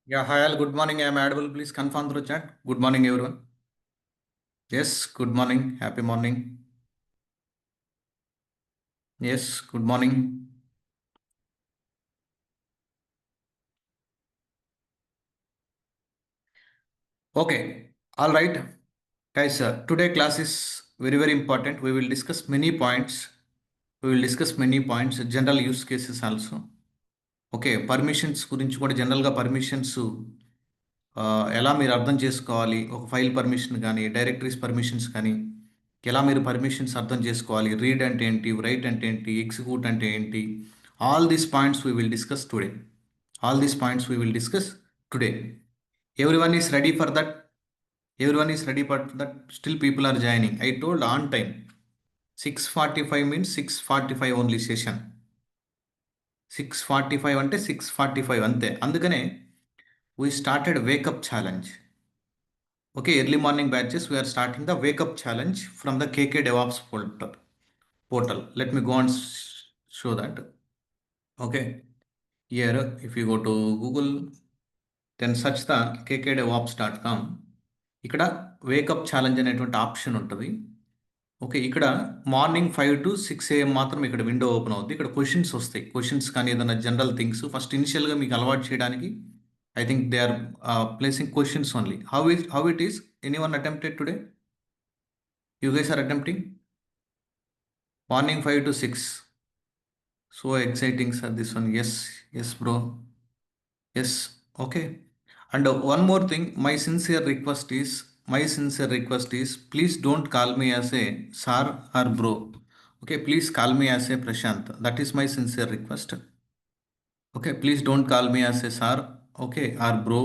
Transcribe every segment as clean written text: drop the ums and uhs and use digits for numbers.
Yeah, hi all. Good morning. I am audible. Please confirm through chat. Good morning, everyone. Yes, good morning. Happy morning. Yes, good morning. Okay, all right. Guys, today class is very, very important. We will discuss many points. We will discuss many points, general use cases also. Okay permissions గురించి కూడా జనరల్గా permissions ఎలా మీరు అర్థం చేసుకోవాలి ఒక file permission కానీ directories permissions కానీ ఎలా మీరు పర్మిషన్స్ అర్థం చేసుకోవాలి రీడ్ అంటే ఏంటి రైట్ అంటే ఏంటి ఎగ్జిక్యూట్ అంటే ఏంటి all these points we will discuss today all these points we will discuss today every one is ready for that every one is ready for that still people are joining I told on time 6:45 means 6:45 only session 6:45 అంటే 6:45 అంతే అందుకనే we started wake up challenge. Okay, early morning batches, we are starting the wake up challenge from the KK DevOps portal. Let me go and show that. Okay, here if you go to Google, then search the kkdevops.com. ఇక్కడ wake up challenge అనేటువంటి option ఉంటుంది. Okay ఇక్కడ morning 5 to 6 AM మాత్రం ఇక్కడ window open అవుతుంది. ఇక్కడ questions వస్తాయి. Questions కానీ ఏదైనా జనరల్ థింగ్స్ ఫస్ట్ ఇనిషియల్గా మీకు అలవాటు చేయడానికి I think they are placing questions only. How it is? Anyone attempted today? You guys are attempting? Morning 5 to 6. So exciting, sir. This one. Yes, yes, bro. Yes. Okay. And one more thing, my sincere request is, please don't call me as a sir or bro. Okay, please call me as a Prashant. That is my sincere request. Okay, please don't call me as a sir. Okay, or bro.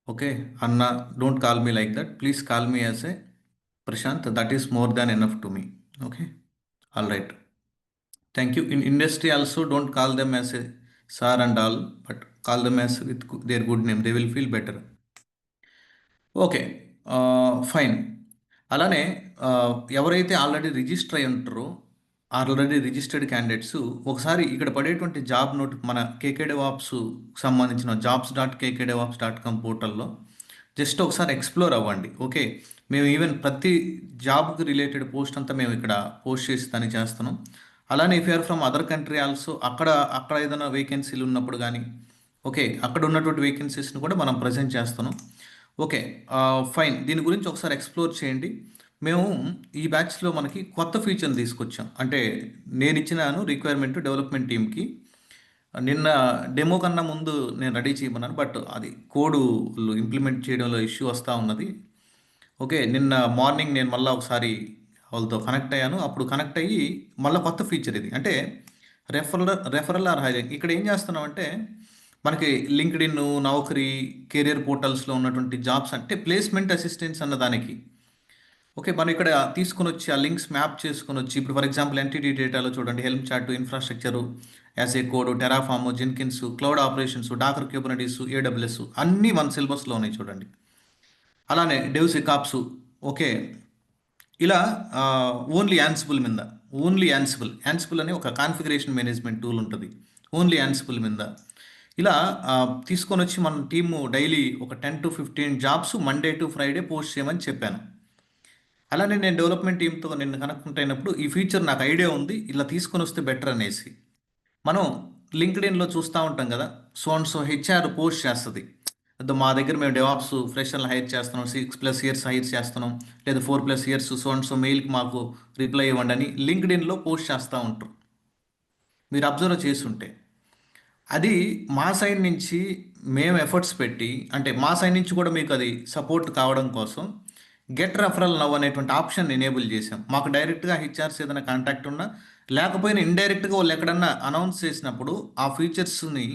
Okay, Anna, don't call me like that. Please call me as a Prashant. That is more than enough to me. Okay, all right. Thank you. In industry also, don't call them as a sir and all, but call them as with their good name. They will feel better. Okay fine అలానే ఎవరైతే already register అయి ఉంటారో already registered candidates ఒకసారి ఇక్కడ పడేటువంటి job note మన కేకేడెవాప్స్ సంబంధించిన jobs.kkdevops.com పోర్టల్లో జస్ట్ ఒకసారి ఎక్స్ప్లోర్ అవ్వండి ఓకే మేము ఈవెన్ ప్రతి జాబ్కి రిలేటెడ్ పోస్ట్ అంతా మేము ఇక్కడ పోస్ట్ చేసి దాన్ని చేస్తున్నాం అలానే if you're from other country also అక్కడ ఏదైనా వేకెన్సీలు ఉన్నప్పుడు కానీ ఓకే అక్కడ ఉన్నటువంటి వేకెన్సీస్ని కూడా మనం ప్రజెంట్ చేస్తున్నాం ఓకే ఫైన్ దీని గురించి ఒకసారి ఎక్స్ప్లోర్ చేయండి మేము ఈ బ్యాచ్లో మనకి కొత్త ఫీచర్ని తీసుకొచ్చాం అంటే నేను ఇచ్చినాను రిక్వైర్మెంట్ డెవలప్మెంట్ టీమ్కి నిన్న డెమో కన్నా ముందు నేను రెడీ చేయమన్నాను బట్ అది కోడ్ ఇంప్లిమెంట్ చేయడంలో ఇష్యూ వస్తూ ఉన్నది ఓకే నిన్న మార్నింగ్ నేను మళ్ళీ ఒకసారి వాళ్ళతో కనెక్ట్ అయ్యాను అప్పుడు కనెక్ట్ అయ్యి మళ్ళీ కొత్త ఫీచర్ ఇది అంటే రెఫరల్ ఆర్ హైరింగ్ ఇక్కడ ఏం చేస్తున్నాం అంటే మనకి లింక్డ్ ఇన్ నౌకరీ కెరియర్ పోర్టల్స్లో ఉన్నటువంటి జాబ్స్ అంటే ప్లేస్మెంట్ అసిస్టెంట్స్ అన్న దానికి ఓకే మనం ఇక్కడ తీసుకొని వచ్చి ఆ లింక్స్ మ్యాప్ చేసుకొని వచ్చి ఇప్పుడు ఫర్ ఎగ్జాంపుల్ ఎన్టీటీ డేటాలో చూడండి help chat infrastructure as a code Terraform Jenkins cloud operations Docker Kubernetes AWS అన్నీ మన సిలబస్లో ఉన్నాయి చూడండి అలానే డెవ్సికాప్స్ ఓకే ఇలా ఓన్లీ యాన్సిబుల్ అనే ఒక కాన్ఫిగరేషన్ మేనేజ్మెంట్ టూల్ ఉంటుంది ఓన్లీ యాన్సిబుల్ మీద ఇలా తీసుకొని వచ్చి మన టీము డైలీ ఒక 10 to 15 jobs Monday to Friday post చేయమని చెప్పాను అలానే నేను డెవలప్మెంట్ టీంతో నేను కనెక్ట్ అయినప్పుడు ఈ ఫీచర్ నాకు ఐడియా ఉంది ఇలా తీసుకొని వస్తే బెటర్ అనేసి మనం లింక్డ్ ఇన్లో చూస్తూ ఉంటాం కదా సో హెచ్ఆర్ పోస్ట్ చేస్తుంది మా దగ్గర మేము డెవాప్స్ ఫ్రెషర్లు హైర్ చేస్తున్నాం 6+ ఇయర్స్ హైర్ చేస్తున్నాం లేదా 4+ ఇయర్స్ సో మెయిల్కి మాకు రిప్లై ఇవ్వండి అని లింక్డ్ ఇన్లో పోస్ట్ చేస్తూ ఉంటారు మీరు అబ్జర్వ్ చేస్తుంటే అది మా సైడ్ నుంచి మేము ఎఫర్ట్స్ పెట్టి అంటే మా సైడ్ నుంచి కూడా మీకు అది సపోర్ట్ కావడం కోసం గెట్ రెఫరల్ నవ్ అనేటువంటి ఆప్షన్ ఎనేబుల్ చేసాం మాకు డైరెక్ట్గా హెచ్ఆర్స్ ఏదైనా కాంటాక్ట్ ఉన్నా లేకపోయినా ఇండైరెక్ట్గా వాళ్ళు ఎక్కడన్నా అనౌన్స్ చేసినప్పుడు ఆ ఫీచర్స్ని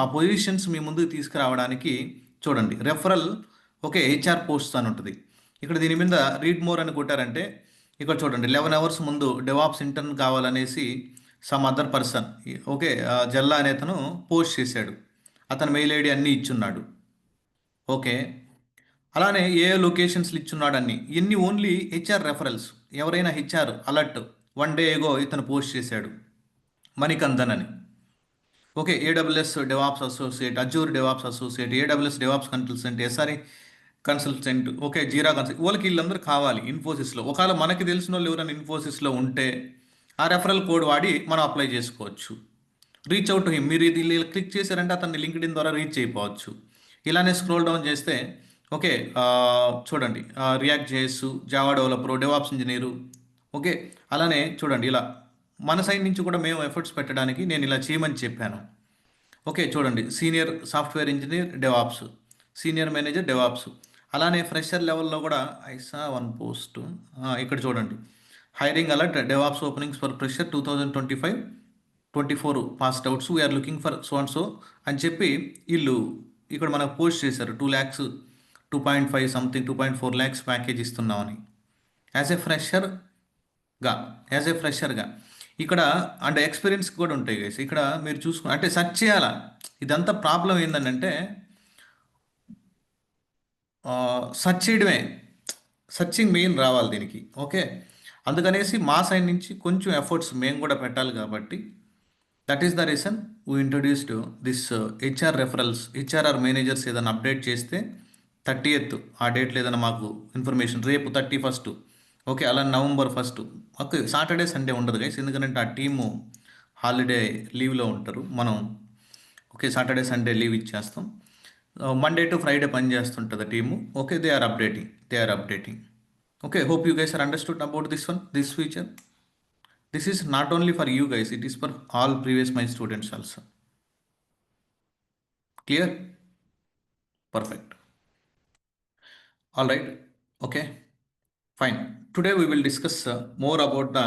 ఆ పొజిషన్స్ మీ ముందుకు తీసుకురావడానికి చూడండి రెఫరల్ ఓకే హెచ్ఆర్ పోస్ట్ అని ఉంటుంది ఇక్కడ దీని మీద రీడ్ మోర్ అని కొట్టారంటే ఇక్కడ చూడండి 11 hours ముందు డెవాప్స్ ఇంటర్న్ కావాలనేసి సమ్ అదర్ పర్సన్ ఓకే జల్లా అనే అతను పోస్ట్ చేశాడు అతను మెయిల్ ఐడి అన్నీ ఇచ్చున్నాడు ఓకే అలానే ఏ లొకేషన్స్లు ఇచ్చున్నాడు అన్ని ఇన్ని ఓన్లీ హెచ్ఆర్ రెఫరల్స్ ఎవరైనా హెచ్ఆర్ అలర్ట్ 1 day ago ఇతను పోస్ట్ చేశాడు మణికందన్ అని okay, AWS DevOps associate, Azure DevOps associate, AWS DevOps consultant, SRI consultant, okay, Jira consultant, వాళ్ళకి వీళ్ళందరూ కావాలి ఇన్ఫోసిస్లో. ఒకవేళ మనకి తెలిసిన వాళ్ళు ఎవరైనా ఇన్ఫోసిస్లో ఉంటే ఆ రెఫరల్ కోడ్ వాడి మనం అప్లై చేసుకోవచ్చు. రీచ్ అవుట్ హిమ్, మీరు ఇది క్లిక్ చేశారంటే అతన్ని లింక్డ్ ఇన్ ద్వారా రీచ్ అయిపోవచ్చు. ఇలానే స్క్రోల్ డౌన్ చేస్తే ఓకే, చూడండి, react JS, Java developer, DevOps engineer, okay, అలానే చూడండి ఇలా మన సైడ్ నుంచి కూడా మేము ఎఫర్ట్స్ పెట్టడానికి నేను ఇలా చేయమని చెప్పాను. ఓకే, చూడండి, senior software engineer DevOps, senior manager DevOps, అలానే ఫ్రెషర్ లెవెల్లో కూడా ఐసా వన్ పోస్ట్, ఇక్కడ చూడండి, hiring alert DevOps openings for fresher 2025-24 passed outs we are looking for so and so అని చెప్పి వీళ్ళు ఇక్కడ మనకు పోస్ట్ చేశారు. 2 lakhs, 2.5 సంథింగ్, 2.4 lakhs ప్యాకేజ్ ఇస్తున్నామని యాజ్ ఎ ఫ్రెషర్గా, యాజ్ ఎ ఫ్రెషర్గా. ఇక్కడ అంటే ఎక్స్పీరియన్స్ కూడా ఉంటాయి గైస్. ఇక్కడ మీరు చూసుకుని అంటే సెర్చ్ చేయాలా. ఇదంతా ప్రాబ్లం ఏంటంటే సెర్చ్ చేయడమే, సర్చింగ్ మెయిన్ రావాలి దీనికి. ఓకే, అందుకనేసి మా సైడ్ నుంచి కొంచెం ఎఫర్ట్స్ మేము కూడా పెట్టాలి కాబట్టి that is the reason we introduced this HR referrals. హెచ్ఆర్ఆర్ managers ఏదైనా అప్డేట్ చేస్తే 30th ఆ డేట్లో ఏదైనా మాకు ఇన్ఫర్మేషన్, రేపు 31st, ఓకే, అలా November 1st, okay, Saturday Sunday ఉండదు గైస్, ఎందుకంటే ఆ టీము హాలిడే లీవ్లో ఉంటారు. మనం ఓకే సాటర్డే సండే లీవ్ ఇచ్చేస్తాం. మండే టు ఫ్రైడే పని చేస్తుంటుంది team. Okay, they are updating. Okay, hope you guys are understood about this feature. This is not only for you guys, it is for all previous my students also. Clear? Perfect. All right. Okay. Fine. Today we will discuss more about the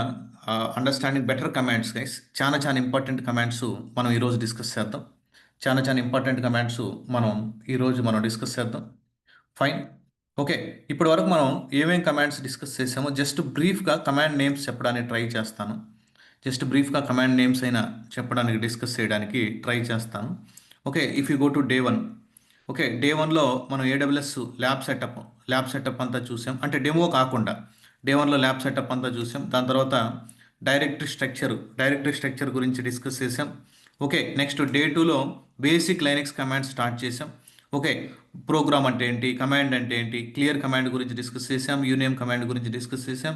understanding better commands, guys. చాలా important commands మనం ఈరోజు discuss చేద్దాం. చాలా important commands మనం discuss చేద్దాం. Fine. Okay, ఇప్పటి వరకు మనం ఏమేం కమాండ్స్ డిస్కస్ చేసామో జస్ట్ బ్రీఫ్గా కమాండ్ నేమ్స్ చెప్పడానికి ట్రై చేస్తాను. జస్ట్ బ్రీఫ్గా కమాండ్ నేమ్స్ అయినా చెప్పడానికి, డిస్కస్ చేయడానికి ట్రై చేస్తాను. Okay, if you go to day 1, okay, day 1లో మనం ఏడబ్ల్యూఎస్ ల్యాబ్ సెటప్ అంతా చూసాం. అంటే డెమో కాకుండా డే 1లో ల్యాబ్ సెటప్ అంతా చూసాం. దాని తర్వాత డైరెక్టరీ స్ట్రక్చర్ గురించి డిస్కస్ చేసాం. ఓకే, నెక్స్ట్ డే 2లో బేసిక్ లైనక్స్ కమాండ్ స్టార్ట్ చేసాం. ఓకే, ప్రోగ్రామ్ అంటే ఏంటి, కమాండ్ అంటే ఏంటి, క్లియర్ కమాండ్ గురించి డిస్కస్ చేసాం, యూనియన్ కమాండ్ గురించి డిస్కస్ చేసాం,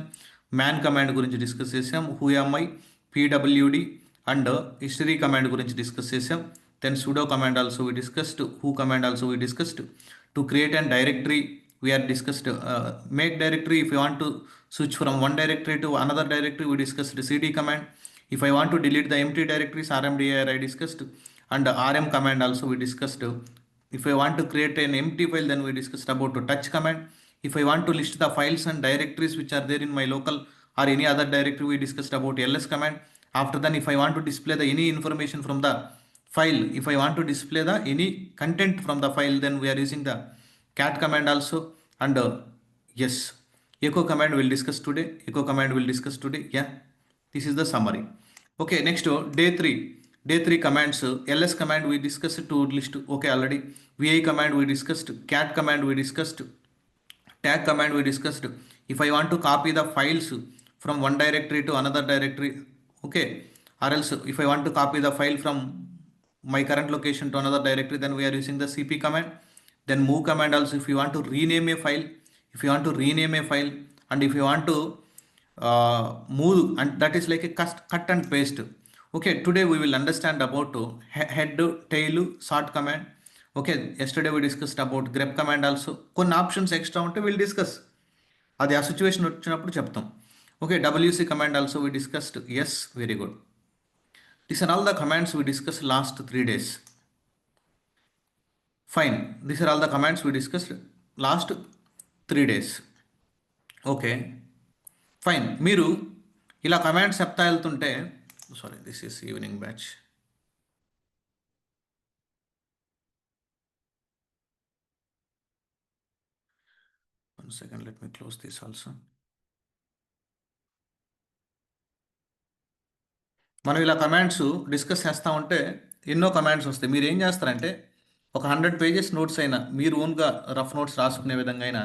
మ్యాన్ కమాండ్ గురించి డిస్కస్ చేసాం, who am I, PWD and history command గురించి డిస్కస్ చేసాం. Then sudo command also we discussed, who command also we discussed. To create an directory we are discussed, make directory if you want to switch from one directory to another directory we discussed cd command. If I want to delete the empty directories, rmdir I discussed, and rm command also we discussed. If I want to create an empty file, then we discussed about to touch command. If I want to list the files and directories which are there in my local or any other directory, we discussed about ls command. After that, if I want to display the any information from the file, if I want to display the any content from the file, then we are using the cat command also. And yes, echo command will discuss today. Yeah, this is the summary. Okay, next day 3 commands, ls command we discussed to list, okay, already. Vi command we discussed, cat command we discussed, tag command we discussed. If I want to copy the files from one directory to another directory, okay, or else if I want to copy the file from my current location to another directory, then we are using the cp command. Then move command also, if you want to rename a file, and if you want to move, and that is like a cut and paste. Okay, today we will understand about head, tail, sort command. Okay, yesterday we discussed about grep command also. కొన్ని options extra ఉంటే will discuss, అది ఆ situation వచ్చినప్పుడు చెప్తాం. Okay, WC command also we discussed. Yes, very good. These are all the commands we discussed last 3 days. Fine, these are all the commands we discussed last 3 days. Okay, fine. మీరు ఇలా commands చెప్తా వెళ్తుంటే, sorry, this is evening batch. One second, let me close this also. మనం ఇలా commands discuss చేస్తూ ఉంటే ఎన్నో commands వస్తాయి. మీరు ఏం చేస్తారంటే ఒక 100 pages నోట్స్ అయినా, మీరు ఓన్గా రఫ్ నోట్స్ రాసుకునే విధంగా అయినా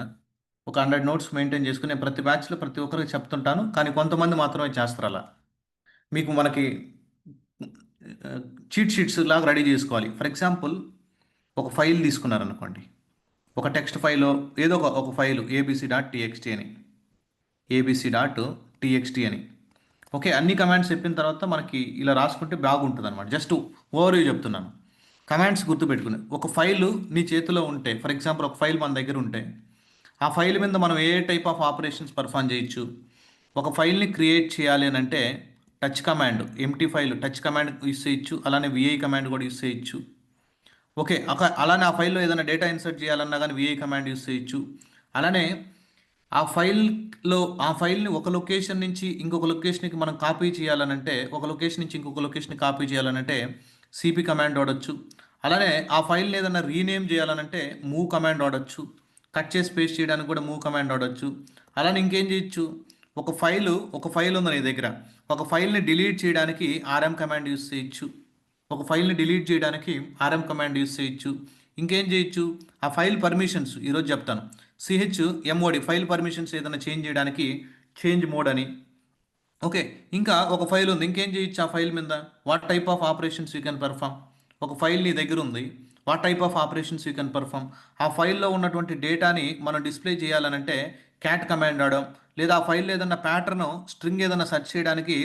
ఒక 100 notes మెయింటైన్ చేసుకుని ప్రతి బ్యాచ్లో ప్రతి ఒక్కరికి చెప్తుంటాను, కానీ కొంతమంది మాత్రమే చేస్తారు అలా. మీకు మనకి చీట్ షీట్స్ లాగా రెడీ చేసుకోవాలి. ఫర్ ఎగ్జాంపుల్, ఒక ఫైల్ తీసుకున్నారనుకోండి, ఒక టెక్స్ట్ ఫైల్, ఏదో ఒక ఫైల్ abc.txt అని, abc.txt అని. ఓకే, అన్ని కమాండ్స్ చెప్పిన తర్వాత మనకి ఇలా రాసుకుంటే బాగుంటుంది అనమాట. జస్ట్ ఓవర్వ్యూ చెప్తున్నాను. కమాండ్స్ గుర్తుపెట్టుకుని, ఒక ఫైల్ నీ చేతిలో ఉంటే, ఫర్ ఎగ్జాంపుల్ ఒక ఫైల్ మన దగ్గర ఉంటే, ఆ ఫైల్ మీద మనం ఏ టైప్ ఆఫ్ ఆపరేషన్స్ పర్ఫామ్ చేయొచ్చు. ఒక ఫైల్ని క్రియేట్ చేయాలి అని అంటే touch command, empty file touch command use చేయొచ్చు, అలానే విఐ కమాండ్ కూడా యూస్ చేయొచ్చు. ఓకే, అలానే ఆ ఫైల్లో ఏదైనా డేటా ఇన్సర్ట్ చేయాలన్నా కానీ విఐ కమాండ్ యూస్ చేయొచ్చు. అలానే ఆ ఫైల్లో ఆ ఫైల్ని ఒక లొకేషన్ నుంచి ఇంకొక లొకేషన్కి మనం కాపీ చేయాలనంటే, ఒక లొకేషన్ నుంచి ఇంకొక లొకేషన్కి కాపీ చేయాలనంటే సిపి కమాండ్ వాడచ్చు. అలానే ఆ ఫైల్ని ఏదైనా రీనేమ్ చేయాలనంటే మూవ్ కమాండ్ వాడచ్చు. కట్ చేసి పేస్ట్ చేయడానికి కూడా మూవ్ కమాండ్ వాడచ్చు. అలానే ఇంకేం చేయొచ్చు, ఒక ఫైల్ ఉంది నీ దగ్గర, ఒక ఫైల్ని డిలీట్ చేయడానికి ఆర్ఎం కమాండ్ యూస్ చేయొచ్చు. ఒక ఫైల్ని డిలీట్ చేయడానికి ఆర్ఎం కమాండ్ యూస్ చేయొచ్చు. ఇంకేం చేయొచ్చు, ఆ ఫైల్ పర్మిషన్స్ ఈరోజు చెప్తాను. ఎంఓడి ఫైల్ పర్మిషన్స్ ఏదైనా చేంజ్ చేయడానికి చేంజ్ మోడ్ అని. ఓకే, ఇంకా ఒక ఫైల్ ఉంది, ఇంకేం చేయొచ్చు ఆ ఫైల్ మీద, what type of operations you can perform. ఒక ఫైల్ నీ దగ్గర ఉంది, what type of operations you can perform. ఆ ఫైల్లో ఉన్నటువంటి డేటాని మనం డిస్ప్లే చేయాలనంటే క్యాట్ కమాండ్ వాడాం. లేదా ఆ ఫైల్లో ఏదైనా ప్యాటర్న్ స్ట్రింగ్ ఏదైనా సెర్చ్ చేయడానికి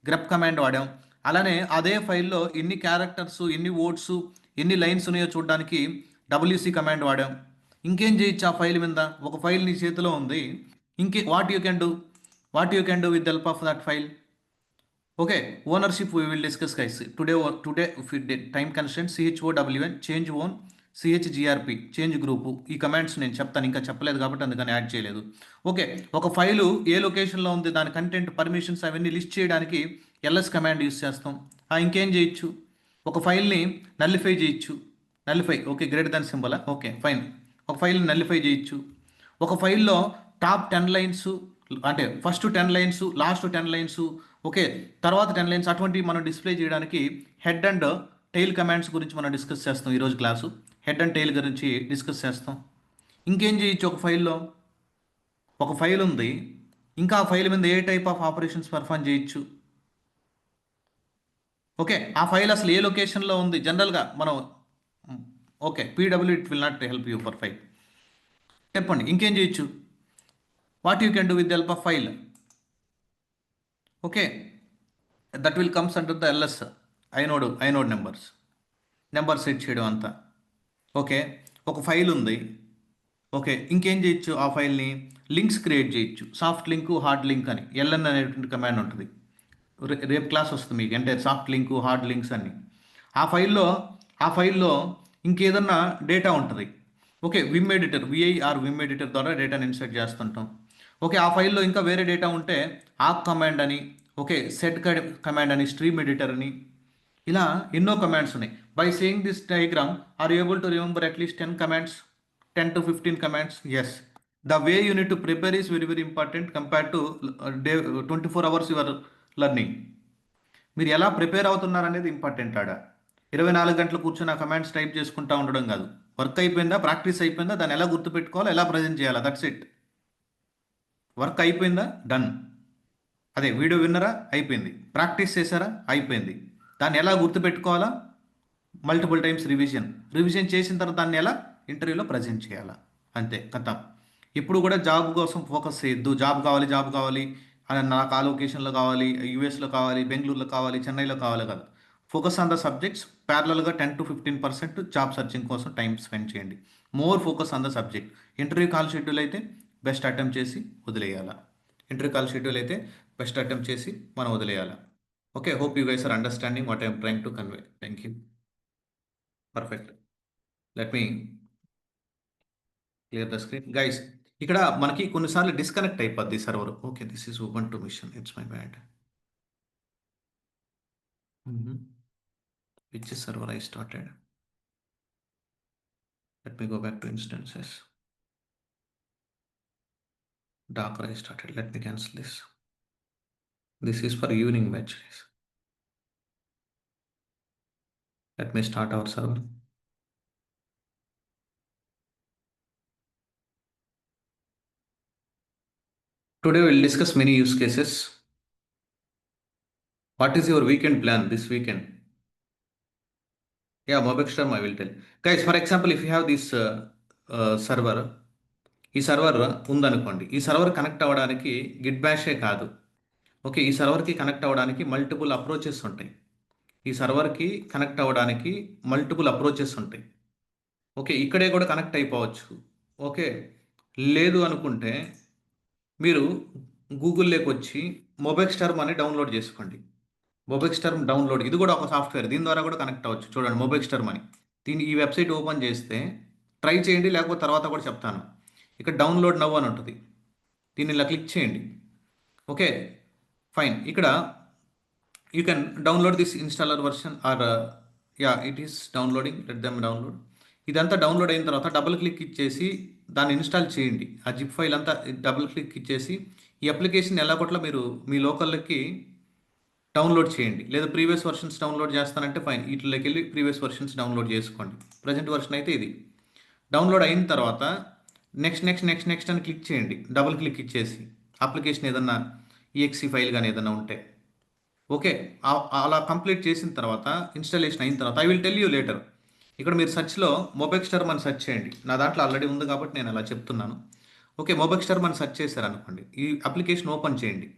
గ్రెప్ కమాండ్ వాడాం. అలానే అదే ఫైల్లో ఎన్ని క్యారెక్టర్స్, ఎన్ని వర్డ్స్, ఎన్ని లైన్స్ ఉన్నాయో చూడడానికి డబ్ల్యూసి కమాండ్ వాడాం. ఇంకేం చేయొచ్చు ఆ ఫైల్ మీద, ఒక ఫైల్ నీ చేతిలో ఉంది, what you can do with help of that file. Okay, ownership we will discuss guys. Today if we did time constraint chown change own chgrp change group. ఈ commands నేను చెప్తాను, ఇంకా చెప్పలేదు కాబట్టి అందుకని యాడ్ చేయలేదు. ఓకే, ఒక ఫైలు ఏ లొకేషన్లో ఉంది, దాని కంటెంట్, పర్మిషన్స్ అవన్నీ లిస్ట్ చేయడానికి ఎల్ఎస్ కమాండ్ యూస్ చేస్తాం. ఇంకేం చేయొచ్చు, ఒక ఫైల్ని నల్లిఫై చేయొచ్చు. Okay, greater than symbol, okay fine. ఒక ఫైల్ని నల్లిఫై చేయొచ్చు. ఒక ఫైల్లో టాప్ 10 లైన్స్, అంటే first 10 lines, last 10 lines, okay, తర్వాత 10 లైన్స్, అటువంటివి మనం డిస్ప్లే చేయడానికి హెడ్ అండ్ టెయిల్ కమాండ్స్ గురించి మనం డిస్కస్ చేస్తాం ఈరోజు క్లాసు. హెడ్ అండ్ టెయిల్ గురించి డిస్కస్ చేస్తాం. ఇంకేం చేయొచ్చు, ఒక ఫైల్ ఉంది, ఇంకా ఆ ఫైల్ మీద ఏ టైప్ ఆఫ్ ఆపరేషన్స్ పర్ఫామ్ చేయొచ్చు. ఓకే, ఆ ఫైల్ అసలు ఏ లొకేషన్లో ఉంది జనరల్గా మనం, okay, PW it will not help you for file. చెప్పండి ఇంకేం చేయొచ్చు, what you can do with help of file. Okay, that will comes under the LS, inode number set చేయడం అంతా. ఓకే, ఒక ఫైల్ ఉంది. ఓకే, ఇంకేం చేయొచ్చు, ఆ ఫైల్ని లింక్స్ క్రియేట్ చేయొచ్చు. సాఫ్ట్ లింక్, హార్డ్ లింక్ అని ఎల్ఎన్ అనేటువంటి కమాండ్ ఉంటుంది. రేపు క్లాస్ వస్తుంది మీకు, అంటే సాఫ్ట్ లింక్, హార్డ్ లింక్స్ అని. ఆ ఫైల్లో ఆ ఫైల్లో ఇంకేదన్నా డేటా ఉంటుంది. ఓకే, విమ్ ఎడిటర్ ద్వారా డేటాని ఇన్సర్ట్ చేస్తుంటాం. ఓకే, ఆ ఫైల్లో ఇంకా వేరే డేటా ఉంటే ఆక్ కమాండ్ అని, ఓకే, సెట్ కమాండ్ అని, స్ట్రీమ్ ఎడిటర్ అని, ఇలా ఎన్నో కమాండ్స్ ఉన్నాయి. By saying this diagram are able to remember at least 10 commands, 10 to 15 commands. Yes, the way you need to prepare is very very important compare to day 24 hours your learning. మీరు ఎలా prepare అవుతున్నారు అనేది important ఆడ. 24 గంటలు కూర్చొని ఆ commands type చేసుకుంటూ ఉండడం కాదు. వర్క్ అయిపోయిందా, ప్రాక్టీస్ అయిపోయిందా, దాన్ని ఎలా గుర్తుపెట్టుకోవాలో, ఎలా ప్రజెంట్ చేయాలా, దట్స్ ఇట్. వర్క్ అయిపోయిందా, డన్. అదే వీడియో విన్నరా, అయిపోయింది. ప్రాక్టీస్ చేశారా, అయిపోయింది. దాన్ని ఎలా గుర్తుపెట్టుకోవాలా, మల్టిపుల్ టైమ్స్ రివిజన్ చేసిన తర్వాత దాన్ని ఎలా ఇంటర్వ్యూలో ప్రజెంట్ చేయాలా, అంతే కథ. ఇప్పుడు కూడా జాబ్ కోసం ఫోకస్ చేయొద్దు. జాబ్ కావాలి అని, నాకు ఆ లొకేషన్లో కావాలి, యూఎస్లో కావాలి, బెంగళూరులో కావాలి, చెన్నైలో కావాలి కదా. Focus on the subjects. ప్యారలల్గా 10 to 15% జాబ్ సర్చింగ్ కోసం టైం స్పెండ్ చేయండి. More focus on the subject. Interview call schedule అయితే బెస్ట్ అటెంప్ట్ చేసి వదిలేయాలా. మనం వదిలేయాలా. Okay, hope you guys are understanding what I'm trying to convey. Thank you. Perfect. Let me clear the screen guys. ఇక్కడ మనకి కొన్నిసార్లు disconnect అయిపోద్ది server. Okay, this is open to machine, it's my bad. Which server I started. Let me go back to instances. Docker I started. Let me cancel this. This is for evening batch, guys. Let me start our server. Today we'll discuss many use cases. What is your weekend plan this weekend? Yeah, Mobexterm I will tell. Guys, for example, if you have this server, ఈ server ఉందనుకోండి. ఈ server connect అవ్వడానికి Git బ్యాషే కాదు. Okay. ఈ సర్వర్‌కి connect అవ్వడానికి multiple approaches ఉంటాయి. ఈ సర్వర్‌కి connect అవ్వడానికి మల్టిపుల్ అప్రోచెస్ ఉంటాయి. ఓకే. ఇక్కడే కూడా కనెక్ట్ అయిపోవచ్చు. ఓకే. లేదు అనుకుంటే మీరు గూగుల్‌లోకొచ్చి మొబెక్స్టర్మ్ అని డౌన్లోడ్ చేసుకోండి. మొబెక్స్టర్మ్ డౌన్లోడ్ ఇది కూడా ఒక సాఫ్ట్‌వేర్. దీని ద్వారా కూడా కనెక్ట్ అవ్వచ్చు. చూడండి మొబెక్స్టర్మ్ అని. ఈ వెబ్‌సైట్ ఓపెన్ చేస్తే ట్రై చేయండి. లేకపోతే తర్వాత కూడా చెప్తాను. ఇక్కడ డౌన్లోడ్ నౌ అని ఉంటది. దీన్ని ఇలా క్లిక్ చేయండి. ఓకే. ఫైన్. ఇక్కడ you can download this installer version or yeah! It is downloading. Let them download. ఇదంతా డౌన్లోడ్ అయిన తర్వాత డబుల్ క్లిక్ ఇచ్చేసి దాన్ని ఇన్‌స్టాల్ చేయండి. ఆ జిప్ ఫైల్ అంతా డబుల్ క్లిక్ ఇచ్చేసి ఈ అప్లికేషన్ ఎలాగోట్ల మీరు మీ లోకల్‌కి డౌన్లోడ్ చేయండి. లేదా ప్రీవియస్ వెర్షన్స్ డౌన్లోడ్ చేస్తానంటే ఫైన్. ఈటిల్లోకెళ్ళి ప్రీవియస్ వెర్షన్స్ డౌన్లోడ్ చేసుకోండి. ప్రెజెంట్ వెర్షన్ అయితే ఇది. డౌన్లోడ్ అయిన తర్వాత నెక్స్ట్ అని క్లిక్ చేయండి. డబుల్ క్లిక్ ఇచ్చేసి అప్లికేషన్ ఏదన్నా ఈఎక్సీ ఫైల్ గాని ఏదన్నా ఉంటే. ఓకే. అలా కంప్లీట్ చేసిన తర్వాత ఇన్‌స్టాలేషన్ అయిన తర్వాత I will tell you later. ఇక్కడ మీరు సెర్చ్‌లో మొబెక్స్టర్మ్ అని సెర్చ్ చేయండి. నా దాంట్లో ఆల్రెడీ ఉంది కాబట్టి నేను అలా చెప్తున్నాను. ఓకే. మొబెక్స్టర్మ్ అని సెర్చ్ చేశారనుకోండి. ఈ అప్లికేషన్ ఓపెన్ చేయండి.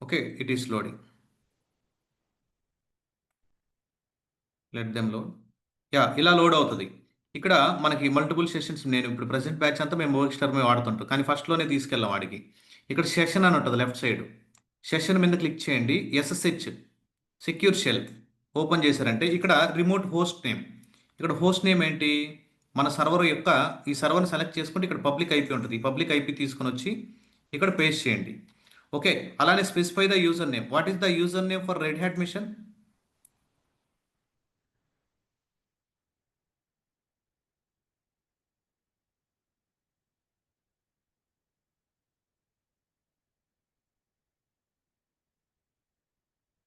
Okay. It is loading. Let them load. Yeah! ఇలా లోడ్ అవుతది. ఇక్కడ మనకి మల్టిపుల్ సెషన్స్ నేను ఇప్పుడు ప్రెజెంట్ బ్యాచ్ అంతా మేము మొబెక్స్టర్మే వాడుతుంటాం. కానీ ఫస్ట్‌లోనే తీసుకెళ్ళాం వాడికి. ఇక్కడ సెషన్ అని ఉంటది లెఫ్ట్ సైడ్. సెషన్ మీద క్లిక్ చేయండి. ఎస్ఎస్హెచ్ సెక్యూర్ షెల్ ఓపెన్ చేశారంటే ఇక్కడ రిమోట్ హోస్ట్ నేమ్. ఇక్కడ హోస్ట్ నేమ్ ఏంటి? మన సర్వర్ యొక్క ఈ సర్వర్‌ని సెలెక్ట్ చేసుకుంటే ఇక్కడ పబ్లిక్ ఐపీ ఉంటది. ఈ పబ్లిక్ ఐపీ తీసుకొనొచ్చి ఇక్కడ పేస్ట్ చేయండి. ఓకే. అలానే specify the user name. What is the user name for Red Hat machine?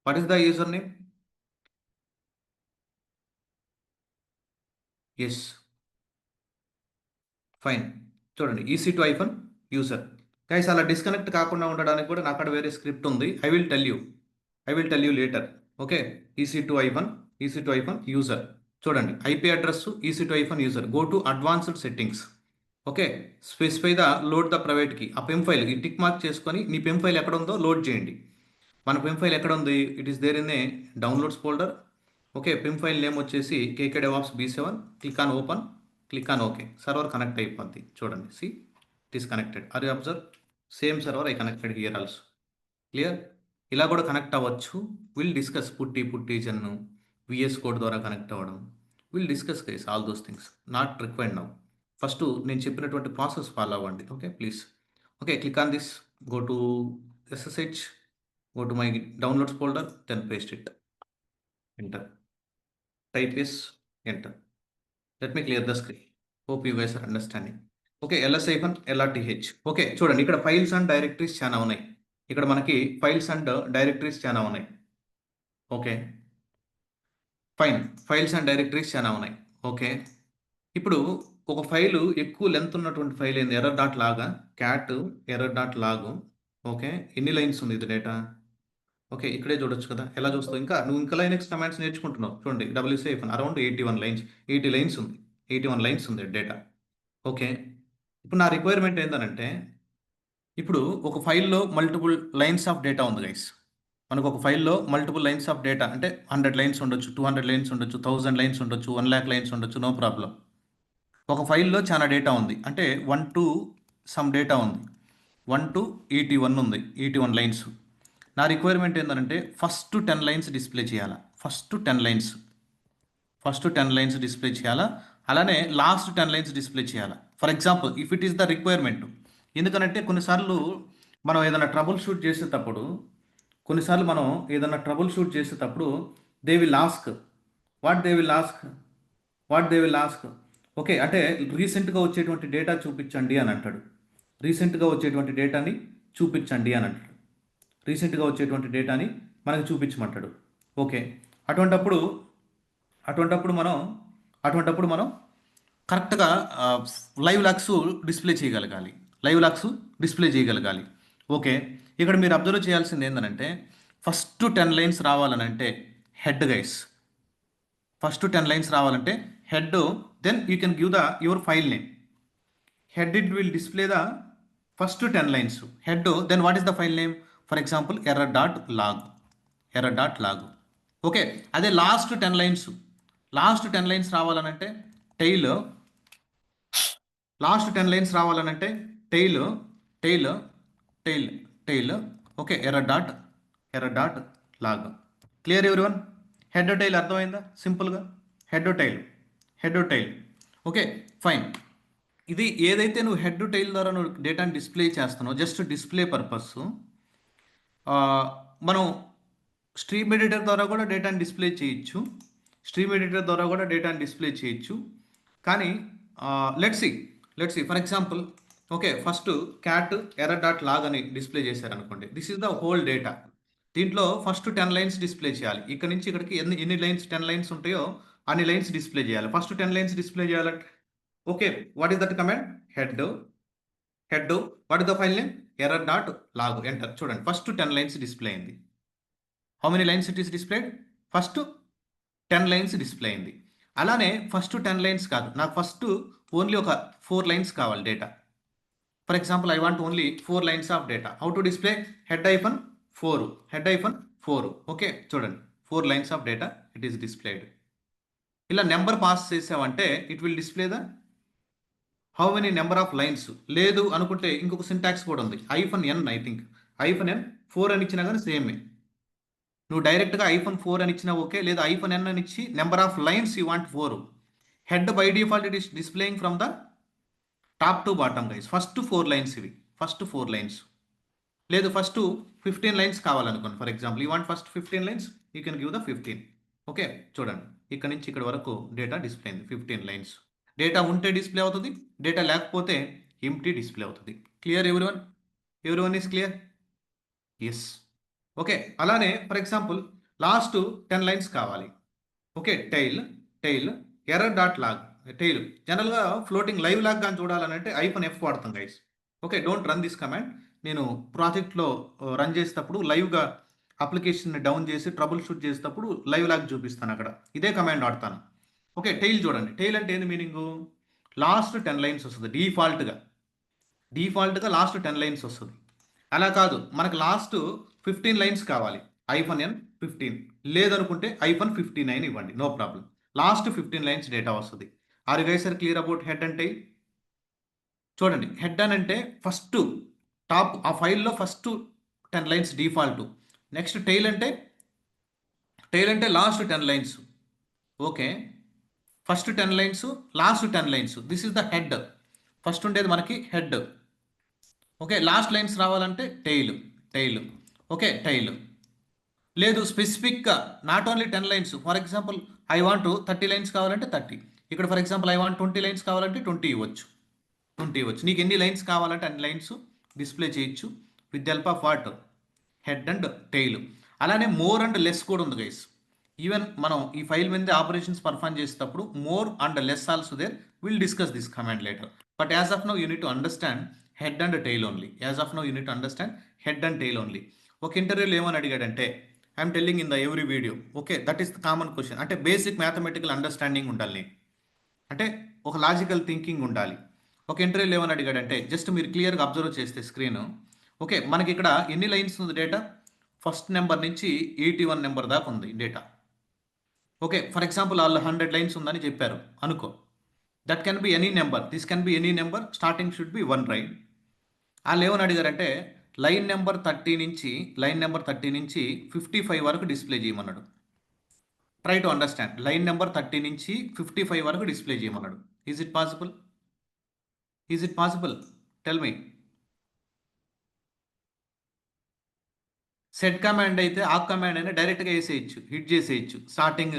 What is the user name? Yes. Fine. చూడండి EC2 హైఫన్ యూజర్. గైస్ అలా disconnect కాకుండా ఉండడానికి కూడా నాకాడ వేరే స్క్రిప్ట్ ఉంది. I will tell you later. Okay. EC2 hyphen user. చూడండి IP address EC2 hyphen user. Go to advanced settings. Okay. Specify the load the private key. ఆ pem file ఈ టిక్ మార్క్ చేసుకొని మీ పెమ్ ఫైల్ ఎక్కడ ఉందో load చేయండి. మన PEM file ఎక్కడ ఉంది? It is there in a downloads folder. Okay. Pem file name వచ్చేసి KK DevOps B7. Click on open. Click on okay. Server connect అయిపోద్ది. చూడండి. See it is connected. Are you observe? Same server I connected here also. Clear? ఇలా కూడా connect అవ్వచ్చు. Will discuss PuTTY జన్ను VS Code ద్వారా connect అవ్వడం. Will discuss guys all those things. Not required now. First నేను చెప్పినటువంటి process follow అవ్వండి. Okay please. Okay. Click on this. Go to SSH. Go to my downloads folder, then paste it. Enter. Type is enter. Let me clear the screen. Hope you guys are understanding. Okay. LS-LRTH. Okay. చూడండి ఇక్కడ files and directories చాలా ఉన్నాయి. ఇక్కడ మనకి files and directories చాలా ఉన్నాయి. Okay. Fine. Files and directories చాలా ఉన్నాయి. ఓకే. ఇప్పుడు ఒక ఫైలు ఎక్కువ లెంత్ ఉన్నటువంటి ఫైల్ ఏంది? ఎర్రర్ డాట్ లాగా క్యాట్ ఎర్రర్ డాట్ లాగు. ఓకే. ఎన్ని లైన్స్ ఉంది ఇది డేటా? ఓకే. ఇక్కడే చూడొచ్చు కదా! ఎలా చూస్తావు? నువ్వు ఇంకా లైనక్స్ కమాండ్స్ నేర్చుకుంటున్నావు. చూడండి డబ్ల్యూసీ అరౌండ్ 81 లైన్స్. 80 లైన్స్ ఉంది. 81 లైన్స్ ఉంది డేటా. ఓకే. ఇప్పుడు నా రిక్వైర్మెంట్ ఏందనంటే, ఇప్పుడు ఒక ఫైల్‌లో మల్టిపుల్ లైన్స్ ఆఫ్ డేటా ఉంది గైస్. మనకు ఒక ఫైల్‌లో మల్టిపుల్ లైన్స్ ఆఫ్ డేటా అంటే 100 లైన్స్ ఉండొచ్చు, 200 లైన్స్ ఉండొచ్చు, 1000 లైన్స్ ఉండొచ్చు, 1,00,000 లైన్స్ ఉండొచ్చు. No problem. ఒక ఫైల్‌లో చాలా డేటా ఉంది. అంటే 1 టు సమ్ డేటా ఉంది. 1 టు 81 ఉంది. 81 లైన్స్. నా రిక్వైర్మెంట్ ఏంటంటే ఫస్ట్ 10 లైన్స్ డిస్ప్లే చేయాలా. ఫస్ట్ 10 లైన్స్ డిస్ప్లే చేయాలా. అలానే లాస్ట్ 10 లైన్స్ డిస్ప్లే చేయాలా. For example if it is the requirement. ఎందుకంటే కొన్నిసార్లు మనం ఏదైనా ట్రబుల్ షూట్ చేసేటప్పుడు they will ask what they will ask. Okay. అంటే రీసెంట్‌గా వచ్చేటువంటి డేటా చూపించండి అని అంటాడు. రీసెంట్‌గా వచ్చేటువంటి డేటాని చూపించండి అని అంటాడు. రీసెంట్‌గా వచ్చేటువంటి డేటాని మనకు చూపించమంటాడు. ఓకే. అటువంటప్పుడు అటువంటప్పుడు మనం అటువంటప్పుడు మనం కరెక్ట్‌గా లైవ్ లాగ్స్ డిస్ప్లే చేయగలగాలి. ఓకే. ఇక్కడ మీరు అబ్జర్వ్ చేయాల్సింది ఏందనంటే ఫస్ట్ 10 లైన్స్ రావాలనంటే హెడ్ గైస్. ఫస్ట్ 10 లైన్స్ రావాలంటే head, then you can give the your file name. Head, it will display the first 10 lines. Head, then what is the file name? For example, error.log. Error.log. Okay, అదే last 10 lines, last 10 lines రావాలనంటే tail, last 10 lines రావాలనంటే tail, tail, tail, tail. Okay, error dot log. Clear everyone? Head tail అర్థమైందా? సింపుల్గా head tail, head tail. Okay, fine. ఇది ఏదైతే నువ్వు head tile ద్వారా నువ్వు డేటాని డిస్ప్లే చేస్తున్నావు, జస్ట్ డిస్ప్లే పర్పస్, మనం స్ట్రీమ్ ఎడిటర్ ద్వారా కూడా డేటాని డిస్ప్లే చేయొచ్చు, స్ట్రీమ్ ఎడిటర్ ద్వారా కూడా డేటాని డిస్ప్లే చేయొచ్చు. కానీ let's see for example, okay, first cat error.log అని డిస్ప్లే చేశారనుకోండి. This is the whole data. దీంట్లో ఫస్ట్ 10 లైన్స్ డిస్ప్లే చేయాలి. ఇక్కడ నుంచి ఇక్కడికి ఎన్ని లైన్స్, 10 లైన్స్ ఉంటాయో అన్ని లైన్స్ డిస్ప్లే చేయాలి. ఫస్ట్ 10 లైన్స్ డిస్ప్లే చేయాలంటే okay, what is that command? Head, what is the file name? error.log. Enter. చూడండి, ఫస్ట్ 10 లైన్స్ డిస్ప్లే అయింది. How many lines it is displayed? First 10 lines display అయింది. అలానే first 10 lines కాదు, నాకు first only ఒక 4 lines కావాలి data. For example, I want only 4 lines of data. How to display? head-4, head-4. Okay, చూడండి, 4 lines of data it is displayed. ఇలా number pass చేసావంటే it will display the how many number of lines. లేదు అనుకుంటే ఇంకొక syntax కూడా ఉంది, -n. I think -n 4 అని ఇచ్చినా కానీ సేమే. నువ్వు డైరెక్ట్గా -4 అని ఇచ్చినా ఓకే, లేదా -n అని ఇచ్చి number of lines you want 4. Head by default it is displaying from the top to bottom guys. First 4 lines ఇవి, ఫస్ట్ 4 లైన్స్. లేదు ఫస్ట్ 15 లైన్స్ కావాలనుకోండి, for example you want first 15 lines, you can give the 15. Okay, చూడండి, ఇక్కడ నుంచి ఇక్కడ వరకు data display అయింది 15 lines. Data ఉంటే డిస్ప్లే అవుతుంది, డేటా లేకపోతే ఎంప్టీ డిస్ప్లే అవుతుంది. Clear everyone? Everyone is clear? Yes. Okay, అలానే ఫర్ ఎగ్జాంపుల్ లాస్ట్ 10 లైన్స్ కావాలి. Okay, tail error.log. టైల్ జనరల్గా ఫ్లోటింగ్ లైవ్ లాగ్ కానీ చూడాలనంటే -F వాడతాం guys. Okay, don't run this command. నేను ప్రాజెక్ట్లో రన్ చేసేటప్పుడు లైవ్గా అప్లికేషన్ని డౌన్ చేసి ట్రబుల్ షూట్ చేసేటప్పుడు లైవ్ లాగ్ చూపిస్తాను, అక్కడ ఇదే కమాండ్ వాడతాను. ఓకే, టైల్ చూడండి, టైల్ అంటే ఏంది మీనింగు? లాస్ట్ 10 లైన్స్ వస్తుంది డిఫాల్ట్గా లాస్ట్ 10 లైన్స్ వస్తుంది. అలా కాదు, మనకు లాస్ట్ 15 లైన్స్ కావాలి. -n 15, లేదనుకుంటే -59 ఇవ్వండి, no problem. Last 15 lines data వస్తుంది. Are you guys are clear about head అంటే? చూడండి, హెడ్ అని అంటే ఫస్ట్ టాప్ ఆ ఫైల్లో first 10 lines default. Next tail అంటే last 10 lines. Okay, first 10 lines, last 10 lines, this is the head. First ఉండేది మనకి హెడ్. ఓకే, లాస్ట్ లైన్స్ రావాలంటే టైల్. Okay, tail. లేదు స్పెసిఫిక్గా not only 10 lines, for example I want 30 lines కావాలంటే 30. ఇక్కడ for example I want 20 lines కావాలంటే 20 ఇవ్వచ్చు. నీకు ఎన్ని లైన్స్ కావాలంటే అన్ని లైన్స్ డిస్ప్లే చేయొచ్చు with help of what? Head and tail. అలానే మోర్ అండ్ లెస్ కూడా ఉంది గైస్. ఈవెన్ మనం ఈ ఫైల్ మీద ఆపరేషన్స్ పర్ఫామ్ చేసేటప్పుడు more and less also there. Will discuss this command later. But as of now you need to understand head and tail only. ఒక ఇంటర్వ్యూలో ఏమని అడిగాడంటే, I'm telling in the every video. Okay, that is the common question. అంటే basic mathematical understanding ఉండాలి నీకు, అంటే ఒక logical thinking ఉండాలి. ఒక ఇంటర్వ్యూలో ఏమని అడిగాడంటే, జస్ట్ మీరు క్లియర్గా అబ్జర్వ్ చేస్తే స్క్రీన్, ఓకే, మనకి ఇక్కడ ఎన్ని లైన్స్ ఉంది డేటా? ఫస్ట్ నెంబర్ నుంచి 81 నెంబర్ దాకా ఉంది డేటా. ఓకే, ఫర్ ఎగ్జాంపుల్ వాళ్ళు 100 లైన్స్ ఉందని చెప్పారు అనుకో. That can be any number, this can be any number, starting should be 1, right? వాళ్ళు ఏమని అడిగారంటే లైన్ నెంబర్ 30 నుంచి 55 వరకు డిస్ప్లే చేయమన్నాడు. Try to understand. Line number 30 నుంచి 55 వరకు డిస్ప్లే చేయమన్నాడు. Is it possible? Tell me. Set command అయితే ఆ కమాండ్ అయినా డైరెక్ట్గా వేసేయచ్చు, హిట్ చేసేయచ్చు. స్టార్టింగ్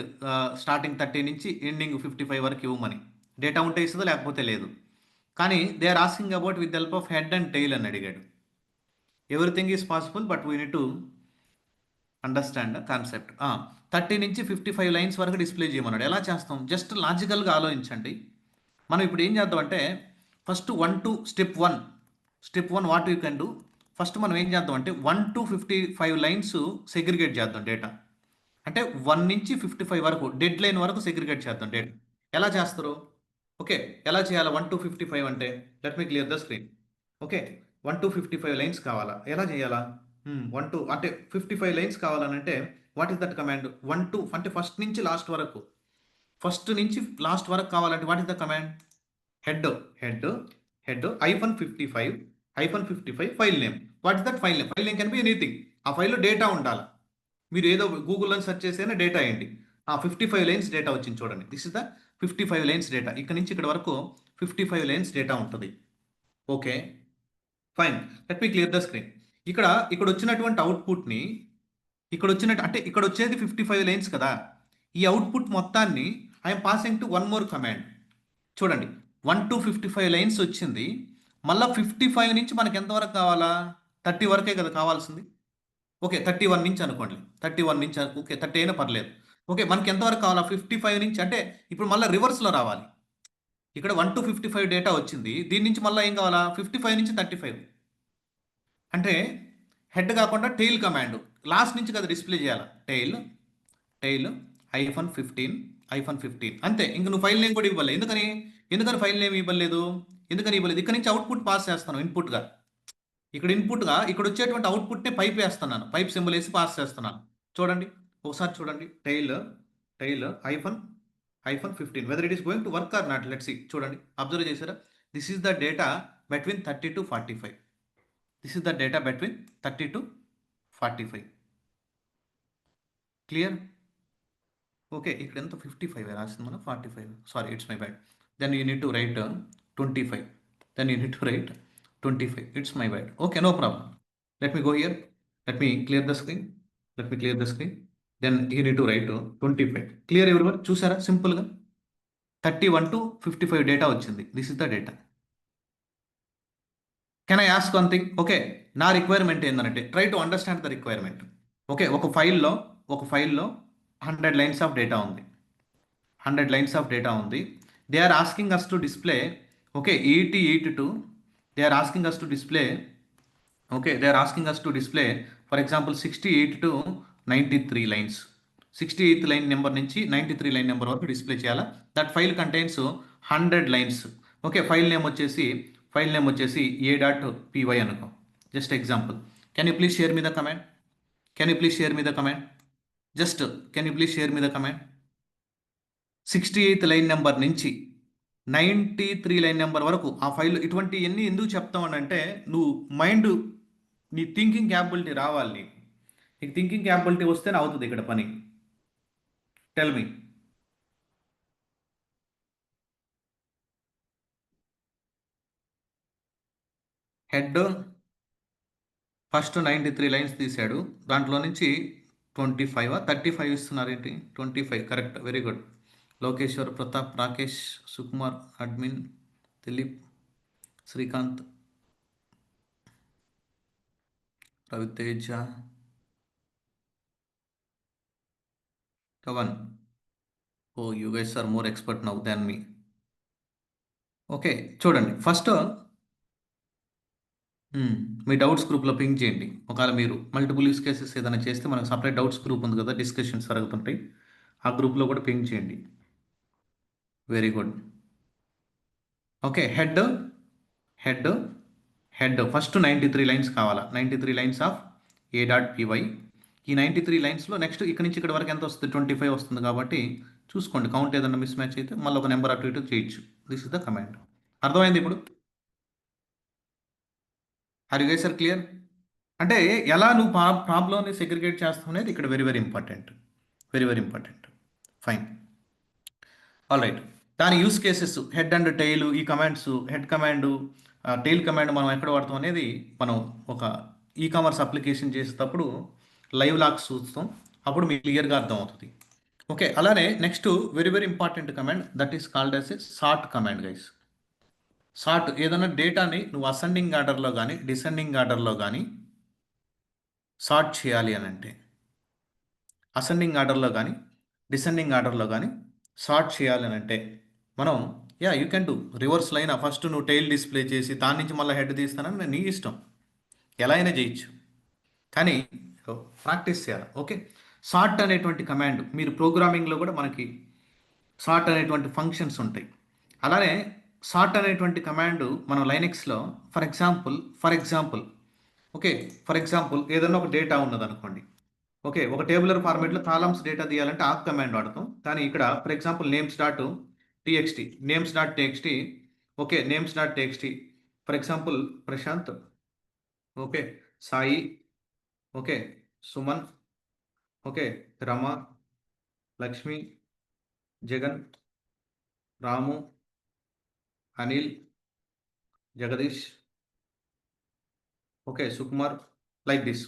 30 నుంచి ఎండింగ్ 55 వరకు ఇవ్వమని. డేటా ఉంటే ఇస్తుందో లేకపోతే లేదు. కానీ they are asking about with help of head and tail అని అడిగాడు. Everything is possible, but we need to understand the concept. 30 నుంచి 55 లైన్స్ వరకు డిస్ప్లే చేయమన్నాడు. ఎలా చేస్తాం? జస్ట్ లాజికల్గా ఆలోచించండి. మనం ఇప్పుడు ఏం చేద్దామంటే first step one what you can do. First మనం ఏం చేద్దాం అంటే 1 to 55 లైన్స్ సెగ్రిగేట్ చేద్దాం డేటా. అంటే 1 నుంచి 55 వరకు డెడ్ లైన్ వరకు సెగ్రిగేట్ చేద్దాం డేట్. ఎలా చేస్తారు? ఓకే, ఎలా చేయాలి 1 టు 55 అంటే? Let me clear the screen. Okay, 1 to 55 lines కావాలా? ఎలా చేయాలా? 1 టు అంటే 55 లైన్స్ కావాలనంటే what is that command? 1 to అంటే ఫస్ట్ నుంచి లాస్ట్ వరకు, ఫస్ట్ నుంచి లాస్ట్ వరకు కావాలంటే what is the command? Head head head -55 file name. What is that file name? File name can be anything. ఆ ఫైల్లో డేటా ఉండాలి. మీరు ఏదో గూగుల్లో సెర్చ్ చేసైనా డేటా వేయండి. 55 లైన్స్ డేటా వచ్చింది చూడండి. This is the 55 lines data. ఇక్కడ నుంచి ఇక్కడ వరకు 55 లైన్స్ డేటా ఉంటుంది. Okay, fine. Let me clear the screen. ఇక్కడ వచ్చినటువంటి అవుట్పుట్ని ఇక్కడ వచ్చేది 55 లైన్స్ కదా. ఈ అవుట్పుట్ మొత్తాన్ని I'm passing to one more command. చూడండి, 1 టు 55 లైన్స్ వచ్చింది. మళ్ళీ 55 నుంచి మనకి ఎంతవరకు కావాలా? 30 వరకే కదా కావాల్సింది. ఓకే, 31 నుంచి అనుకోండి. 31 నుంచి ఓకే, 30 అయినా పర్లేదు. ఓకే, మనకి ఎంతవరకు కావాలా? 55 నుంచి. అంటే ఇప్పుడు మళ్ళీ రివర్స్లో రావాలి. ఇక్కడ 1 టు 55 డేటా వచ్చింది. దీని నుంచి మళ్ళీ ఏం కావాలా? 55 నుంచి 35. అంటే హెడ్ కాకుండా టెయిల్ కమాండ్ లాస్ట్ నుంచి కదా డిస్ప్లే చేయాలి. టెయిల్ -15 అంతే. ఇంక నువ్వు ఫైల్ నేమ్ కూడా ఇవ్వాలి. ఎందుకని ఫైల్ నేమ్ ఇవ్వలేదు? ఇక్కడ నుంచి అవుట్పుట్ పాస్ చేస్తాను ఇన్పుట్గా. ఇక్కడ వచ్చేటువంటి అవుట్పుట్నే పైప్ వేస్తున్నాను. పైప్ సింబల్ వేసి పాస్ చేస్తున్నాను. చూడండి, ఒకసారి చూడండి. Tail -15 whether it is going to work or not. Let's see. చూడండి, అబ్జర్వ్ చేశారా? This is the data between 30 to 45. This is the data between 30 to 45. Clear? Okay, ఇక్కడ ఎంత 55 రాసింది మనం 45. Sorry, it's my bad. Then you need to write 25. It's my bad. Okay, no problem. Let me go here. Let me clear the screen. Then you need to write 25. Clear everyone? చూసారా సింపుల్గా 31 to 55 data వచ్చింది. This is the data. Can I ask one thing? Okay, నా requirement ఏంటంటే try to understand the requirement. Okay, ఒక ఫైల్లో 100 lines of data ఉంది. 100 lines of data ఉంది. They are asking us to display. Okay, 82. They are asking us to display. Okay, they are asking us to display, for example, 68 to 93 lines. 68th line number నుంచి 93 line number వరకు display చేయాలా. That file contains 100 lines. Okay, file name వచ్చేసి a.py అనుకో. Just example. Can you please share me the command? Just can you please share me the command? 68th line number నుంచి 93 line number వరకు ఆ file. ఇటువంటి ఎన్ని ఎందుకు చెప్తామనంటే నువ్వు నీ థింకింగ్ క్యాపబిలిటీ రావాలి. నీకు థింకింగ్ క్యాపబిలిటీ వస్తేనే అవుతుంది ఇక్కడ పని. Tell me. Head first 93 lines తీశాడు. దాంట్లో నుంచి 35 ఇస్తున్నారు ఏంటి? 25. Correct, very good. Lokeshwar, Pratap, Rakesh, Sukumar, admin, Dilip, Srikanth, Raviteja, Kavan. Oh, you guys are more expert now than me. Okay, చూడండి ఫస్ట్ మీ డౌట్స్ గ్రూప్లో పింక్ చేయండి. ఒకవేళ మీరు మల్టిపుల్ యూస్ కేసెస్ ఏదైనా చేస్తే మనకు సపరేట్ డౌట్స్ గ్రూప్ ఉంది కదా, డిస్కషన్స్ జరుగుతుంటాయి. ఆ గ్రూప్లో కూడా పింక్ చేయండి. Very good. Okay, head first 93 lines కావాలా. 93 లైన్స్ ఆఫ్ a.py. ఈ 93 లైన్స్లో నెక్స్ట్ ఇక్కడ నుంచి ఇక్కడ వరకు ఎంత వస్తుంది? 25 వస్తుంది. కాబట్టి చూసుకోండి, కౌంట్ ఏదైనా మిస్ మ్యాచ్ అయితే మళ్ళీ ఒక నెంబర్ అటు ఇటు చేయొచ్చు. This is the command. అర్థమైంది ఇప్పుడు? Are you guys are clear? అంటే ఎలా నువ్వు ప్రాబ్లమ్ని సెగ్రిగేట్ చేస్తావు అనేది ఇక్కడ very very important. Fine, all right. దాని use cases head and tail, ఈ commands, head command, tail command మనం ఎక్కడ వాడతాం అనేది మనం ఒక ఈకామర్స్ అప్లికేషన్ చేసేటప్పుడు లైవ్ లాగ్స్ చూస్తాం. అప్పుడు మీకు క్లియర్గా అర్థమవుతుంది. ఓకే, అలానే next very very important command that is called as a sort command guys. Sort ఏదైనా డేటాని నువ్వు అసెండింగ్ ఆర్డర్లో కానీ డిసెండింగ్ ఆర్డర్లో కానీ సార్ట్ చేయాలి అని అంటే, అసెండింగ్ ఆర్డర్లో కానీ డిసెండింగ్ ఆర్డర్లో కానీ సార్ట్ చేయాలి అని అంటే మనం you can do reverse line. First నువ్వు టెయిల్ డిస్ప్లే చేసి దాని నుంచి మళ్ళీ హెడ్ తీస్తానని నీ ఇష్టం, ఎలా అయినా చేయొచ్చు. కానీ ప్రాక్టీస్ చేయాలి. ఓకే, సార్ట్ అనేటువంటి కమాండ్ మీరు ప్రోగ్రామింగ్లో కూడా మనకి సార్ట్ అనేటువంటి ఫంక్షన్స్ ఉంటాయి. అలానే సార్ట్ అనేటువంటి కమాండ్ మనం లైనెక్స్లో for example okay, for example ఏదైనా ఒక డేటా ఉన్నదనుకోండి. ఓకే, ఒక టేబులర్ ఫార్మేట్లో కాలమ్స్ డేటా తీయాలంటే ఆ కమాండ్ వాడతాం. కానీ ఇక్కడ for example names dot TXT okay, నేమ్స్.txt for example Prashanth, okay, Sai, okay, Suman, okay, Rama, Lakshmi, Jagan, Ramu, Anil, Jagadish, okay, Sukumar, like this.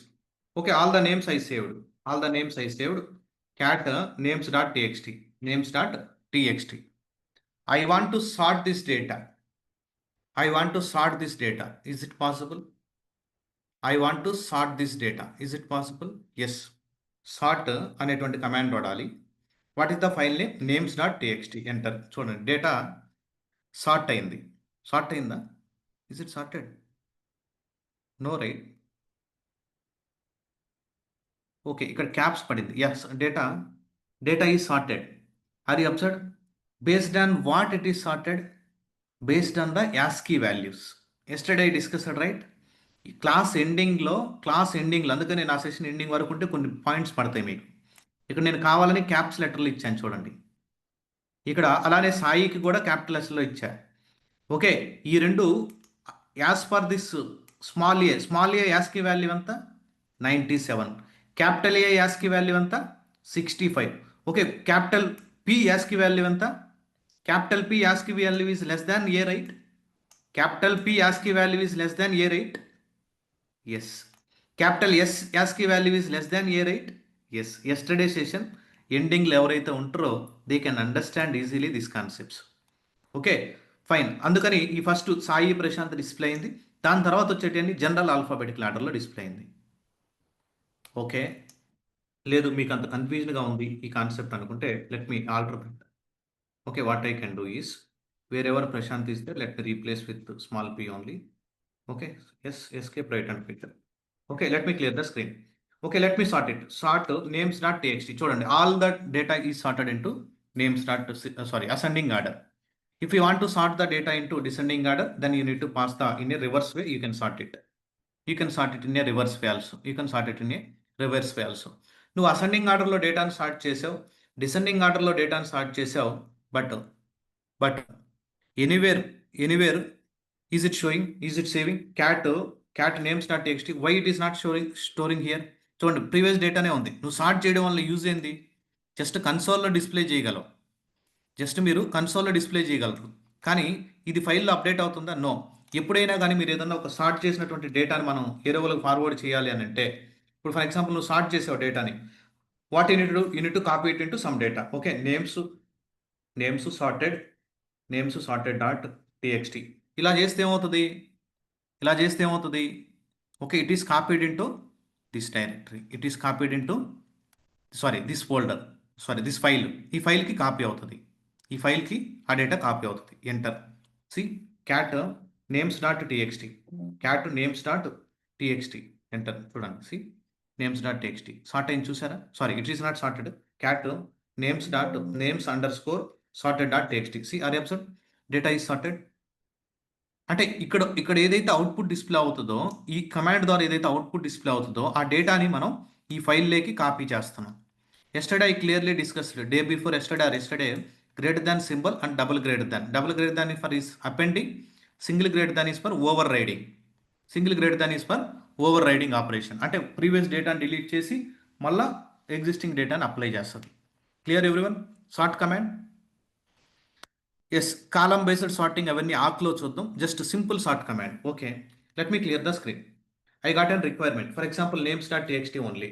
Okay, all the names I saved, cat names.txt. I want to sort this data. Is it possible? I want to sort this data. Is it possible? Yes. Sort అనేటువంటి command వాడాలి. What is the file name? names.txt. Enter. చూడండి, data sort అయిందా? Is it sorted? No, right? Okay, ఇక్కడ caps పడింది. Yes, data is sorted. Are you observe? Based on what it is sorted? Based on the ASCII values. Yesterday discussed, right? Class ఎండింగ్లో అందుకని నా session ending వరకు ఉంటే కొన్ని points పడతాయి మీకు. ఇక్కడ నేను కావాలని క్యాప్స్ లెటర్లు ఇచ్చాను చూడండి. ఇక్కడ అలానే సాయికి కూడా క్యాపిటల్ లెటర్లో ఇచ్చా. ఓకే, ఈ రెండు as per this small A ASCII value ఎంత? 97. క్యాపిటల్ ఏ యాస్కీ వాల్యూ ఎంత? 65. Okay, capital P ASCII value ఎంత? Capital P ASCII value is less than A, right? Capital P ASCII value is less than A, right? Yes. Capital S ASCII value is less than A, right? Yes. Yesterday session ఎండింగ్లో ఎవరైతే ఉంటారో they can understand easily this concepts. Okay, fine. అందుకని ఈ first Sai Prashanth display అయింది. దాని తర్వాత వచ్చేటి general alphabetical ఆర్డర్లో డిస్ప్లే అయింది. ఓకే, లేదు మీకు అంత కన్ఫ్యూజన్గా ఉంది ఈ కాన్సెప్ట్ అనుకుంటే let me alter. Okay, what I can do is wherever Prashant is there, let me replace with small p only. Okay, yes, escape, right and click. Okay, let me clear the screen. Okay, let me sort it. Sort names.txt. చూడండి, all the data is sorted into ascending order. If you want to sort the data into descending order, then you need to pass in a reverse way. You can sort it in a reverse way also. నువ్వు ascending ఆర్డర్లో డేటాను sort చేసావు, descending ఆర్డర్లో డేటాను sort చేసావు, but anywhere is it saving cat names.txt? Why it is not storing here? చూడండి, previous డేటానే ఉంది. నువ్వు సార్ట్ చేయడం వల్ల యూజ్ ఏంది? జస్ట్ కన్సోల్లో డిస్ప్లే చేయగలవు, మీరు కన్సోల్లో డిస్ప్లే చేయగలరు. కానీ ఇది ఫైల్లో అప్డేట్ అవుతుందా? నో. ఎప్పుడైనా కానీ మీరు ఏదన్నా ఒక సార్ట్ చేసినటువంటి డేటాని మనం వేరే వాళ్ళకి ఫార్వర్డ్ చేయాలి అని అంటే, ఇప్పుడు ఫర్ ఎగ్జాంపుల్ నువ్వు సార్ట్ చేసావు డేటాని, what you need to copy it into some data. Okay, names sorted dot TXT. ఇలా చేస్తే ఏమవుతుంది? Okay, it is copied into this directory, this folder, this file. ఈ ఫైల్కి కాపీ అవుతుంది, ఆ డేటా కాపీ అవుతుంది. ఎంటర్. సి, క్యాట్ నేమ్స్.txt, ఎంటర్. చూడండి, సి, నేమ్స్.txt సార్ట్ అయింది, చూసారా? It is not sorted. Cat నేమ్స్_sorted.txt. See, are you observe? Data is sorted. అంటే ఇక్కడ ఏదైతే అవుట్పుట్ డిస్ప్లే అవుతుందో, ఈ కమాండ్ ద్వారా ఏదైతే అవుట్పుట్ డిస్ప్లే అవుతుందో ఆ డేటాని మనం ఈ ఫైల్లోకి కాపీ చేస్తున్నాం. Yesterday I clearly discussed, day before yesterday greater than symbol and double greater than for is appending, single greater than is for overriding operation. అంటే ప్రీవియస్ డేటాని డిలీట్ చేసి మళ్ళీ ఎగ్జిస్టింగ్ డేటాని అప్లై చేస్తుంది. Clear everyone? Sort command. Yes, column based sorting అవన్నీ ఆక్లో చూద్దాం. Just simple sort command. Okay, let me clear the screen. I got an requirement. For example names.txt only.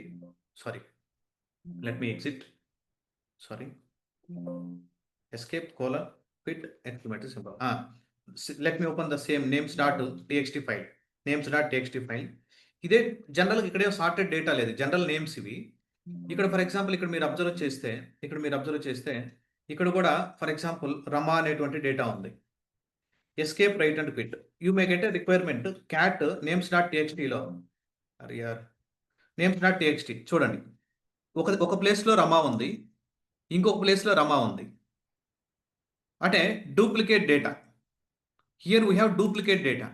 Let me exit. escape : quit exclamatory symbol. Let me open the same names.txt file. ఇదే జనరల్గా ఇక్కడే sorted data లేదు, general names ఇవి. ఇక్కడ for example ఇక్కడ మీరు observe చేస్తే ఇక్కడ కూడా ఫర్ ఎగ్జాంపుల్ రమా అనేటువంటి డేటా ఉంది. Escape, write and quit. You may get a requirement నేమ్స్.txt లో నేమ్స్.txt చూడండి. ఒక ప్లేస్లో రమా ఉంది, ఇంకొక ప్లేస్లో రమా ఉంది. అంటే duplicate data. Here we have duplicate data.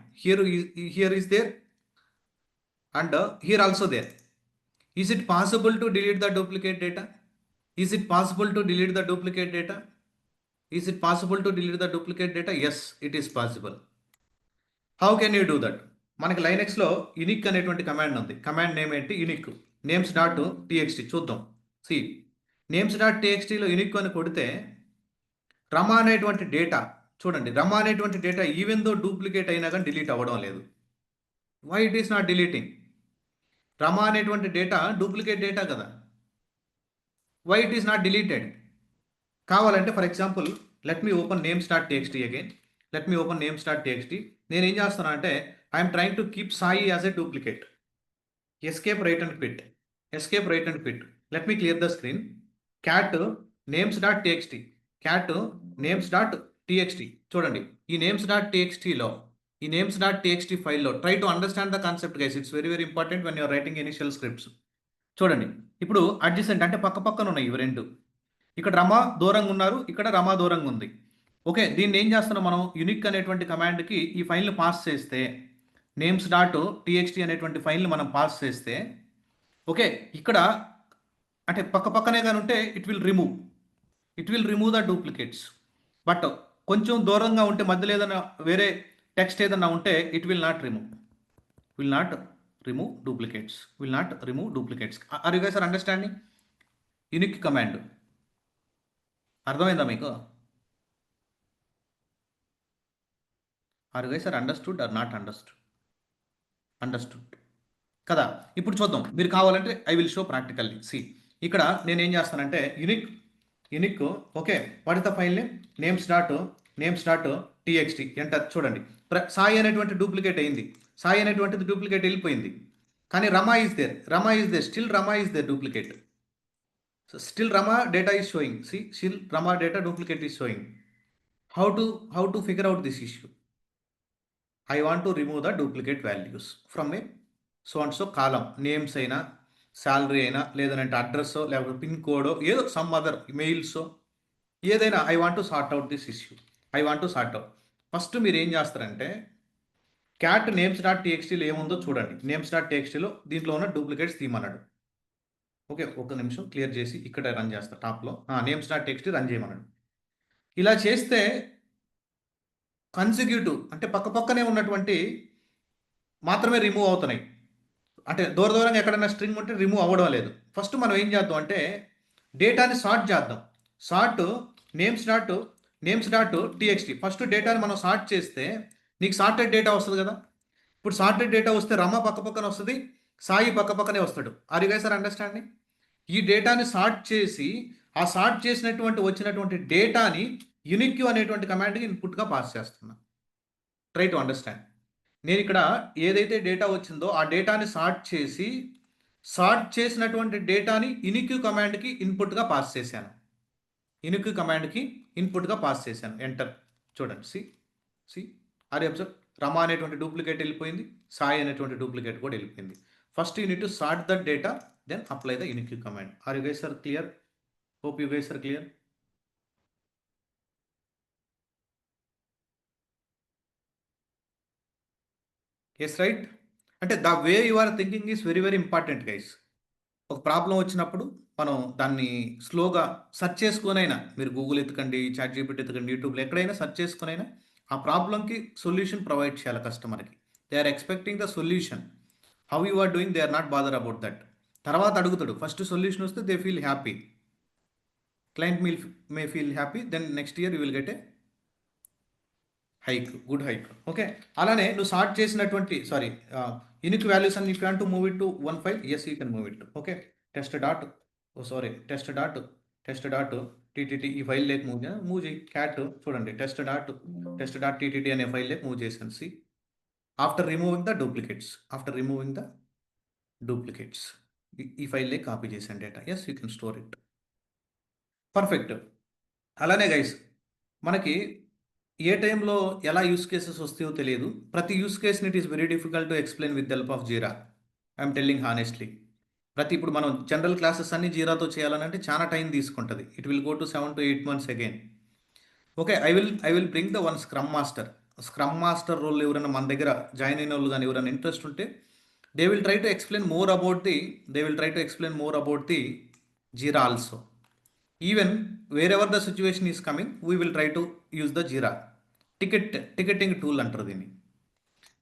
Here is there and here also there. Is it possible to delete the duplicate data? Is it possible to delete the duplicate data? Is it possible to delete the duplicate data? Yes, it is possible. How can you do that? మనకి లైనెక్స్లో uniq అనేటువంటి command ఉంది. Command name ఏంటి? Uniq. Names dot TXT చూద్దాం. See names dot టీఎక్స్టీలో unique అని కొడితే రమా అనేటువంటి డేటా చూడండి. రమా అనేటువంటి డేటా ఈవెన్ దో డూప్లికేట్ అయినా కానీ డిలీట్ అవ్వడం లేదు. Why it is not deleting? Rama అనేటువంటి డేటా డూప్లికేట్ డేటా కదా. Why it is not deleted? కావాలంటే for example let me open names dot TXT again. Let me open names dot TXT. నేను ఏం చేస్తాను అంటే I'm trying to keep Sai as a duplicate. Escape write and quit. Escape write and quit. Let me clear the screen. Cat names dot TXT. Cat names dot TXT. చూడండి, ఈ names dot టీఎక్స్టీలో, ఈ names dot TXT ఫైల్లో try to understand the concept guys. It's very very important when you're writing initial scripts. చూడండి, ఇప్పుడు adjacent అంటే పక్క పక్కన ఉన్నాయి ఇవి రెండు. ఇక్కడ రమా దూరంగా ఉన్నారు, ఇక్కడ రమా దూరంగా ఉంది. ఓకే, దీన్ని ఏం చేస్తున్నాం మనం? యునిక్ అనేటువంటి కమాండ్కి ఈ ఫైల్ని పాస్ చేస్తే, నేమ్స్ డాట్ టీఎక్స్టీ అనేటువంటి ఫైల్ని మనం పాస్ చేస్తే, ఓకే, ఇక్కడ అంటే పక్క పక్కనే కానీ ఉంటే it will remove the duplicates. But కొంచెం దూరంగా ఉంటే మధ్యలో ఏదైనా వేరే టెక్స్ట్ ఏదైనా ఉంటే it will not remove duplicates. Are you guys are understanding? Unique command అర్థమైందా మీకు? Are you guys are understood or not understood కదా. ఇప్పుడు చూద్దాం. మీరు కావాలంటే I will show practically. See ఇక్కడ నేను ఏం చేస్తానంటే unique okay, what is the file name? Names dot TXT. Enter. చూడండి, సాయి అనేటువంటి డూప్లికేట్ అయింది. సాయి అనేటువంటిది డూప్లికేట్ వెళ్ళిపోయింది. కానీ Rama is there. Still Rama is there duplicate. So still Rama data is showing. See, still Rama data duplicate is showing. How to figure out this issue? I want to remove the duplicate values from a so and so column. Names aina, salary aina, లేదంటే address లేకపోతే pin code ఏదో some other mails ఏదైనా I want to sort out this issue. First మీరు ఏం చేస్తారంటే cat names dot టీఎక్స్టీలో ఏముందో చూడండి. Names dot టీఎక్స్టీలో దీంట్లో ఉన్న డూప్లికేట్స్ తీయమన్నాడు. ఓకే, ఒక నిమిషం క్లియర్ చేసి ఇక్కడ రన్ చేస్తా. టాప్లో నేమ్స్ డాట్ టెక్స్ట్ రన్ చేయమన్నాడు. ఇలా చేస్తే కన్సిక్యూటివ్ అంటే పక్కనే ఉన్నటువంటి మాత్రమే రిమూవ్ అవుతున్నాయి. అంటే దూరంగా ఎక్కడైనా స్ట్రింగ్ ఉంటే రిమూవ్ అవ్వడం లేదు. ఫస్ట్ మనం ఏం చేద్దాం అంటే డేటాని సార్ట్ చేద్దాం. Names dot TXT. ఫస్ట్ డేటాని మనం సార్ట్ చేస్తే నీకు సార్టెడ్ డేటా వస్తుంది కదా. ఇప్పుడు సార్టెడ్ డేటా వస్తే రమ పక్కనే వస్తుంది, సాయి పక్కనే వస్తాడు. Are you guys are understanding? ఈ డేటాని సార్ట్ చేసి ఆ సార్ట్ చేసినటువంటి వచ్చినటువంటి డేటాని యునిక్ అనేటువంటి కమాండ్కి ఇన్పుట్గా పాస్ చేస్తున్నా. Try to understand. నేను ఇక్కడ ఏదైతే డేటా వచ్చిందో ఆ డేటాని సార్ట్ చేసినటువంటి డేటాని యునిక్ కమాండ్కి ఇన్పుట్గా పాస్ చేశాను. ఎంటర్. చూడండి, సి ఆర్ అబ్జర్వ్. రమా అనేటువంటి డూప్లికేట్ వెళ్ళిపోయింది, సాయి అనేటువంటి డూప్లికేట్ కూడా వెళ్ళిపోయింది. First you need to sort that data, then apply the unique command. Are you guys are clear? Hope you guys are clear. Yes, right? అంటే the way you are thinking is very very important guys. ఒక problem వచ్చినప్పుడు మనం దాన్ని స్లోగా search చేసుకునైనా, మీరు Google ఎత్తుకండి, chat GPT ఎత్తుకండి, యూట్యూబ్లో ఎక్కడైనా సెర్చ్ చేసుకునైనా ఆ ప్రాబ్లంకి సొల్యూషన్ ప్రొవైడ్ చేయాలి కస్టమర్కి. They are expecting the solution. How you are doing, they are not bother about that. తర్వాత అడుగుతాడు. ఫస్ట్ సొల్యూషన్ వస్తే they feel happy. Client may feel happy. Then next year you will get a good hike. Okay, అలానే నువ్వు sort చేసినటువంటి unique values and if you want to move it to one file, yes you can move it. Okay, test dot TTT ఈ file లేక move చేయి. Cat చూడండి, test dot TTT అనే file లేక move చేసాను. See after removing the duplicates ఈ ఫైల్లే copy చేసాను data. Yes, you can store it. Perfect. అలానే గైస్, మనకి ఏ టైంలో ఎలా యూస్ కేసెస్ వస్తాయో తెలియదు. ప్రతి యూస్ కేస్ని it is very difficult to explain with the help of Jira. I'm telling honestly. ఇప్పుడు మనం జనరల్ క్లాసెస్ అన్ని జీరాతో చేయాలనంటే చాలా టైం తీసుకుంటుంది. It will go to 7 to 8 months again. Okay. I will bring the one scrum master. Scrum master role ఎవరైనా మన దగ్గర join అయిన వాళ్ళు కానీ ఎవరైనా ఇంట్రెస్ట్ ఉంటే they will try to explain more about the they will try to explain more about the Jira also. Even wherever the situation is coming we will try to use the Jira ticketing tool అంటారు దీన్ని.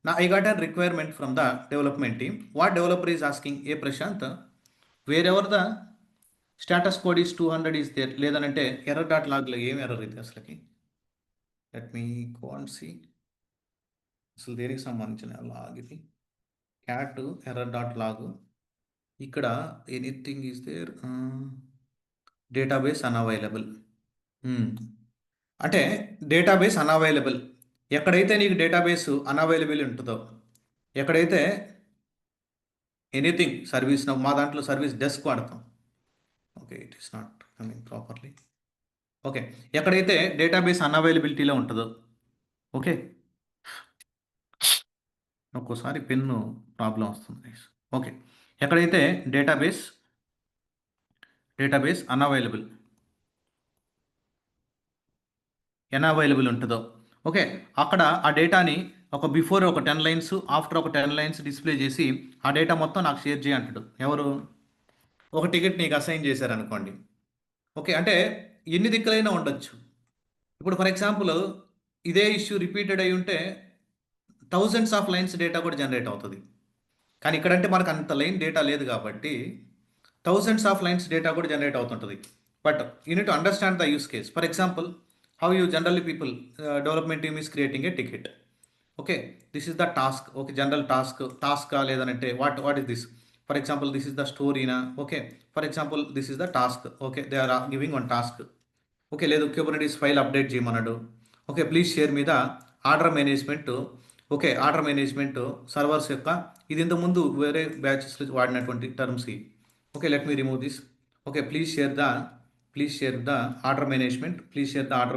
నా I got an requirement from the development team. What developer is asking ఏ Prashanth wherever the status code is 200 is there లేదనంటే error dot లాగ్లో ఏం error ఇది అసలుకి. Let me go and see అసలు దేనికి సంబంధించిన లాగ్ ఇది. క్యాట్ ఎర్రర్ డాట్ లాగ్ ఇక్కడ anything is there database unavailable. అంటే డేటాబేస్ అన్అవైలబుల్ ఎక్కడైతే నీకు డేటాబేస్ అన్అవైలబుల్ ఉంటుందో ఎక్కడైతే ఎనీథింగ్ సర్వీస్ మా దాంట్లో సర్వీస్ డెస్క్ వాడతాం. Okay it is not coming properly. Okay ఎక్కడైతే డేటాబేస్ అన్అవైలబిలిటీలో ఉంటుందో ఓకే ఒక్కోసారి పెన్ను ప్రాబ్లం వస్తుంది. ఓకే ఎక్కడైతే డేటాబేస్ అన్అవైలబుల్ ఉంటుందో ఓకే అక్కడ ఆ డేటాని ఒక బిఫోర్ ఒక 10 లైన్స్ ఆఫ్టర్ ఒక 10 లైన్స్ డిస్ప్లే చేసి ఆ డేటా మొత్తం నాకు షేర్ చేయంటాడు. ఎవరు ఒక టికెట్ నీకు అసైన్ చేశారనుకోండి. ఓకే అంటే ఎన్ని దిక్కులైనా ఉండొచ్చు. ఇప్పుడు ఫర్ ఎగ్జాంపుల్ ఇదే ఇష్యూ రిపీటెడ్ అయి ఉంటే థౌజండ్స్ ఆఫ్ లైన్స్ డేటా కూడా జనరేట్ అవుతుంది. కానీ ఇక్కడంటే మనకు అంత లైన్ డేటా లేదు కాబట్టి థౌజండ్స్ ఆఫ్ లైన్స్ డేటా కూడా జనరేట్ అవుతుంటుంది. But you need to understand the use case. For example how you generally people development team is creating a ticket. Okay this is the task. Okay general టాస్కా లేదనంటే what is this. For example this is the స్టోరీనా. Okay for example this is the task. Okay they are giving one task. Okay లేదు Kubernetes file update చేయమన్నాడు. Okay please share మీద order management. Okay order management servers యొక్క ఇది ఇంతకుముందు వేరే బ్యాచెస్లో వాడినటువంటి terms. Okay let me remove this. Okay please share the order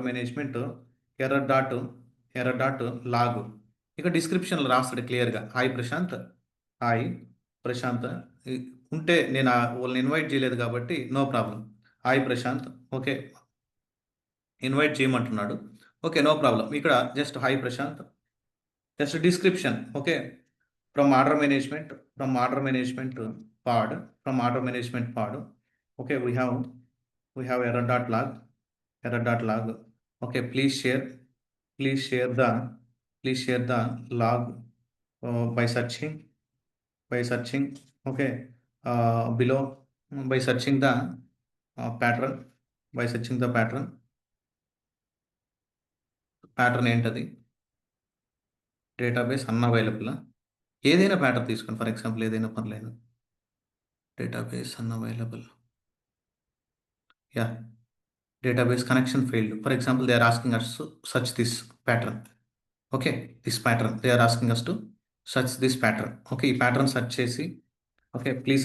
management error dot log. ఇక డిస్క్రిప్షన్లో రాస్తాడు క్లియర్గా హాయ్ ప్రశాంత్ ఉంటే నేను వాళ్ళని ఇన్వైట్ చేయలేదు కాబట్టి no problem. Hi Prashant okay invite చేయమంటున్నాడు. Okay no problem. ఇక్కడ just hi Prashant just description. Okay from order management pod okay we have error dot log. Okay please share the log by searching okay below by searching the pattern ఏంటది database unavailable. ఏదైనా pattern తీసుకోండి for example ఏదైనా పర్లేదు. Database unavailable yeah database connection failed. For example they are asking us to search this pattern. Okay this pattern they are asking us to search this pattern. Okay ఈ pattern search చేసి okay please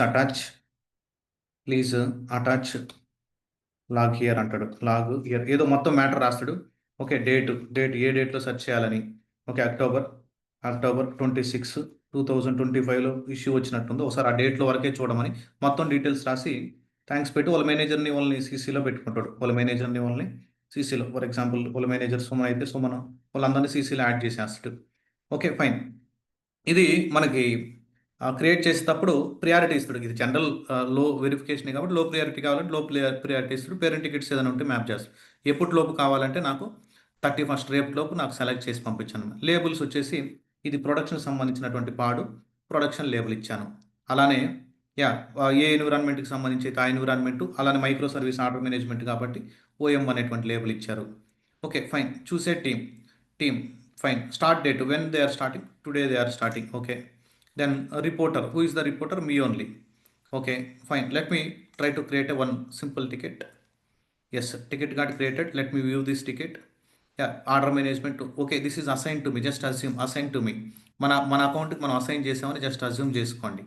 attach log here అంటాడు. Log here ఏదో మొత్తం matter రాస్తాడు. Okay date ఏ డేట్లో search చేయాలని. Okay October 26 2025లో issue వచ్చినట్టుంది. ఒకసారి ఆ డేట్లో వరకే చూడమని మొత్తం డీటెయిల్స్ రాసి థ్యాంక్స్ పెట్టి వాళ్ళని సీసీలో పెట్టుకుంటాడు. వాళ్ళని సీసీలో ఫర్ ఎగ్జాంపుల్ వాళ్ళ మేనేజర్ సుమన్ అయితే సుమన్ వాళ్ళందరినీ సీసీలో యాడ్ చేసేస్తాడు. Okay fine. ఇది మనకి క్రియేట్ చేసేటప్పుడు ప్రియారిటీ ఇస్తాడు. ఇది జనరల్ లో వెరిఫికేషన్ కాబట్టి లో ప్రియారిటీ కావాలంటే లో ప్రియారిటీ ఇస్తాడు. పేరెంట్ టికెట్స్ ఏదైనా ఉంటే మ్యాప్ చేస్తాడు. ఎప్పటి లోపు కావాలంటే నాకు 31st రేపు లోపు నాకు సెలెక్ట్ చేసి పంపించాను. లేబుల్స్ వచ్చేసి ఇది ప్రొడక్షన్ సంబంధించినటువంటి ప్రొడక్షన్ లేబుల్ ఇచ్చాను. అలానే యా ఏ ఎన్విరాన్మెంట్కి సంబంధించి అయితే ఆ ఎన్విరాన్మెంట్ అలానే మైక్రో సర్వీస్ ఆర్డర్ మేనేజ్మెంట్ కాబట్టి ఓఎం అనేటువంటి లేబుల్ ఇచ్చారు. Okay fine. చూసే team fine. Start date when they are starting today they are starting. Okay then a reporter. Who is the reporter? Me only. Okay fine. Let me try to create one simple ticket. Yes, ticket got created. Let me view this ticket. Yeah, order management. Okay, this is assigned to me. Just assume assigned to me. మన అకౌంట్కి మనం assign చేసామని just assume చేసుకోండి.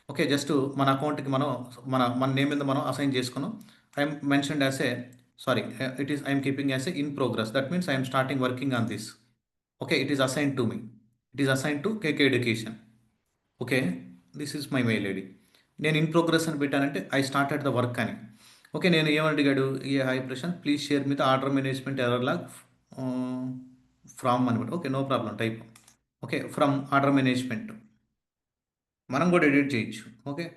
Okay just మన అకౌంట్కి మనం మన name మీద మనం అసైన్ చేసుకున్నాం. I'm mentioned as a I'm keeping as a in progress. That means I'm starting working on this. Okay it is assign to me. It is assign to KK education. Okay this is my mail ID. నేను in progress అని పెట్టానంటే I started the work అని. Okay. నేను ఏమని అడిగాడు? Hi Prashant please share me the order management error log from అనమాట. Okay. No problem type. Okay. From order management. మనం కూడా ఎడిట్ చేయొచ్చు. Okay.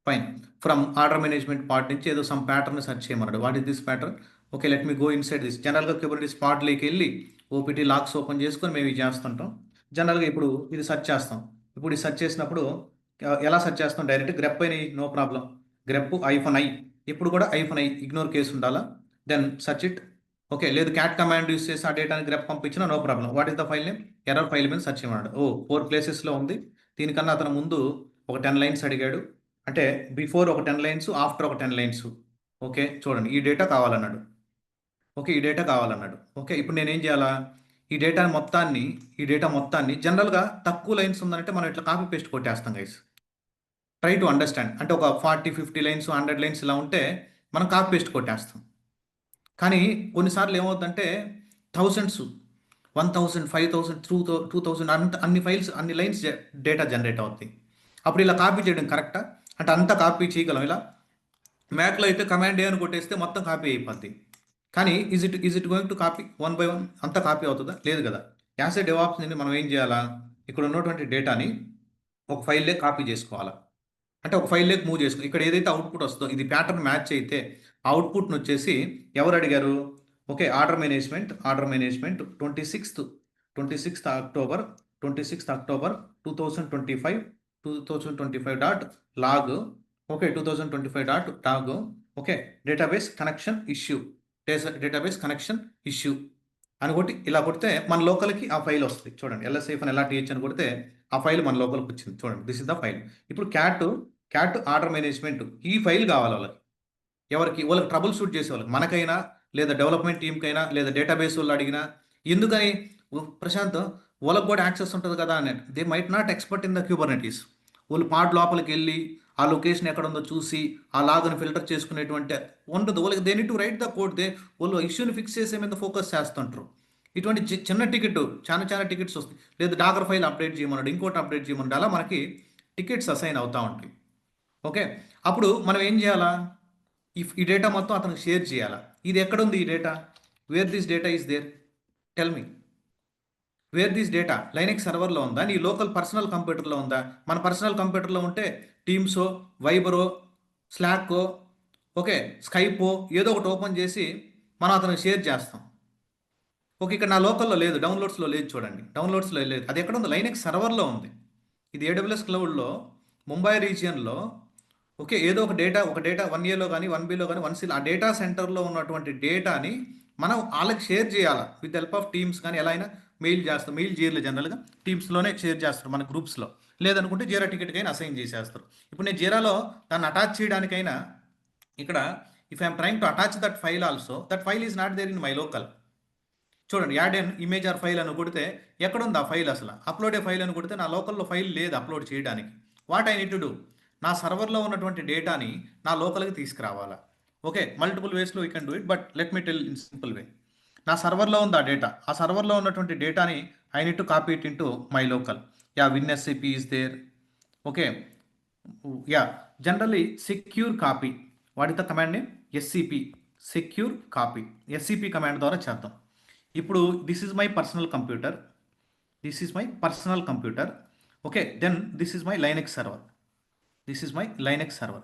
Fine. From order management part నుంచి ఏదో సమ్ ప్యాటర్న్ సెర్చ్ చేయమన్నాడు. What is this pattern? Okay. Let me go inside this. జనరల్‌గా Kubernetes పార్ట్‌లోకి వెళ్ళి ఓపీటీ లాక్స్ ఓపెన్ చేసుకొని మేము ఇది చేస్తుంటాం. జనరల్‌గా ఇప్పుడు ఇది సెర్చ్ చేస్తాం. ఇప్పుడు ఇది సెర్చ్ చేసినప్పుడు ఎలా సెర్చ్ చేస్తాం? డైరెక్ట్ గ్రెప్ అని నో ప్రాబ్లమ్. గ్రెప్ -i ఇప్పుడు కూడా -i ఇగ్నోర్ కేస్ ఉండాలా. Then search it. ఓకే. లేదు క్యాట్ కమాండ్ యూజ్ చేసి ఆ డేటాని గ్రెప్ పంపించినా no problem. What is the file name? Error file మీద సెర్చ్ చేయమన్నాడు. ఓహ్! 4 ప్లేసెస్‌లో ఉంది. దీనికన్నా అతను ముందు ఒక 10 లైన్స్ అడిగాడు. అంటే బిఫోర్ ఒక 10 లైన్స్, ఆఫ్టర్ ఒక 10 లైన్స్. ఓకే. చూడండి ఈ డేటా కావాలన్నాడు. ఓకే. ఈ డేటా కావాలన్నాడు. ఓకే. ఇప్పుడు నేనేం చేయాలా? ఈ డేటా మొత్తాన్ని, జనరల్‌గా తక్కువ లైన్స్ ఉందంటే మనం ఇట్లా కాపీ పేస్ట్ కొట్టేస్తాం గైస్. Try to understand. అంటే ఒక 40, 50 లైన్స్, 100 లైన్స్ ఇలా ఉంటే మనం కాపీ పేస్ట్ కొట్టేస్తాం. కానీ కొన్నిసార్లు ఏమవుద్దంటే థౌసండ్స్, 1000, 5000, 2000 అన్ని ఫైల్స్, అన్ని లైన్స్ డేటా జనరేట్ అవుతాయి. అప్పుడు ఇలా కాపీ చేయడం కరెక్టా? అంటే అంతా కాపీ చేయగలం ఇలా? మ్యాక్‌లో అయితే కమాండ్ ఏ అని కొట్టేస్తే మొత్తం కాపీ అయిపోద్ది. కానీ is it going to copy one by one అంతా కాపీ అవుతుందా? లేదు కదా! యాస్ ఎ డెవాప్స్ నుండి మనం ఏం చేయాలా? ఇక్కడ ఉన్నటువంటి డేటాని ఒక ఫైల్‌లోకి కాపీ చేసుకోవాలా. అంటే ఒక ఫైల్‌లోకి మూవ్ చేసుకో. ఇక్కడ ఏదైతే అవుట్‌పుట్ వస్తుందో ఇది ప్యాటర్న్ మ్యాచ్ అయితే అవుట్‌పుట్‌నొచ్చేసి ఎవరు అడిగారు? ఓకే. ఆర్డర్ మేనేజ్మెంట్ 26థ్ October 2025 dot log. Okay. 2025 dot log. Okay. Database connection issue. Database connection issue అని కొట్టి ఇలా కొడితే మన లోకల్‌కి ఆ ఫైల్ వస్తది. చూడండి. LS-LRTH అని కొడితే ఆ ఫైల్ మన లోపలికి వచ్చింది. చూడండి. This is the file. ఇప్పుడు క్యాట్ ఆర్డర్ మేనేజ్మెంట్ ఈ ఫైల్ కావాలి వాళ్ళకి. ఎవరికి? వాళ్ళకి ట్రబుల్ షూట్ చేసేవాళ్ళకి. మనకైనా, లేదా డెవలప్‌మెంట్ టీమ్‌కైనా, లేదా డేటాబేస్ వాళ్ళు అడిగినా, ఎందుకని? ప్రశాంత్ వాళ్ళకి కూడా యాక్సెస్ ఉంటది కదా! అని. They might not expert in the Kubernetes. వాళ్ళు పాడ్ లోపలికెళ్ళి, ఆ లొకేషన్ ఎక్కడుందో చూసి, ఆ లాగ్‌ని ఫిల్టర్ చేసుకునేటువంటి ఉండదు. వాళ్ళకి they need to right the code. వాళ్ళు ఇష్యూని ఫిక్స్ చేసే మీద ఫోకస్ చేస్తుంటారు. ఇటువంటి చిన్న టికెట్ చాలా చాలా టికెట్స్ వస్తాయి. లేదు డాకర్ ఫైల్ అప్డేట్ చేయమన్నాడు, ఇంకోటి అప్డేట్ చేయమన్నాడు. అలా మనకి టికెట్స్ అసైన్ అవుతా ఉంటాయి. ఓకే. అప్పుడు మనం ఏం చేయాలా? ఈ డేటా మొత్తం అతనికి షేర్ చేయాలా? ఇది ఎక్కడుంది ఈ data? Where this data is there? Tell me. Where this data? Linux సర్వర్‌లో ఉందా? నీ లోకల్ పర్సనల్ కంప్యూటర్‌లో ఉందా? మన పర్సనల్ కంప్యూటర్‌లో ఉంటే టీమ్సో, వైబరో, స్లాకో, ఓకే, స్కైపో ఏదో ఒకటి ఓపెన్ చేసి మనం అతనికి షేర్ చేస్తాం. ఓకే. ఇక్కడ నా లోకల్‌లో లేదు. డౌన్‌లోడ్స్‌లో లేదు చూడండి. డౌన్‌లోడ్స్‌లో లేదు. అది ఎక్కడుంది? లైనెక్స్ సర్వర్‌లో ఉంది. ఇది ఏడబ్ల్యూఎస్ క్లౌడ్‌లో ముంబై రీజియన్‌లో ఓకే. ఏదో ఒక డేటా 1ఏలో గాని, 1బిలో గాని, 1సిలో ఆ డేటా సెంటర్‌లో ఉన్నటువంటి డేటాని మనం ఆళ్ళకి షేర్ చేయాలా. విత్ హెల్ప్ ఆఫ్ టీమ్స్ కానీ ఎలా అయినా మెయిల్ చేస్తాం. మెయిల్ చేయరులే జనరల్‌గా. టీమ్స్‌లోనే షేర్ చేస్తారు మన గ్రూప్స్‌లో. లేదనుకుంటే జీరా టికెట్‌కైనా అసైన్ చేసేస్తారు. ఇప్పుడు నేను జీరాలో దాన్ని అటాచ్ చేయడానికైనా ఇక్కడ if I am trying to attach that file also, that file is not there in my local. చూడండి add an image or file అని కొడితే ఎక్కడుంది ఆ ఫైల్ అసలు? అప్లోడ్ ఏ ఫైల్ అని కొడితే నా లోకల్‌లో ఫైల్ లేదు అప్లోడ్ చేయడానికి. What I need to do? నా సర్వర్‌లో ఉన్నటువంటి డేటాని నా లోకల్‌కి తీసుకురావాలా. ఓకే. మల్టిపుల్ వేస్‌లో you can do it. But let me tell in simple way. నా సర్వర్‌లో ఉంది ఆ డేటా. ఆ సర్వర్‌లో ఉన్నటువంటి డేటాని I need to copy it into my local. Yeah! WinSCP is there. Okay. Yeah! Generally secure copy. What is the command name? SCP. Secure copy. SCP command ద్వారా చేద్దాం. ఇప్పుడు this is my personal computer. This is my personal computer. Okay. Then this is my Linux server. This is my Linux server.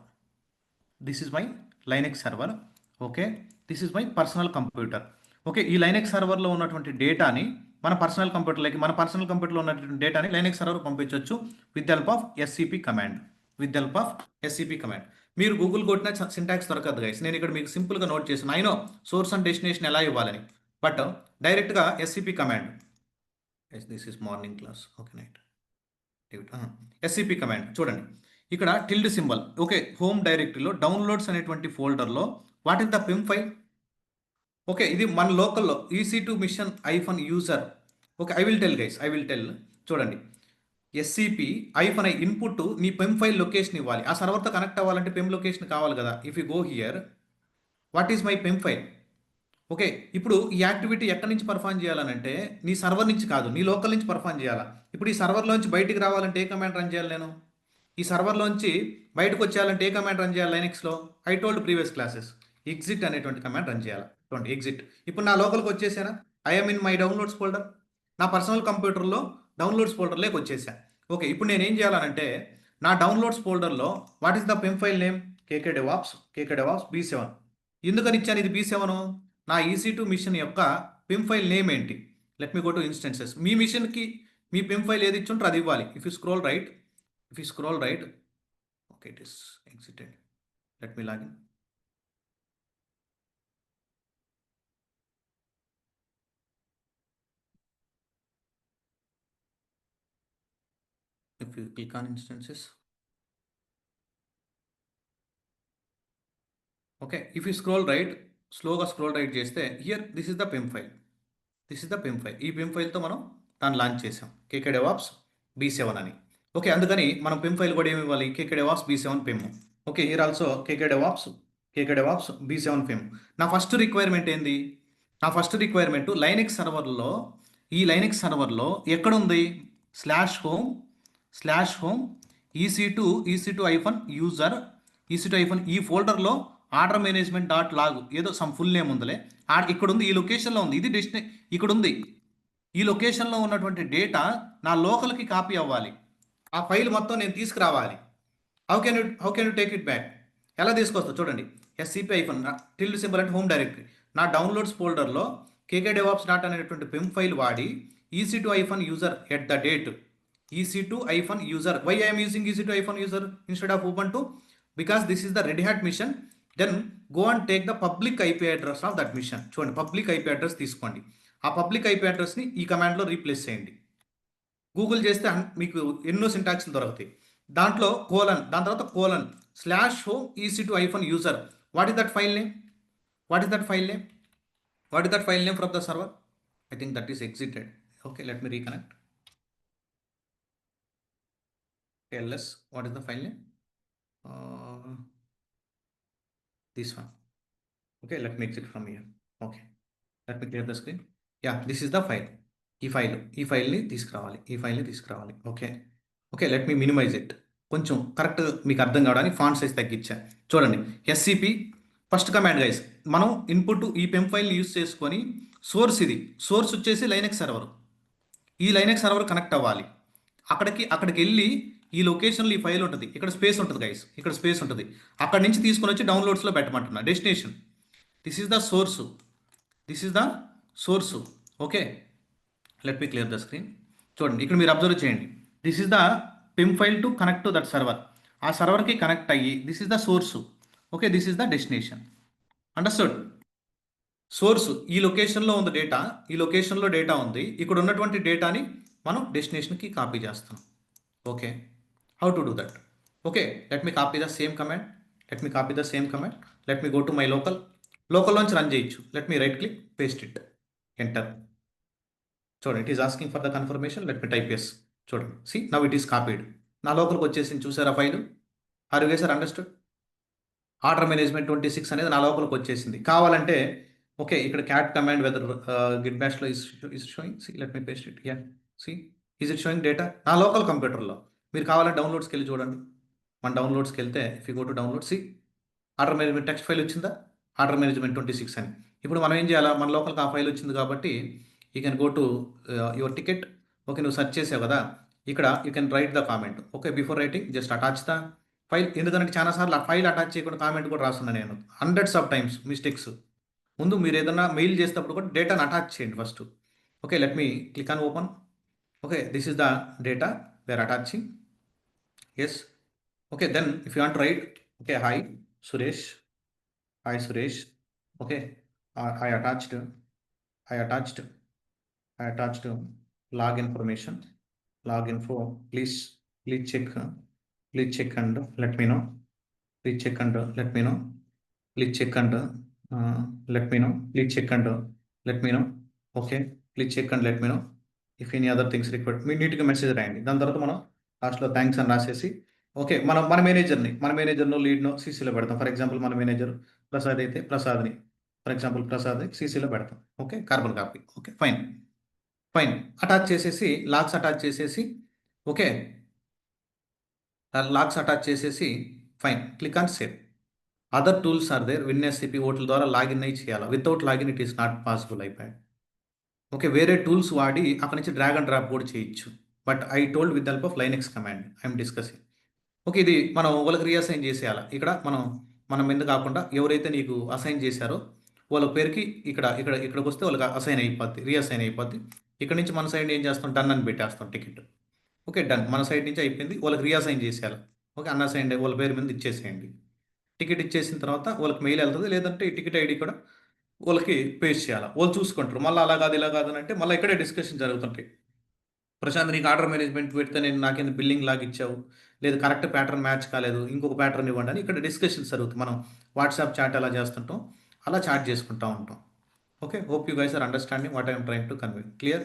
This is my Linux server. Okay. This is my personal computer. Okay. ఈ Linux సర్వర్లో ఉన్నటువంటి డేటాని మన personal కంప్యూటర్లో ఉన్నటువంటి డేటాని Linux server పంపించవచ్చు with help of SCP command. With help of SCP command. మీరు గూగుల్ కొట్టిన సింటాక్స్ దొరకదు గైస్. నేను ఇక్కడ మీకు సింపుల్గా నోట్ చేసాను. I no source and destination ఎలా ఇవ్వాలని. బట్ డైరెక్ట్గా SCP command. This is morning class. Okay night. SCP command చూడండి. ఇక్కడ టిల్డ్ సింబల్. ఓకే. హోమ్ డైరెక్టరీలో డౌన్లోడ్స్ అనేటువంటి ఫోల్డర్లో what is the PEM file? Okay. ఇది మన లోకల్‌లో EC2 machine -user. Okay. I will tell guys. I will tell. చూడండి. SCP-i input నీ పెమ్ ఫైల్ లొకేషన్ ఇవ్వాలి. ఆ సర్వర్‌తో కనెక్ట్ అవ్వాలంటే పెమ్ లొకేషన్ కావాలి కదా! If you go here what is my PEM file? Okay. ఇప్పుడు ఈ యాక్టివిటీ ఎక్కడి నుంచి పెర్ఫార్మ్ చేయాలనంటే నీ సర్వర్ నుంచి కాదు. నీ లోకల్ నుంచి పెర్ఫార్మ్ చేయాలా. ఇప్పుడు ఈ సర్వర్‌లోంచి బయటికి రావాలంటే ఏ కమాండ్ రన్ చేయాలి నేను? ఈ సర్వర్లోంచి బయటకు వచ్చేయాలంటే ఏ కమాండ్ రన్ చేయాలి లైనెక్స్లో? I told previous classes, exit అనేటువంటి కమాండ్ రన్ చేయాలి. చూడండి ఎగ్జిట్. ఇప్పుడు నా లోకల్కి వచ్చేసానా? I'm in my downloads folder. నా పర్సనల్ కంప్యూటర్లో డౌన్లోడ్స్ ఫోల్డర్లోకి వచ్చేసా. ఓకే, ఇప్పుడు నేను ఏం చేయాలనంటే నా డౌన్లోడ్స్ ఫోల్డర్లో what is the PEM file name? KK DevOps B7. ఎందుకని ఇచ్చాను ఇది B7? నా EC2 మిషన్ యొక్క పిమ్ ఫైల్ నేమ్ ఏంటి? Let me go to instances. మీ మిషన్కి మీ పిమ్ ఫైల్ ఏది ఇచ్చుంటారో అది ఇవ్వాలి. If you scroll right, okay, it is exited. Let me log in. If you click on instances, okay, if you scroll right, slowగా scroll right చేస్తే here this is the PEM file. ఈ PEM ఫైల్తో మనం దాన్ని launch చేసాం, కేకే DevOps B7 అని. Okay, అందుకని మనం పిమ్ file కూడా ఏమి ఇవ్వాలి? KK DevOps B7 PEM. Okay, here also KK DevOps B7 PEM. నా ఫస్ట్ రిక్వైర్మెంట్ ఏంది? నా ఫస్ట్ రిక్వైర్మెంట్ లైనెక్స్ సర్వర్లో, ఈ లైనెక్స్ సర్వర్లో ఎక్కడ ఉంది? స్లాష్ హోమ్ EC2-user EC2- ఈ ఫోల్డర్లో ఆర్డర్ మేనేజ్మెంట్ డాట్ లాగ్ ఏదో సమ్ ఫుల్ నేమ్ ఉందిలే, ఇక్కడ ఉంది, ఈ లొకేషన్లో ఉంది. ఇది ఇక్కడ ఉంది. ఈ లొకేషన్లో ఉన్నటువంటి డేటా నా లోకల్కి కాపీ అవ్వాలి. ఆ ఫైల్ మొత్తం నేను తీసుకురావాలి. How can you take it back? ఎలా తీసుకొస్తా చూడండి. SCP-టిల్డ్ అంటే హోమ్ డైరెక్టరీ. నా డౌన్లోడ్స్ ఫోల్డర్లో కేకే డెవాప్స్ డాట్ అనేటువంటి పిమ్ ఫైల్ వాడి EC2-user at the date EC2-user. Why I am using EC2-user instead of Ubuntu? Because this is the Red Hat mission. Then go and take the public IP address of that mission. చూడండి, public IP address తీసుకోండి. ఆ public IP అడ్రస్ని ఈ కమాండ్లో replace చేయండి. Google చేస్తే మీకు ఎన్నో సింటాక్స్లు దొరుకుతాయి. దాంట్లో దాని తర్వాత /home EC2-user. What is that file name from the server? I think that is exited. Okay, let me reconnect. ls, what is the file name? This one. Okay, let me exit from here. Okay, let me clear the screen. Yeah, this is the file. ఈ ఫైల్ని తీసుకురావాలి. Okay, let me minimize it. కొంచెం correct మీకు అర్థం కావడానికి font size తగ్గించా. చూడండి, SCP first command guys. మనం ఇన్పుట్ ఈ పెమ్ ఫైల్ని యూజ్ చేసుకొని సోర్స్ వచ్చేసి లైనెక్స్ సర్వర్. ఈ లైనెక్స్ సర్వర్ కనెక్ట్ అవ్వాలి. అక్కడికి వెళ్ళి ఈ లొకేషన్లో ఈ ఫైల్ ఉంటుంది. ఇక్కడ స్పేస్ ఉంటుంది గైస్, అక్కడి నుంచి తీసుకొని వచ్చి డౌన్లోడ్స్లో పెట్టమంటున్నా. Destination, this is the source. Okay, let me clear the screen. చూడండి, ఇక్కడ మీరు అబ్జర్వ్ చేయండి. This is the PEM file to connect to that server. ఆ సర్వర్కి కనెక్ట్ అయ్యి this is the source. Okay, this is the destination. Understood? Source ఈ లొకేషన్లో ఉంది డేటా ఉంది. ఇక్కడ ఉన్నటువంటి డేటాని మనం డెస్టినేషన్కి కాపీ చేస్తాం. Okay, how to do that? Okay, let me copy the same command. Let me go to my local launch run చేయొచ్చు. Let me right click, paste it, enter. చూడండి, it is asking for the confirmation. Let me type yes. చూడండి, see, now it is copied. నా లోకల్కి వచ్చేసింది. చూసారా file? Are you guys are understood? Order management 26 అనేది నా లోపలికి వచ్చేసింది. కావాలంటే ఓకే, ఇక్కడ క్యాట్ కమాండ్ వెదర్ గిట్ బ్యాష్లో is showing. See, let me paste it. Yeah, see, is it showing data నా లోకల్ కంప్యూటర్లో. మీరు కావాలంటే డౌన్లోడ్స్కి వెళ్ళి చూడండి. మన డౌన్లోడ్స్కి వెళ్తే if you go to download, see, order management text file వచ్చిందా? ఆర్డర్ మేనేజ్మెంట్ 26 అని. ఇప్పుడు మనం ఏం చేయాలా? మన లోకల్కి ఆ ఫైల్ వచ్చింది కాబట్టి you can go to your ticket. Okay, నువ్వు సెర్చ్ చేసావు కదా, ఇక్కడ you can write the comment. Okay, before writing just attach the file. ఎందుకంటే చాలాసార్లు ఆ ఫైల్ అటాచ్ చేయకుండా కామెంట్ కూడా రాస్తున్నాను నేను, హండ్రెడ్స్ ఆఫ్ టైమ్స్ మిస్టేక్స్. ముందు మీరు ఏదైనా మెయిల్ చేసేటప్పుడు కూడా డేటాను అటాచ్ చేయండి first. Okay, let me click on open. Okay, this is the data they are attaching. Yes. Okay, then if you want to write, okay, hi Suresh. Okay, I attached log information, log info. Please check and let me know. Please check and let me know. Please check and let me know. Please check and let me know. Okay, please check and let me know if any other things required. మీ నీట్గా message రాయండి. దాని తర్వాత మనం లాస్ట్లో thanks అని రాసేసి okay, మన మేనేజర్ను లీడ్ను సీసీలో పెడతాం. ఫర్ ఎగ్జాంపుల్ మన మేనేజర్ ప్రసాద్ అయితే ప్రసాద్ని, ఫర్ ఎగ్జాంపుల్ ప్రసాద్ సీసీలో పెడతాం. Okay, carbon copy. Okay, fine. Attach చేసేసి లాగ్స్ అటాచ్ చేసేసి ఓకే, లాక్స్ అటాచ్ చేసేసి fine click on save. Other tools are there, WinSCP ఓట్ల ద్వారా లాగిన్ అయి చేయాలి. Without login it is not possible అయిపోయాడు. ఓకే, వేరే టూల్స్ వాడి అక్కడ నుంచి డ్రాగ్ అండ్ డ్రాప్ కూడా చేయొచ్చు. But I told with help of Linux command I'm discussing. Okay, ఇది మనం వాళ్ళకి రీఅసైన్ చేసేయాలి. ఇక్కడ మనం మీద కాకుండా ఎవరైతే నీకు అసైన్ చేశారో వాళ్ళ పేరుకి ఇక్కడికి వస్తే వాళ్ళకి అసైన్ అయిపోద్ది, రీఅసైన్ అయిపోద్ది. ఇక్కడ నుంచి మన సైడ్ ఏం చేస్తాం, డన్ అని పెట్టేస్తాం టికెట్. ఓకే డన్, మన సైడ్ నుంచి అయిపోయింది. వాళ్ళకి రీఅసైన్ చేసేయాలి. ఓకే, అన్అసైన్ వాళ్ళ పేరు మీద ఇచ్చేసేయండి. టికెట్ ఇచ్చేసిన తర్వాత వాళ్ళకి మెయిల్ వెళ్తుంది, లేదంటే ఈ టికెట్ ఐడి కూడా వాళ్ళకి పేస్ట్ చేయాలి. వాళ్ళు చూసుకుంటారు. మళ్ళీ అలా కాదు ఇలా కాదు అని అంటే మళ్ళీ ఇక్కడే డిస్కషన్ జరుగుతుంటాయి. ప్రశాంత్, నీకు ఆర్డర్ మేనేజ్మెంట్ పెడితే నేను నాకేంది బిల్లింగ్ లాగా ఇచ్చావు, లేదు కరెక్ట్ ప్యాటర్న్ మ్యాచ్ కాలేదు, ఇంకొక ప్యాటర్న్ ఇవ్వండి అని ఇక్కడ డిస్కషన్స్ జరుగుతుంది. మనం వాట్సాప్ చాట్ ఎలా చేస్తుంటాం అలా చాట్ చేసుకుంటూ ఉంటాం. Okay, hope you guys are understanding what I'm trying to convey. Clear?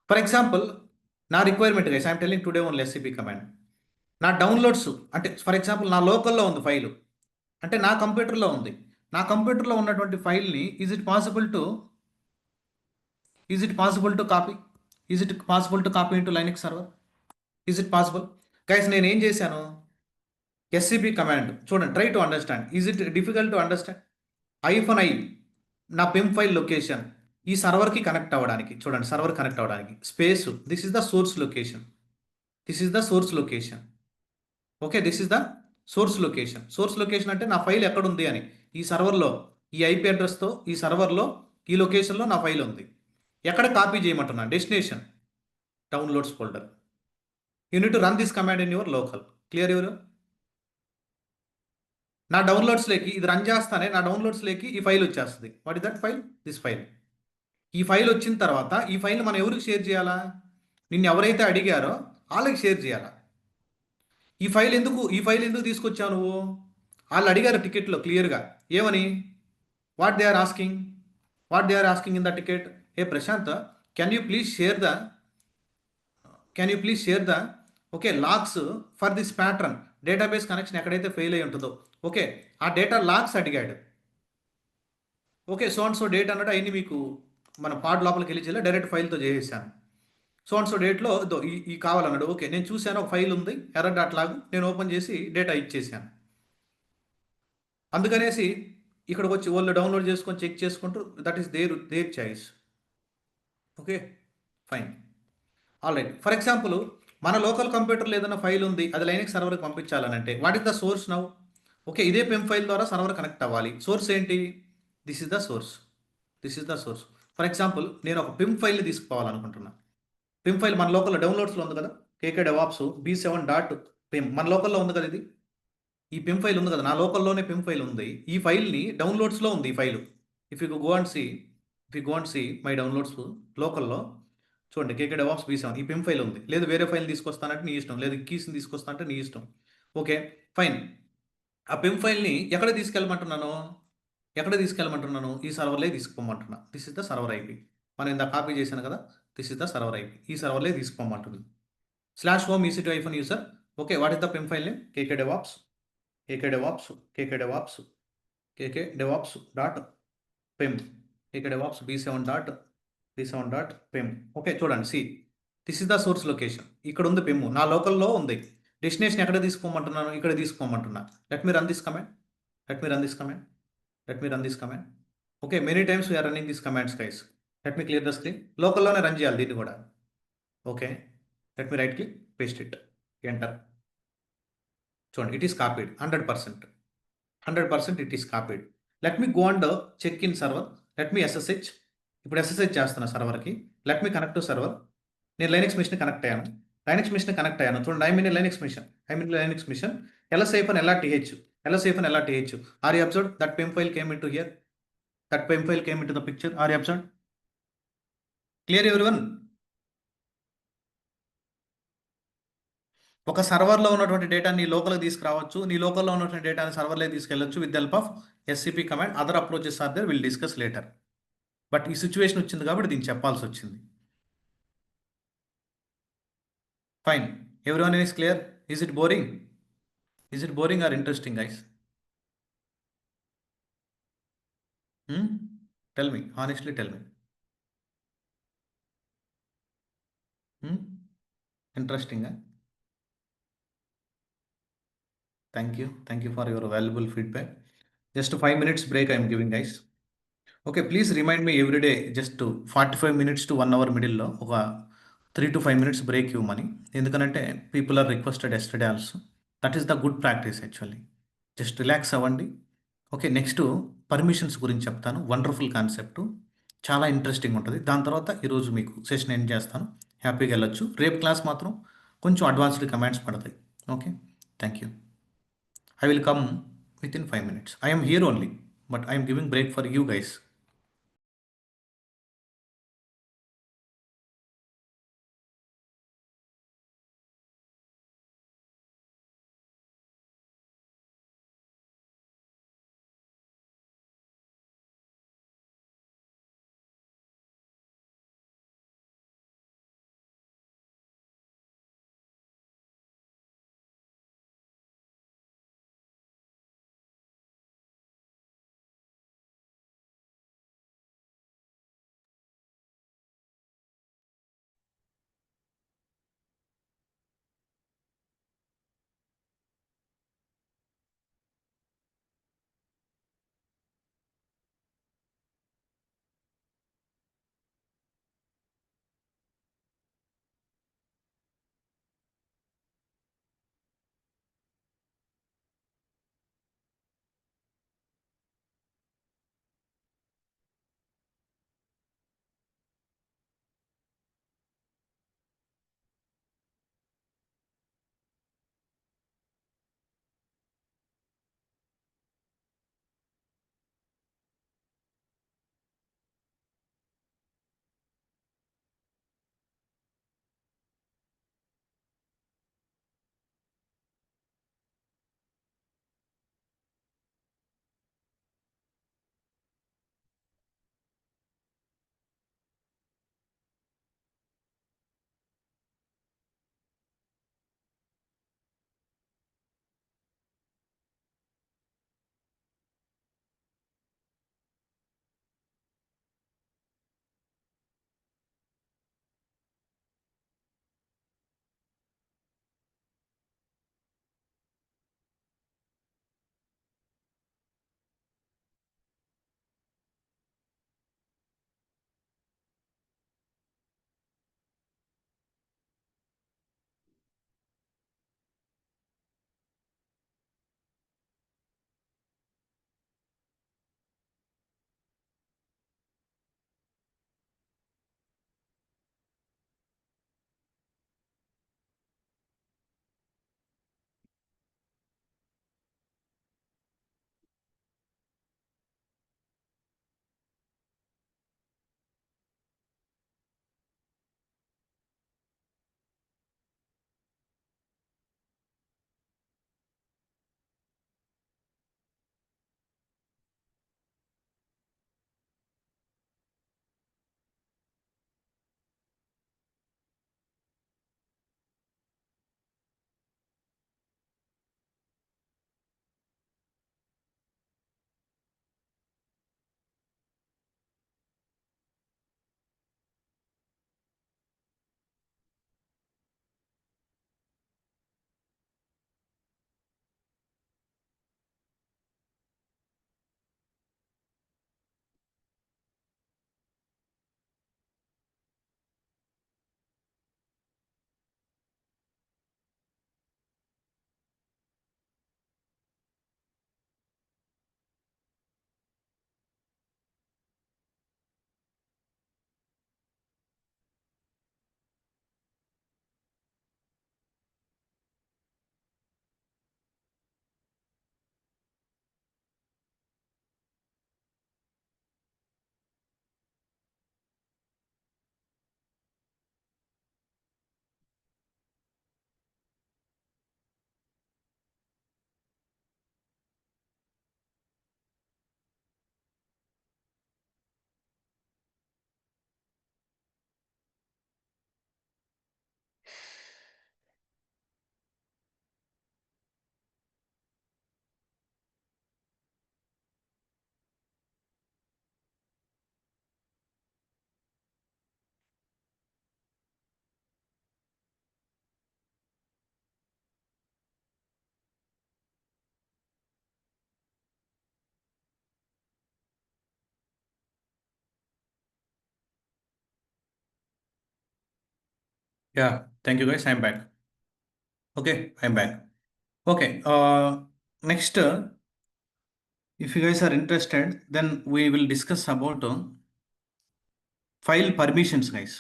For example, నా requirement guys I'm telling today on SCP command. నా డౌన్లోడ్స్ అంటే ఫర్ ఎగ్జాంపుల్ నా లోకల్లో ఉంది ఫైలు, అంటే నా కంప్యూటర్లో ఉంది. నా కంప్యూటర్లో ఉన్నటువంటి ఫైల్ని is it possible to copy? Is it possible to copy into Linux server? Is it possible? Guys నేను ఏం చేశాను, ఎస్సీపీ కమాండ్ చూడండి, try to understand. Is it difficult to understand? IPhone నా పిమ్ ఫైల్ లొకేషన్ ఈ సర్వర్కి కనెక్ట్ అవ్వడానికి, చూడండి server connect అవ్వడానికి space, this is the source location, this is the source location. Okay, this is the source location. Source location అంటే నా file ఎక్కడ ఉంది అని, ఈ సర్వర్లో ఈ ఐపీ అడ్రస్తో ఈ సర్వర్లో ఈ లొకేషన్లో నా ఫైల్ ఉంది. ఎక్కడ కాపీ చేయమంటున్నా, destination downloads folder. You need to run this command in your local. Clear ఎవరు? నా డౌన్లోడ్స్లోకి ఇది రన్ చేస్తానే నా డౌన్లోడ్స్లోకి ఈ ఫైల్ వచ్చేస్తుంది. What is that file? This file. ఈ ఫైల్ వచ్చిన తర్వాత ఈ ఫైల్ మనం ఎవరికి షేర్ చేయాలా? నిన్ను ఎవరైతే అడిగారో వాళ్ళకి షేర్ చేయాలా. ఈ ఫైల్ ఎందుకు తీసుకొచ్చావు నువ్వు? వాళ్ళు అడిగారు టికెట్లో క్లియర్గా ఏమని, what they are asking, in the ticket, hey Prashant can you please share the okay logs for this pattern database connection ఎక్కడైతే ఫెయిల్ అయి ఉంటుందో. ఓకే, ఆ డేటా లాగ్స్ అడిగాడు. Okay, so and so date అన్నట్టు అవన్నీ మీకు మన పాడ్ లోపలికి వెళ్ళి చేయాలి, డైరెక్ట్ ఫైల్తో చేసేసాను. సో అండ్ సో డేట్లో ఈ కావాలన్నాడు. ఓకే, నేను చూశాను ఒక ఫైల్ ఉంది ఎర్రర్ డాట్ లాగ్, నేను ఓపెన్ చేసి డేటా ఇచ్చేసాను. అందుకనేసి ఇక్కడికి వచ్చి వాళ్ళు డౌన్లోడ్ చేసుకొని చెక్ చేసుకుంటూ, that is their choice. Okay fine, all right. For example, మన లోకల్ కంప్యూటర్లో ఏదైనా ఫైల్ ఉంది, అది లైనక్స్ సర్వర్కి పంపించాలనంటే what is the source now? Okay, ఇదే పెమ్ ఫైల్ ద్వారా సర్వర్ కనెక్ట్ అవ్వాలి. సోర్స్ ఏంటి? This is the source, for example, నేను ఒక పిమ్ ఫైల్ని తీసుకోవాలనుకుంటున్నా. పిమ్ ఫైల్ మన లోకల్లో డౌన్లోడ్స్లో ఉంది కదా, కేకే డెవాప్స్ b7.pim మన లోకల్లో ఉంది కదా. ఇది ఈ పిమ్ ఫైల్ ఉంది కదా, నా లోకల్లోనే పిమ్ ఫైల్ ఉంది. ఈ ఫైల్ని డౌన్లోడ్స్లో ఉంది ఈ file. If you go and see my downloads లోకల్లో చూడండి, కేకే డెవాప్స్ b7 ఈ పిమ్ ఫైల్ ఉంది. లేదు వేరే ఫైల్ తీసుకొస్తానంటే నీ ఇష్టం, లేదు కీస్ని తీసుకొస్తా అంటే నీ ఇష్టం. ఓకే ఫైన్, ఆ పిమ్ ఫైల్ని ఎక్కడ తీసుకెళ్ళమంటున్నాను? ఈ సర్వర్లే తీసుకోమంటున్నా. This is the server IP. మనం ఇంత కాపీ చేశాను కదా, this is the server IP. ఈ సర్వర్లే తీసుకోమంటుంది. /home EC2 iPhone user. Okay, what is the PIM file name? kkdevops dot pim kkdevops b7.pim. Okay చూడండి, see this is the source location. ఇక్కడ ఉంది పిమ్, నా లోకల్లో ఉంది. డెస్టినేషన్ ఎక్కడ తీసుకోమంటున్నాను? ఇక్కడ తీసుకోమంటున్నా. Let me run this command. Okay, many times we are running this commands guys. Let me clear the screen. లోకల్లోనే రన్ చేయాలి దీన్ని కూడా. Okay, let me right click, paste it, enter. చూడండి, it is copied 100%. It is copied. Let me go and check in server. Let me SSH. ఇప్పుడు SSH చేస్తున్నా సర్వర్కి. Let me connect to server. నేను Linux machine connect అయ్యాను. చూడండి, I mean Linux machine LSAFN/LRTH. Are you observe that PEM file came in to here? That PEM file came in to the picture. Are you observe? Clear everyone? ఒక సర్వర్లో ఉన్నటువంటి డేటాని లోకల్కి తీసుకురావచ్చు, నీ లోకల్లో ఉన్నటువంటి డేటాని సర్వర్లోకి తీసుకెళ్ళొచ్చు with help of SCP command. Other approaches are there, will discuss later. But ఈ సిచ్యువేషన్ వచ్చింది కాబట్టి దీన్ని చెప్పాల్సి వచ్చింది. Fine, everyone is clear? Is it boring or interesting guys? Tell me, honestly tell me. ఇంట్రెస్టింగా? Thank you. Thank you for your valuable feedback. Just a 5 minutes break I'm giving, guys. Okay, please remind me every day just to 45 minutes to 1 hour మిడిల్‌లో ఒక 3 to 5 minutes break ఇవ్వమని. ఎందుకనంటే people are requested yesterday also. That is the good practice actually. Just relax అవ్వండి. ఓకే. Next permissions గురించి చెప్తాను. Wonderful concept. చాలా interesting ఉంటది. దాని తర్వాత ఈరోజు మీకు సెషన్ ఎండ్ చేస్తాను. హ్యాపీగా ఎళ్ళొచ్చు. రేపు క్లాస్ మాత్రం కొంచెం అడ్వాన్స్‌డ్ కమాండ్స్ పడతాయి. Okay. Thank you. I will come within 5 minutes. I am here only, but I am giving break for you guys. Yeah, thank you guys. I'm back. Okay, I'm back. Okay, next, if you guys are interested, then we will discuss about file permissions, guys.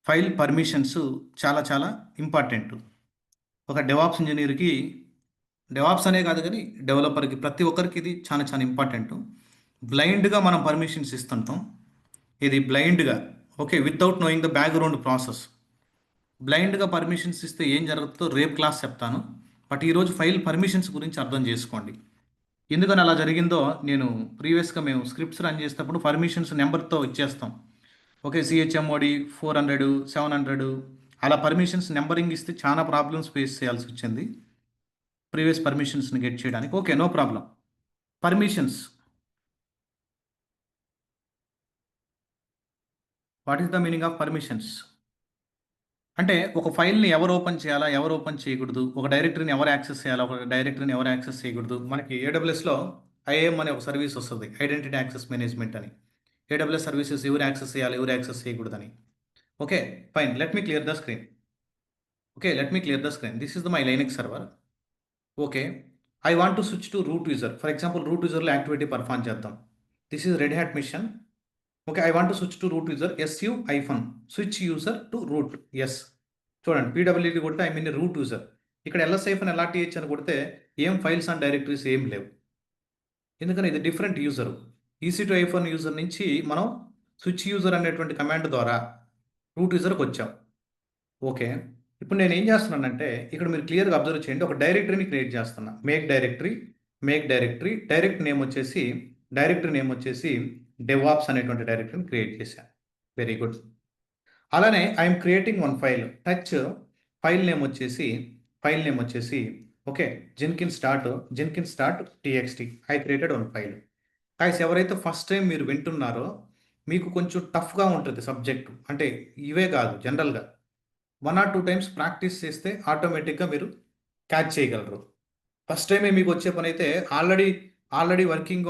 File permissions చాలా చాలా important. ఒక DevOps ఇంజనీర్కి, DevOps అనే కాదు కానీ డెవలపర్కి, ప్రతి ఒక్కరికి ఇది చాలా చాలా ఇంపార్టెంట్. బ్లైండ్గా మనం పర్మిషన్స్ ఇస్తుంటాం. ఇది బ్లైండ్గా, okay, without knowing the background process. బ్లైండ్గా పర్మిషన్స్ ఇస్తే ఏం జరుగుతుందో రేపు క్లాస్ చెప్తాను. బట్ ఈరోజు ఫైల్ పర్మిషన్స్ గురించి అర్థం చేసుకోండి. ఎందుకని అలా జరిగిందో, నేను ప్రీవియస్గా మేము స్క్రిప్ట్స్ రన్ చేసేటప్పుడు పర్మిషన్స్ నెంబర్తో ఇచ్చేస్తాం. ఓకే, సిహెచ్ఎంఓడి 400 700 అలా పర్మిషన్స్ నెంబరింగ్ ఇస్తే చాలా ప్రాబ్లమ్స్ ఫేస్ చేయాల్సి వచ్చింది ప్రీవియస్ పర్మిషన్స్ని గెట్ చేయడానికి. Okay, no problem. Permissions, what is the meaning of permissions అంటే ఒక ఫైల్ని ఎవరు ఓపెన్ చేయాలా, ఎవరు ఓపెన్ చేయకూడదు, ఒక డైరెక్టరీని ఎవరు యాక్సెస్ చేయాలా, ఒక డైరెక్టరీని ఎవరు యాక్సెస్ చేయకూడదు. మనకి ఏడబ్ల్యూఎస్లో ఐఏఎం అనే ఒక సర్వీస్ వస్తుంది, ఐడెంటిటీ యాక్సెస్ మేనేజ్మెంట్ అని. ఏడబ్ల్యూఎస్ సర్వీసెస్ ఎవరు యాక్సెస్ చేయాలి, ఎవరు యాక్సెస్ చేయకూడదని. Okay, fine, let me clear the screen. Okay, let me clear the screen. This is the my Linux server. Okay, I want to switch to root user. For example root యూజర్లో activity perform చేద్దాం. This is Red Hat machine. Okay, I want to switch to root user, SU hyphen switch user to root. Yes, చూడండి, PWD కొడితే I mean root user. ఇక్కడ ఎల్ఎస్ఐఫన్ ఎల్ఆర్టీహెచ్ అని కొడితే ఏం files and directories ఏం లేవు, ఎందుకని ఇది different user. EC to iPhone user నుంచి మనం స్విచ్ యూజర్ అనేటువంటి కమాండ్ ద్వారా రూట్ యూజర్కి వచ్చాం. ఓకే, ఇప్పుడు నేను ఏం చేస్తున్నానంటే ఇక్కడ మీరు క్లియర్గా అబ్జర్వ్ చేయండి. ఒక డైరెక్టరీని క్రియేట్ చేస్తున్నా. మేక్ డైరెక్టరీ డైరెక్టరీ నేమ్ వచ్చేసి డెవాప్స్ అనేటువంటి డైరెక్టరీని క్రియేట్ చేశాను. Very good. అలానే I'm creating one file. Touch file name వచ్చేసి okay, Jenkin start TXT. I created one file. Guys, ఎవరైతే ఫస్ట్ టైం మీరు వింటున్నారో మీకు కొంచెం టఫ్గా ఉంటుంది సబ్జెక్టు. అంటే ఇవే కాదు, జనరల్గా 1 or 2 టైమ్స్ ప్రాక్టీస్ చేస్తే ఆటోమేటిక్గా మీరు క్యాచ్ చేయగలరు. ఫస్ట్ టైమే మీకు వచ్చే పని అయితే ఆల్రెడీ వర్కింగ్,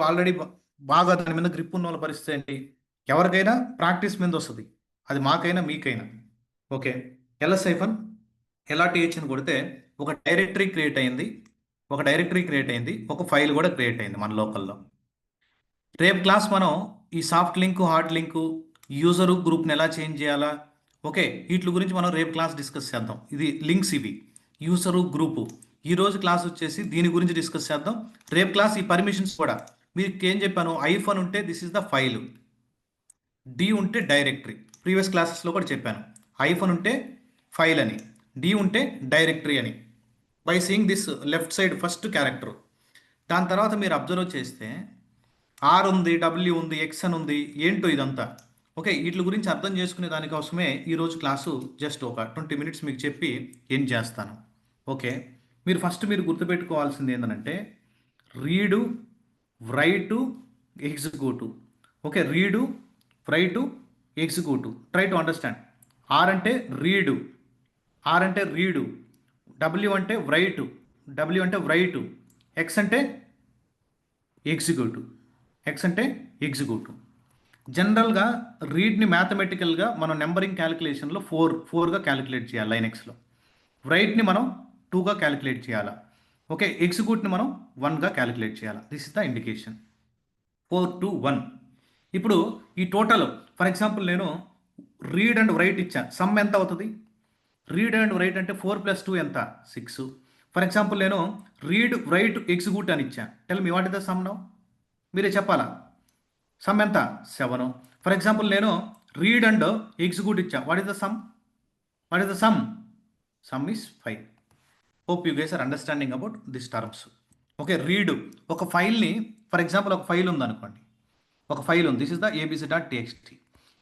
బాగా దాని మీద గ్రిప్ ఉన్న వాళ్ళ పరిస్థితి ఏంటి? ఎవరికైనా ప్రాక్టీస్ మీద వస్తుంది, అది మాకైనా మీకైనా. ఓకే, ఎల్ఎస్ఐఫన్ ఎల్ఆర్టీహెచ్ అని కొడితే ఒక డైరెక్టరీ క్రియేట్ అయింది, ఒక ఫైల్ కూడా క్రియేట్ అయింది మన లోకల్లో. రేపు క్లాస్ మనం ఈ soft link, hard link, user గ్రూప్ని ఎలా చేంజ్ చేయాలా, ఓకే, వీటి గురించి మనం రేపు క్లాస్ డిస్కస్ చేద్దాం. ఇది లింక్స్, ఇవి యూజరు గ్రూపు. ఈరోజు క్లాస్ వచ్చేసి దీని గురించి డిస్కస్ చేద్దాం. రేపు క్లాస్ ఈ పర్మిషన్స్ కూడా మీకు ఏం చెప్పాను. ఐఫోన్ ఉంటే this is the file, D ఉంటే డైరెక్టరీ. ప్రీవియస్ క్లాసెస్లో కూడా చెప్పాను, ఐఫోన్ ఉంటే ఫైల్ అని, డి ఉంటే డైరెక్టరీ అని. By seeing this left side first character. దాని తర్వాత మీరు అబ్జర్వ్ చేస్తే ఆర్ ఉంది, డబ్ల్యూ ఉంది, ఎక్స్ అని ఉంది. ఏంటో ఇదంతా. ఓకే, వీటి గురించి అర్థం చేసుకునే దానికోసమే ఈరోజు క్లాసు జస్ట్ ఒక 20 minutes మీకు చెప్పి ఏం చేస్తాను. ఓకే, మీరు గుర్తుపెట్టుకోవాల్సింది ఏంటంటే read, write, executive. Okay, read, write, executive. Try to understand. R అంటే రీడు, డబ్ల్యూ అంటే రైటు, ఎక్స్ అంటే ఎగ్జిక్యూటివ్. జనరల్గా రీడ్ని మ్యాథమెటికల్గా మనం నెంబరింగ్ క్యాలిక్యులేషన్లో ఫోర్గా క్యాలిక్యులేట్ చేయాలి లైనెక్స్లో. రైట్ని మనం 2గా క్యాలిక్యులేట్ చేయాలి. ఓకే, ఎగ్జిక్యూట్ని మనం 1గా క్యాలిక్యులేట్ చేయాలి. This is the indication, 4 to 1. ఇప్పుడు ఈ టోటల్, ఫర్ ఎగ్జాంపుల్ నేను రీడ్ అండ్ రైట్ ఇచ్చాను. సమ్ ఎంత అవుతుంది? రీడ్ అండ్ రైట్ అంటే 4 + 2 ఎంత? 6. ఫర్ ఎగ్జాంపుల్ నేను రీడ్, రైట్, ఎగ్జిక్యూట్ అని ఇచ్చాను. Tell me what is the sum now? మీరే చెప్పాలా. సమ్ ఎంత? 7. ఫర్ ఎగ్జాంపుల్ నేను రీడ్ అండ్ ఎగ్జిక్యూట్ ఇచ్చా. What is the sum? Sum is 5. Hope you guys are understanding about this terms. Okay, read ఒక ఫైల్ని, for example ఒక file ఉందనుకోండి, this is the abc.txt.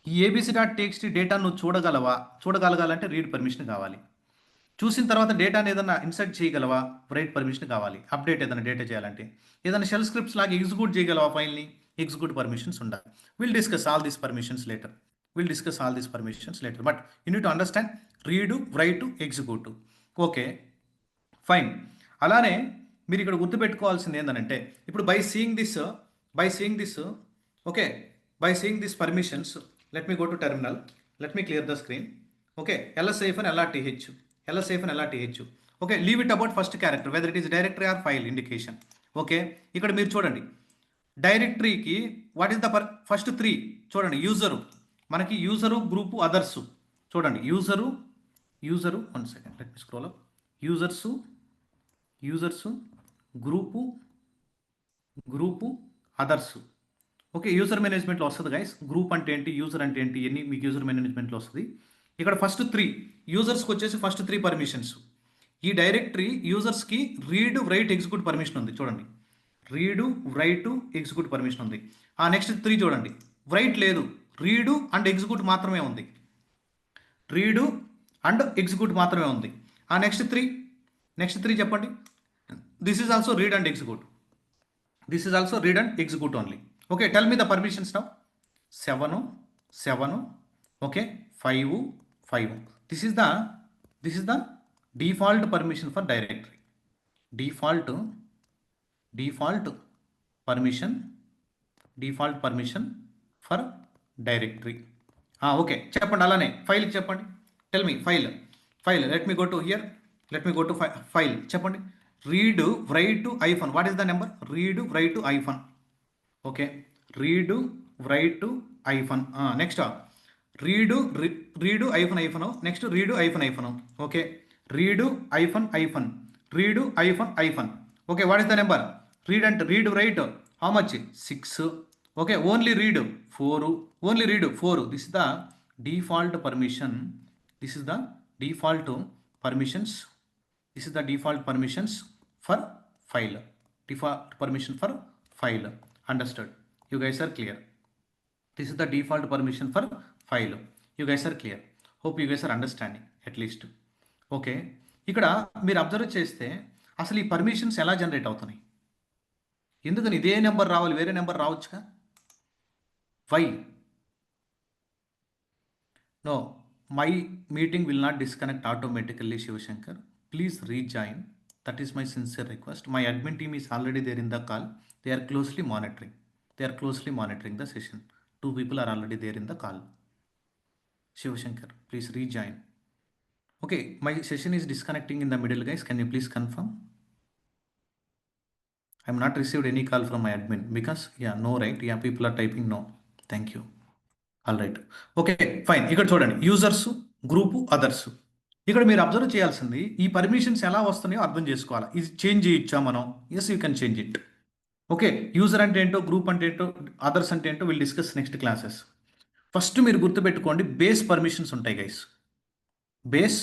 ఈ abc.txt డేటా నువ్వు చూడగలగాలంటే read permission కావాలి. చూసిన తర్వాత డేటాని ఏదైనా ఇన్సర్ట్ చేయగలవా? రైట్ పర్మిషన్ కావాలి. అప్డేట్ ఏదైనా డేటా చేయాలంటే, ఏదైనా షెల్ స్క్రిప్ట్స్ లాగా ఎగ్జిక్యూట్ చేయగలవా ఫైల్ని? ఎగ్జిక్యూట్ పర్మిషన్స్ ఉండాలి. Will discuss all these permissions later. But you need to understand read, write, execute. Okay, fine. అలానే మీరు ఇక్కడ గుర్తుపెట్టుకోవాల్సింది ఏంటంటే ఇప్పుడు by seeing this permissions, let me go to terminal, let me clear the screen. Okay, ls-lrth, ls-lrth. Okay, leave it about first character whether it is directory are file indication. Okay, ఇక్కడ మీరు చూడండి డైరెక్టరీకి what is the first 3 చూడండి. User, మనకి user, group, others. చూడండి user, 1 second let me scroll up. Users, group, others. Okay, user మేనేజ్మెంట్లో వస్తుంది guys. Group అంటే ఏంటి, యూజర్ అంటే ఏంటి, ఇవన్నీ మీకు యూజర్ మేనేజ్మెంట్లో వస్తుంది. ఇక్కడ ఫస్ట్ 3 యూజర్స్కి వచ్చేసి ఫస్ట్ 3 పర్మిషన్స్. ఈ డైరెక్టరీ యూజర్స్కి రీడ్, రైట్, ఎగ్జిక్యూట్ పర్మిషన్ ఉంది. చూడండి రీడు, రైటు, ఎగ్జిక్యూట్ పర్మిషన్ ఉంది. ఆ నెక్స్ట్ 3 చూడండి, రైట్ లేదు, రీడు అండ్ ఎగ్జిక్యూట్ మాత్రమే ఉంది. రీడు అండ్ ఎగ్జిక్యూట్ మాత్రమే ఉంది. ఆ నెక్స్ట్ 3 చెప్పండి. This is also read and execute. Only. Okay, tell me the permissions now. 7. Okay, 5. This is the default permission for directory. Default permission for directory. Okay, చెప్పండి. అలానే ఫైల్కి చెప్పండి. Tell me file. Let me go to here. File చెప్పండి. Read, write, hyphen. What is the number? Read, write, hyphen. Okay, read, write, hyphen. Next read, hyphen. Next read, hyphen. Okay, read, hyphen. Read, hyphen. Okay, what is the number? Read right how much? 6. Okay, only read 4. This is the default permission. This is the default permissions for file. Understood? You guys are clear? This is the default permission for file. You guys are clear? Hope you guys are understanding at least. Okay, ఇక్కడ మీరు observe చేస్తే అసలు ఈ permissions ఎలా generate అవుతున్నాయి? ఎందుకని ఇదే number రావాలి, వేరే నెంబర్ రావచ్చుగా? Why? No, my meeting will not disconnect automatically, Shivashankar. Please rejoin. That is my sincere request. My admin team is already there in the call. They are closely monitoring the session. 2 people are already there in the call. Shivashankar, please rejoin. Okay, my session is disconnecting in the middle, guys. Can you please confirm? I have not received any call from my admin because, no, right? People are typing no. Thank you. All right. Okay, fine. ఇక్కడ చూడండి, users, group, others. ఇక్కడ మీరు observe చేయాల్సింది ఈ permissions ఎలా వస్తున్నాయో అర్థం చేసుకోవాలి. ఇది చేంజ్ చేయొచ్చా మనం? Yes, you can change it. Okay, user అంటే ఏంటో, గ్రూప్ అంటే ఏంటో, అదర్స్ అంటే ఏంటో will discuss next classes. First మీరు గుర్తుపెట్టుకోండి, బేస్ పర్మిషన్స్ ఉంటాయి guys. Base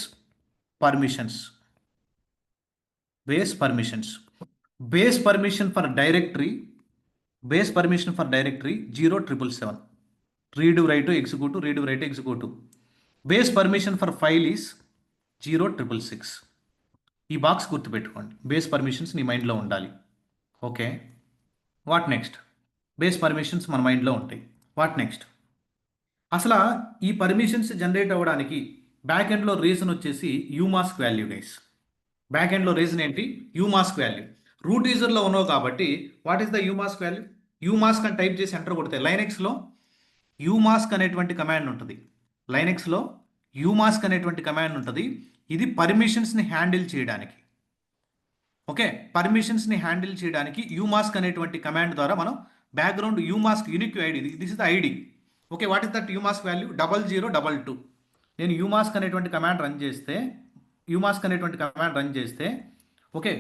permission for directory 0,777. Read, write, execute. Base permission for file is 0,666. ఈ బాక్స్ గుర్తుపెట్టుకోండి. బేస్ పర్మిషన్స్ మీ మైండ్లో ఉండాలి. Okay, what next? Base permissions మన మైండ్లో ఉంటాయి. What next? అసలు ఈ పర్మిషన్స్ జనరేట్ అవ్వడానికి బ్యాక్ ఎండ్లో రీజన్ వచ్చేసి యూమాస్క్ వాల్యూ గైస్. బ్యాక్ ఎండ్లో రీజన్ ఏంటి? యూమాస్క్ వాల్యూ. రూట్ యూజర్లో ఉన్నావు కాబట్టి what is the umask value? యూమాస్క్ అని టైప్ చేసి ఎంటర్ కొడితే లైనెక్స్లో యూమాస్క్ అనేటువంటి కమాండ్ ఉంటుంది. ఇది పర్మిషన్స్ని హ్యాండిల్ చేయడానికి. ఓకే, పర్మిషన్స్ని హ్యాండిల్ చేయడానికి యూమాస్క్ అనేటువంటి కమాండ్ ద్వారా మనం background umask unique ID, this is the ID. Okay, what is that umask value? 0022. నేను యూమాస్క్ అనేటువంటి కమాండ్ రన్ చేస్తే ఓకే,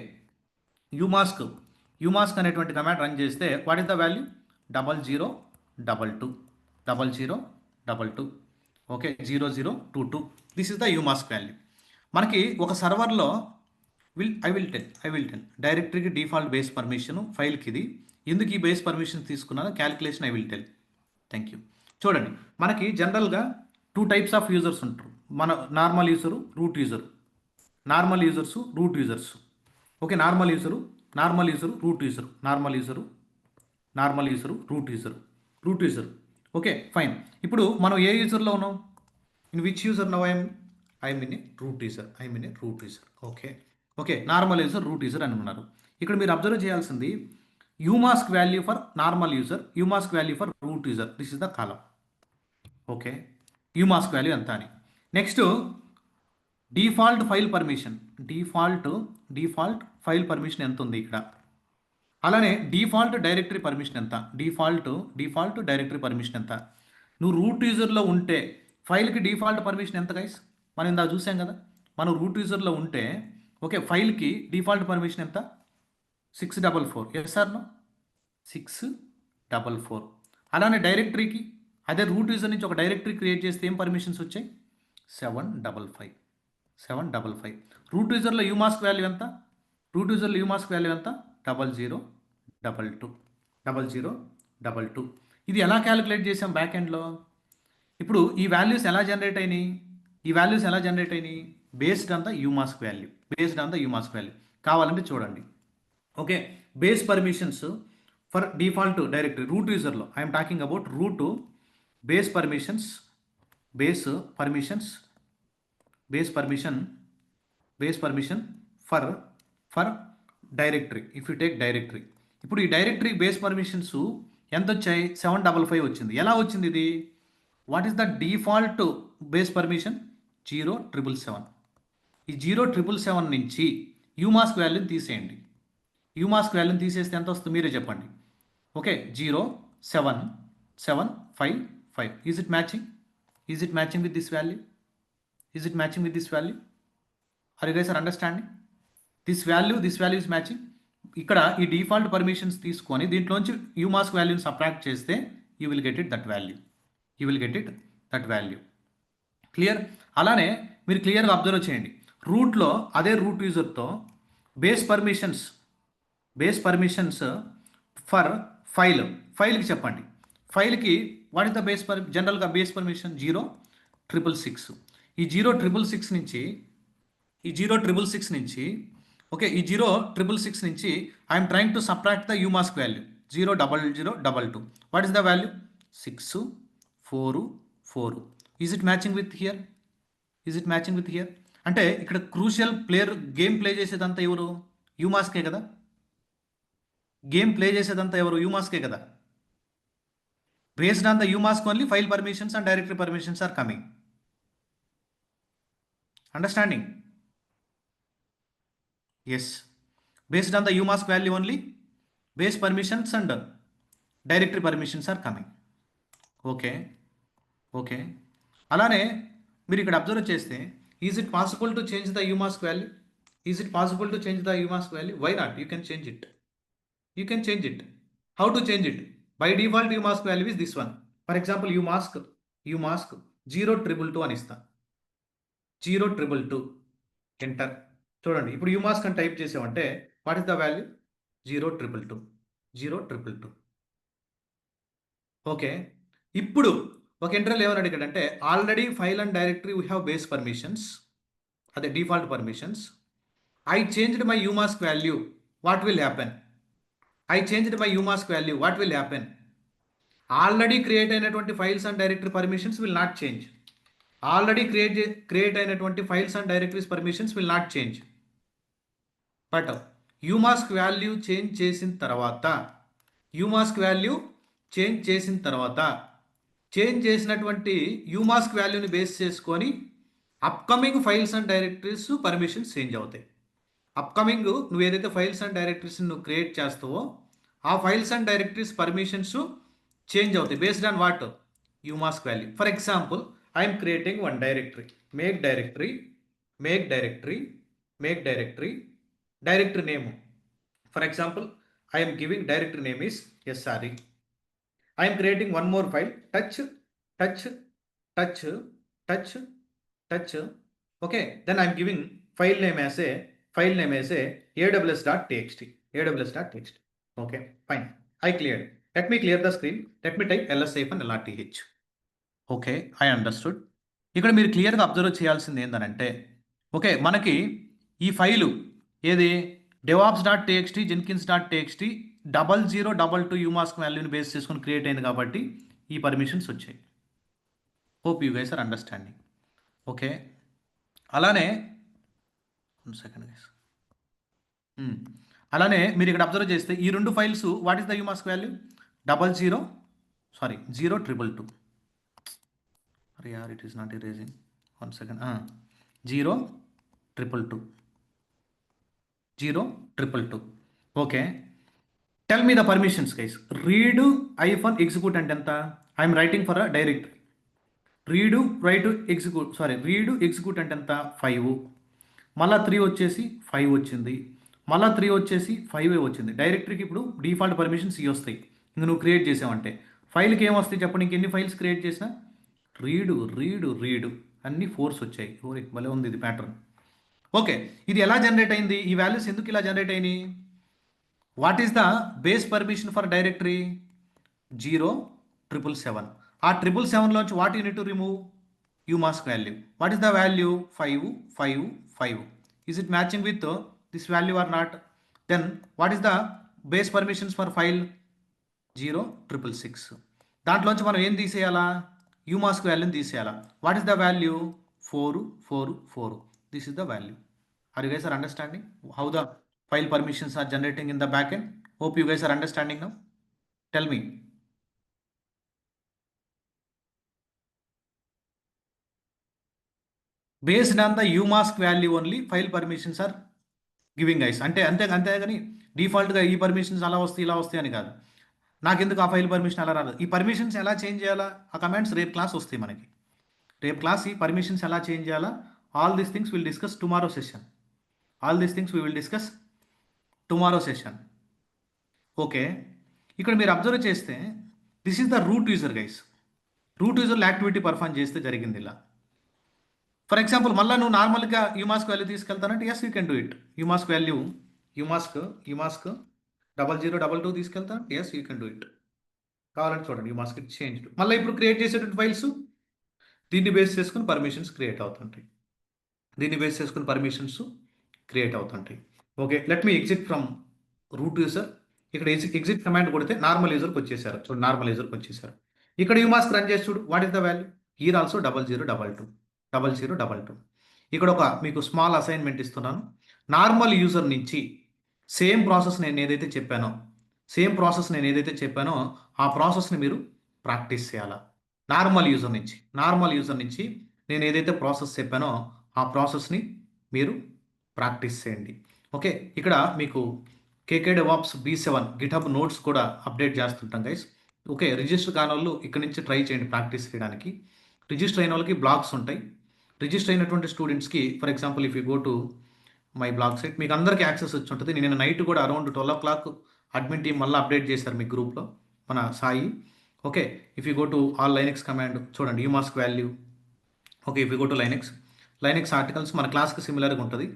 యూమాస్క్ అనేటువంటి కమాండ్ రన్ చేస్తే what is the value? 0022. Okay, 0022. This is the umask value. మనకి ఒక సర్వర్లో I will tell డైరెక్టరీకి default base permission, ఫైల్కి ఇది. ఎందుకు ఈ బేస్ పర్మిషన్ తీసుకున్నానో calculation I will tell. Thank you. చూడండి, మనకి జనరల్గా 2 టైప్స్ ఆఫ్ యూజర్స్ ఉంటారు. మన normal user, root user. Okay, normal user, root user. Okay, fine. ఇప్పుడు మనం ఏ యూజర్లో ఉన్నాం? In which user now? I'm in a root user. Okay, normal user, root user అని ఉన్నారు. ఇక్కడ మీరు అబ్జర్వ్ చేయాల్సింది umask value for normal user, umask value for root user. This is the column. Okay, umask value ఎంత అని. Next default file permission, default file permission ఎంత ఉంది ఇక్కడ. అలానే డిఫాల్ట్ డైరెక్టరీ పర్మిషన్ ఎంత, డిఫాల్ట్ డైరెక్టరీ పర్మిషన్ ఎంత. నువ్వు రూట్ యూజర్లో ఉంటే ఫైల్కి డిఫాల్ట్ పర్మిషన్ ఎంత గైస్, మనం ఇందా చూసాం కదా. మనం రూట్ యూజర్లో ఉంటే ఓకే, ఫైల్కి డిఫాల్ట్ పర్మిషన్ ఎంత, 644. Yes sir no, 644. అలానే డైరెక్టరీకి అదే రూట్ యూజర్ నుంచి ఒక డైరెక్టరీ క్రియేట్ చేస్తే ఏం పర్మిషన్స్ వచ్చాయి, 755. రూట్ యూజర్లో యూమాస్క్ వాల్యూ ఎంత, 0022. ఇది ఎలా క్యాలిక్యులేట్ చేసాం బ్యాక్ ఎండ్లో. ఇప్పుడు ఈ వాల్యూస్ ఎలా జనరేట్ అయినాయి, based on the umask value, కావాలంటే చూడండి. Okay, base permissions for default directory root యూజర్లో I'm talking about root base permission for directory. If you take directory, ఇప్పుడు ఈ డైరెక్టరీ బేస్ పర్మిషన్స్ ఎంత వచ్చాయి, 755 వచ్చింది. ఎలా వచ్చింది ఇది, what is the default base permission, 0777. ఈ 0777 నుంచి యూమాస్క్ వాల్యూని తీసేయండి. యూమాస్క్ వాల్యూని తీసేస్తే ఎంత వస్తుంది మీరే చెప్పండి. Okay, 07755. Is it matching with this value, are you guys are understanding? This value is matching. ఇక్కడ ఈ డిఫాల్ట్ పర్మిషన్స్ తీసుకొని దీంట్లోంచి యూమాస్క్ వాల్యూని సబ్ట్రాక్ట్ చేస్తే you will get it that value. Clear? అలానే మీరు క్లియర్గా అబ్జర్వ్ చేయండి, రూట్లో అదే రూట్ యూజర్తో బేస్ పర్మిషన్స్ ఫర్ ఫైల్కి చెప్పండి. ఫైల్కి వాట్ ఇస్ ద జనరల్గా బేస్ పర్మిషన్ 0666. ఈ 0666 నుంచి ఓకే, ఈ 0666 నుంచి I'm trying to subtract the umask value 00022. What is the value, 644. Is it matching with here? అంటే ఇక్కడ క్రూషియల్ గేమ్ ప్లే చేసేదంతా ఎవరు, యూమాస్కే కదా. Based on the యూమాస్క్ only file permissions and directory permissions are coming. Understanding? Yes, based on the umask value only base permissions and directory permissions are coming. Okay, అలానే మీరు ఇక్కడ observe చేస్తే, is it possible to change the umask value? Why not? You can change it. How to change it? By default umask value is this one. For example umask 0222 అని ఇస్తా, 0222 enter. చూడండి, ఇప్పుడు యూమాస్క్ అని type చేసామంటే what is the value, 0222. Okay, ఇప్పుడు ఒక ఎంట్రీలో ఏమని అడిగాడంటే, already file and directory we have base permissions, అదే default permissions. I changed my umask value, what will happen? Already create అయినటువంటి files and directory permissions will not change. But umask value change చేసిన తర్వాత change చేసినటువంటి umask వాల్యూని base చేసుకొని upcoming files and directories permissions change అవుతాయి. Upcoming నువ్వు ఏదైతే files and directories నువ్వు క్రియేట్ చేస్తావో ఆ files and directories permissions change అవుతాయి based on what, umask value. For example, I'm creating one directory, make directory name. For example, I'm giving directory name is SRE. I'm creating one more file, touch. Okay, then I'm giving file name as a aws.txt. Okay, fine, I cleared. Let me clear the screen. Let me type ls-lrth. Okay, I understood. ఇక్కడ మీరు క్లియర్గా observe చేయాల్సింది ఏంటంటే, okay, మనకి ఈ file ఏది devops.txt, jenkins.txt 0022 యూమాస్క్ వాల్యూని base చేసుకొని క్రియేట్ అయింది కాబట్టి ఈ పర్మిషన్స్ వచ్చాయి. Hope you guys are understanding. Okay, అలానే మీరు ఇక్కడ అబ్జర్వ్ చేస్తే ఈ రెండు files what is the umask value, 022. అరే యార్, it is not erasing. 1 second. 0 triple 2 0 triple 2. Okay, tell me the permissions, guys. Read hyphen execute అంటే ఎంత? I'm writing for a directory. Read write execute, sorry, read execute అంటే ఎంత? 5. మళ్ళీ 3 వచ్చేసి 5 వచ్చింది, మళ్ళీ 3 వచ్చేసి 5 వచ్చింది. డైరెక్టరీకి ఇప్పుడు డిఫాల్ట్ పర్మిషన్స్ ఇవి వస్తాయి ఇంక నువ్వు క్రియేట్ చేసావంటే. ఫైల్కి ఏమొస్తాయి చెప్పండి, ఇంకెన్ని ఫైల్స్ క్రియేట్ చేసినా? రీడు అన్ని 4s వచ్చాయి. భలే ఉంది ఇది ప్యాటర్న్. ఓకే, ఇది ఎలా జనరేట్ అయింది? ఈ వాల్యూస్ ఎందుకు ఇలా జనరేట్ అయినాయి? What is the base permission for directory? 0 777. ఆ 777లోంచి what you need to remove? umask value. What is the value? 5 5 5. Is it matching with this value or not? Then what is the base permissions for file? 0 666. దాంట్లోంచి మనం ఏం తీసేయాలా? umask వాల్యూని తీసేయాలా. What is the value? 4 4 4. This is the value. Are you guys are understanding how the file permissions are generating in the backend? Hope you guys are understanding now. Tell me. Based on the umask value only file permissions are giving guys. అంతే కానీ డిఫాల్ట్గా ఈ permissions అలా వస్తాయి ఇలా వస్తాయి అని కాదు. నాకెందుకు ఆ ఫైల్ పర్మిషన్ అలా రాదు? ఈ పర్మిషన్స్ ఎలా చేంజ్ చేయాలా? ఆ కమాండ్స్ రేపు క్లాస్ వస్తాయి మనకి. రేపు క్లాస్ ఈ పర్మిషన్స్ ఎలా చేంజ్ చేయాలా? All these things will discuss tomorrow session. Okay, ఇక్కడ మీరు అబ్జర్వ్ చేస్తే this is the root user guys. Root యూజర్లో యాక్టివిటీ పర్ఫామ్ చేస్తే జరిగింది ఇలా. ఫర్ ఎగ్జాంపుల్ మళ్ళీ నువ్వు నార్మల్గా umask వాల్యూ తీసుకెళ్తానంటే yes you can do it. umask value umask 0022 తీసుకెళ్తాను, yes you can do it. కావాలంటే చూడండి umask ఇట్ చేంజ్డ్. మళ్ళీ ఇప్పుడు క్రియేట్ చేసేటువంటి ఫైల్స్ దీన్ని బేస్ చేసుకుని పర్మిషన్స్ క్రియేట్ అవుతుంటాయి. Okay, let me exit from root user. ఇక్కడ ఎగ్జిట్ కమాండ్ కొడితే నార్మల్ యూజర్కి వచ్చేసారు. చూడండి, నార్మల్ యూజర్కి వచ్చేసారు. ఇక్కడ umask రన్ చేసి చూడు, what is the value? Here also 0022. ఇక్కడ ఒక మీకు స్మాల్ అసైన్మెంట్ ఇస్తున్నాను. నార్మల్ యూజర్ నుంచి సేమ్ ప్రాసెస్ నేను ఏదైతే చెప్పానో ఆ ప్రాసెస్ని మీరు ప్రాక్టీస్ చేయాలా. నార్మల్ యూజర్ నుంచి నేను ఏదైతే ప్రాసెస్ చెప్పానో ఆ ప్రాసెస్ని మీరు ప్రాక్టీస్ చేయండి. ఓకే, ఇక్కడ మీకు KK DevOps V7 GitHub notes కూడా అప్డేట్ చేస్తుంటాం గైస్. ఓకే, రిజిస్టర్ కాని వాళ్ళు ఇక్కడ నుంచి ట్రై చేయండి ప్రాక్టీస్ చేయడానికి. రిజిస్టర్ అయిన వాళ్ళకి బ్లాగ్స్ ఉంటాయి. రిజిస్టర్ అయినటువంటి స్టూడెంట్స్కి, for example if you go to my blog site, మీకు అందరికీ యాక్సెస్ వచ్చి ఉంటుంది. నేను నైట్ కూడా అరౌండ్ 12 o'clock అడ్మిన్ టీం మళ్ళీ అప్డేట్ చేశారు మీ గ్రూప్లో, మన Sai. Okay, if you go to all Linux command చూడండి, umask value. Okay, if you go to Linux articles మన క్లాస్కి సిమిలర్గా ఉంటుంది.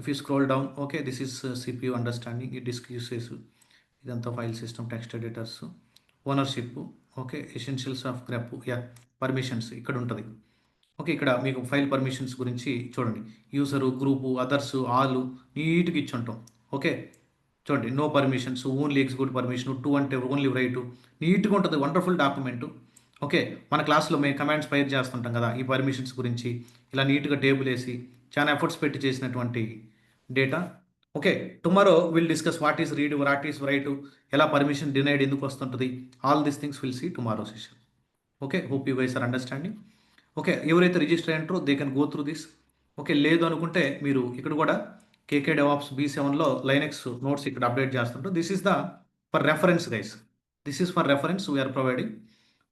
If you scroll down, okay, this is CPU understanding, ఈ డిస్క్ యూసేస్, ఇదంతా file system, text editors, ownership, okay, essentials of group, permissions ఇక్కడ ఉంటుంది. Okay, ఇక్కడ మీకు ఫైల్ పర్మిషన్స్ గురించి చూడండి, యూజరు, గ్రూపు, అదర్స్, ఆల్ నీట్గా ఇచ్చి ఉంటాం. ఓకే, చూడండి, no permissions, only execute permission, 2 అంటే ఓన్లీ రైట్, నీట్గా ఉంటుంది, వండర్ఫుల్ డాక్యుమెంట్. ఓకే, మన క్లాస్లో మేము కమాండ్స్ ఫైర్ చేస్తుంటాం కదా, ఈ పర్మిషన్స్ గురించి ఇలా నీట్గా టేబుల్ వేసి చాలా ఎఫర్ట్స్ పెట్టి చేసినటువంటి data. Okay, tomorrow will discuss what is read, what is write, ఎలా పర్మిషన్ డినైడ్ ఎందుకు వస్తుంటుంది, all these things will see tomorrow session. Okay, hope you guys are understanding. Okay, ఎవరైతే రిజిస్టర్ అయ్యారో they can go through this. Okay, లేదు అనుకుంటే మీరు ఇక్కడ కూడా KK DevOps V7లో లైనెక్స్ నోట్స్ ఇక్కడ అప్డేట్ చేస్తుంటారు. This is for reference guys, we're providing.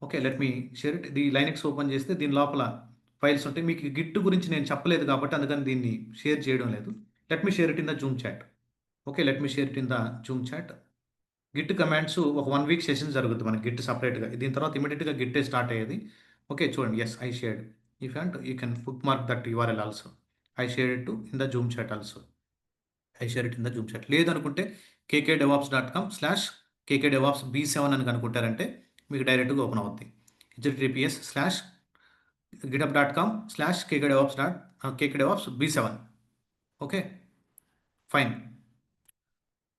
Okay, let me share it. The Linux open చేస్తే దీని లోపల ఫైల్స్ ఉంటాయి. మీకు గిట్ గురించి నేను చెప్పలేదు కాబట్టి అందుకని దీన్ని షేర్ చేయడం లేదు. Let me share it in the Zoom chat. Okay, let me share it in the Zoom chat. Git commands ఒక 1 week సెషన్ జరుగుతుంది మనకి గిట్ సపరేట్గా. దీని తర్వాత ఇమీడియట్గా గిట్టే స్టార్ట్ అయ్యేది. ఓకే, చూడండి, yes I shared. If and you can bookmark that URL also. I share it in the Zoom chat also. లేదనుకుంటే kkdevops.com/kkdevops V7 అని కనుక్కుంటారంటే మీకు డైరెక్ట్గా ఓపెన్ అవుతుంది. https://github.com/kkdevops V7. Okay, fine.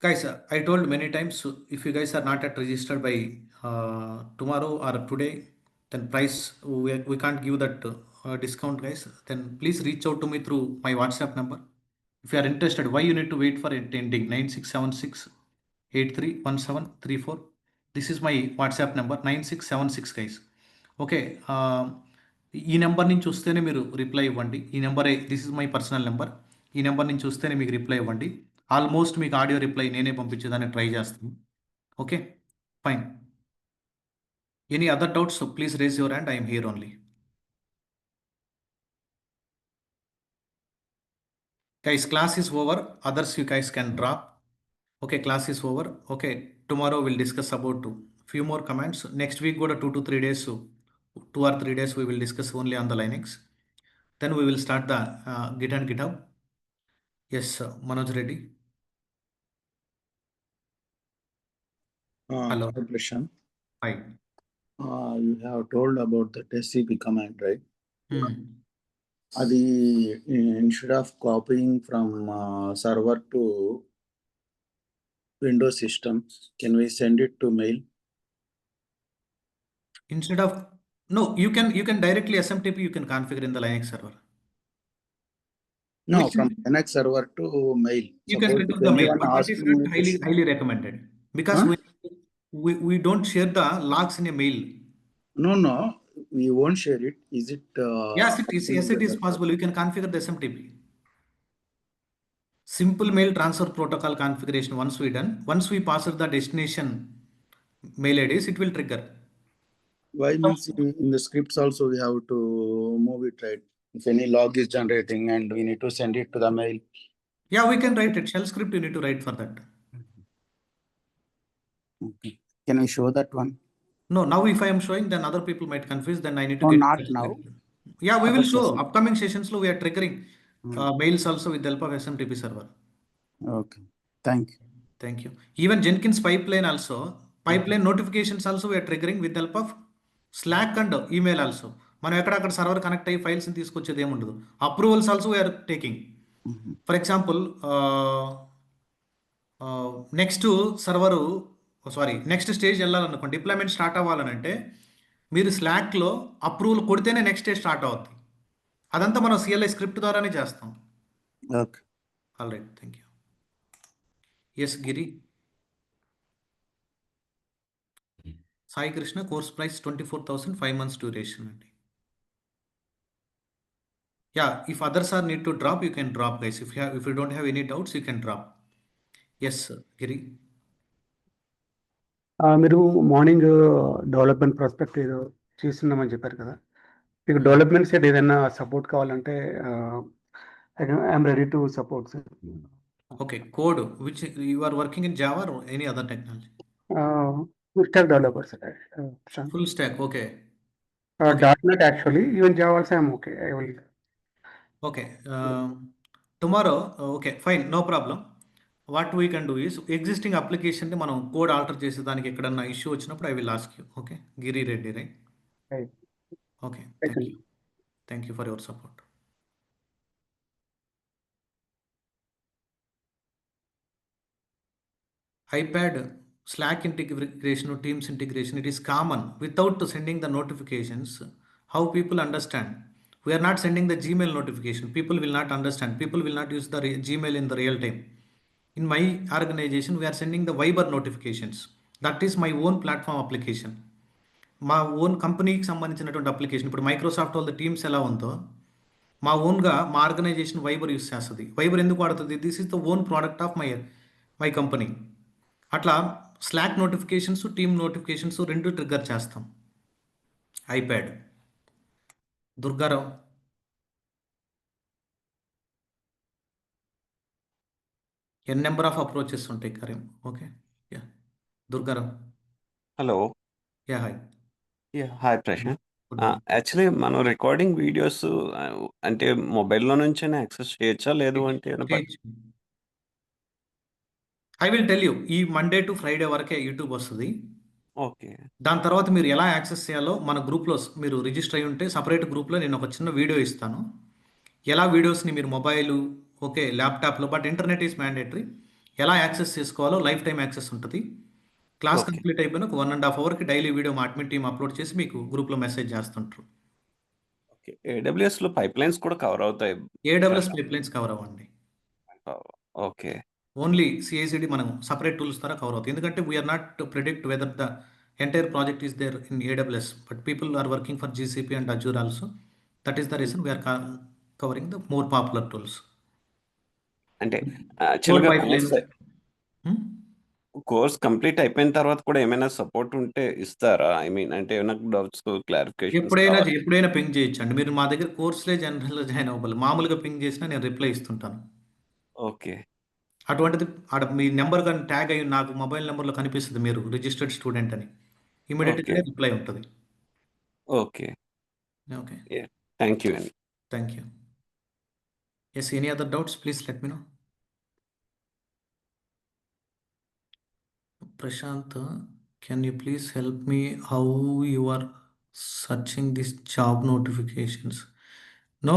Guys, I told many times, if you guys are not yet registered by tomorrow or today, then price, we can't give that discount, guys. Then please reach out to me through my WhatsApp number. If you are interested, why you need to wait for it ending 9676831734. This is my WhatsApp number, 9676, guys. Okay, ఈ number నుంచి వస్తేనే మీరు reply ఇవ్వండి. ఈ నెంబరే, this is my personal number. ఈ number నుంచి వస్తేనే మీకు రిప్లై ఇవ్వండి. ఆల్మోస్ట్ మీకు ఆడియో రిప్లై నేనే పంపించేదానికి ట్రై చేస్తాను. Okay, fine. Any other doubts please raise your hand. I'm here only. Guys, class is over. Others you guys can drop. Okay, class is over. Okay, tomorrow we'll discuss about few more commands. Next week, go to 2 to 3 days. So 2 or 3 days we will discuss only on the Linux. Then we will start the Git and GitHub. Yes, Manoj Reddy. Hello. Hi, Prashant. Hi. You have told about the SCP command, right? Instead of copying from server to Windows system, can we send it to mail? Instead of, no, you can directly SMTP you can configure in the Linux server. No, from Linux server to mail. You can return the mail, but that is not highly recommended because we don't share the logs in a mail. No, we won't share it. Is it? Yes, it is possible. You can configure the SMTP. Simple mail transfer protocol configuration. Once we done, once we pass the destination mail IDs, it will trigger. Why means in the scripts also we have to move it, right? If any log is generating and we need to send it to the mail. Yeah, we can write it. Shell script you need to write for that. Okay. Can we show that one? No, now if I am showing, then other people might confuse. Then I need to No, get not now. Yeah, we will show upcoming sessions. We are triggering mails also with the help of SMTP server. Okay. Thank you. Thank you. Even Jenkins pipeline also, pipeline notifications also we are triggering with the help of Slack and email also. మనం ఎక్కడక్కడ server connect అయ్యి ఫైల్స్ని తీసుకొచ్చేది ఏముండదు. Approvals also we're taking. For example, next server next stage వెళ్ళాలనుకోండి, deployment start అవ్వాలనంటే మీరు స్లాక్లో approval కొడితేనే నెక్స్ట్ స్టేజ్ స్టార్ట్ అవుతుంది. అదంతా మనం CLI స్క్రిప్ట్ ద్వారానే చేస్తాం. Okay, all right, thank you. Yes Giri. Sai Krishna, course price 24,000, 5 months duration అండి. Yeah, if others are need to drop, you can drop, guys. If you don't have any doubts, you can drop. Yes, Giri. మీరు morning development prospect ఏదో చేస్తున్నామని చెప్పారు కదా, మీకు development side ఏదైనా support కావాలంటే I'm ready to support sir. Okay, code which you are working in Java or any other technology? Full stack developer sir. Full stack, okay. .NET actually, even Java also I'm okay. I will. Okay, tomorrow, okay, fine, no problem. What we can do is existing application ని మనం code alter చేసే దానికి ఎక్కడన్నా issue వచ్చినప్పుడు I will ask you. Okay, Giri Reddy, right? Right. Okay, Thank you. Thank you for your support. iPad, Slack integration, Teams integration, it is common without sending the notifications. How people understand? We are not sending the Gmail notification. People will not understand. People will not use the Gmail in the real time. In my organization, we are sending the Viber notifications. That is my own platform application. మా own కంపెనీకి సంబంధించినటువంటి application. ఇప్పుడు Microsoft వాళ్ళ teams ఎలా ఉందో, మా ఓన్గా మా ఆర్గనైజేషన్ వైబర్ యూస్ చేస్తుంది. వైబర్ ఎందుకు వాడుతుంది? This is the own product of my company. అట్లా స్లాక్ నోటిఫికేషన్స్, టీమ్ నోటిఫికేషన్స్ రెండు ట్రిగ్గర్ చేస్తాం. IPad. Durgarao. N number of approaches ఉంటాయి Karim. Okay, ya Durgarao. Hello. Ya hi. Hi Prashant. Actually మనం రికార్డింగ్ వీడియోస్ అంటే మొబైల్లో నుంచైనా యాక్సెస్ చేయొచ్చా, లేదు అంటే ఐ విల్ టెల్ యూ. ఈ మండే టు ఫ్రైడే వరకే యూట్యూబ్ వస్తుంది. ఓకే, దాని తర్వాత మీరు ఎలా యాక్సెస్ చేయాలో మన గ్రూప్లో మీరు రిజిస్టర్ అయి ఉంటే సపరేట్ గ్రూప్లో నేను ఒక చిన్న వీడియో ఇస్తాను. ఎలా వీడియోస్ని మీరు మొబైల్, ఓకే, ల్యాప్టాప్లో, బట్ ఇంటర్నెట్ ఈస్ మ్యాండేటరీ, ఎలా యాక్సెస్ చేసుకోవాలో లైఫ్ టైం యాక్సెస్ ఉంటుంది. క్లాస్ కంప్లీట్ అయిపోయిన ఒక 1.5 hourకి డైలీ వీడియో మా అడ్మిన్ టీమ్ అప్లోడ్ చేసి మీకు గ్రూప్లో మెసేజ్ చేస్తుంటారు. ఓకే. AWSలో పైప్ లైన్స్ కూడా కవర్ అవుతాయి? AWS పైప్ లైన్స్ కవర్ అవ్వండి. ఓకే. ఓన్లీ CI/CD మనం సపరేట్ టూల్స్ ద్వారా కవర్ అవుతుంది. ఎందుకంటే we're not to predict whether the Entire project is there in AWS, but people are working for GCP and Azure also. That is the reason we are covering the more popular tools. అంటే Core యాక్చువల్‌గా pipelines. Course complete అయిపోయిన తర్వాత కూడా ఏమైనా support ఉంటే ఇస్తారా? I mean అంటే ఏమైనా డౌట్స్ క్లారిఫికేషన్స్ ఎప్పుడైనా పింగ్ చేయొచ్చండి. మీరు మా దగ్గర కోర్స్‌లే జనరల్‌గా జాయిన్ అవ్వాలి. మామూలుగా పింగ్ చేసినా నేను రిప్లై ఇస్తుంటాను. ఓకే. అటువంటిది ఆడ మీ నెంబర్ గాని ట్యాగ్ అయ్యి నాకు మొబైల్ నంబర్‌లో కనిపిస్తది మీరు రిజిస్టర్డ్ స్టూడెంట్ అని. ఇమ్మీడియేట్‌గానే రిప్లై ఉంటది. Okay. Okay. Yeah! Thank you అండి. Thank you. Yes, any other doubts please let me know. Prashant, can you please help me how you are searching these job notifications? No,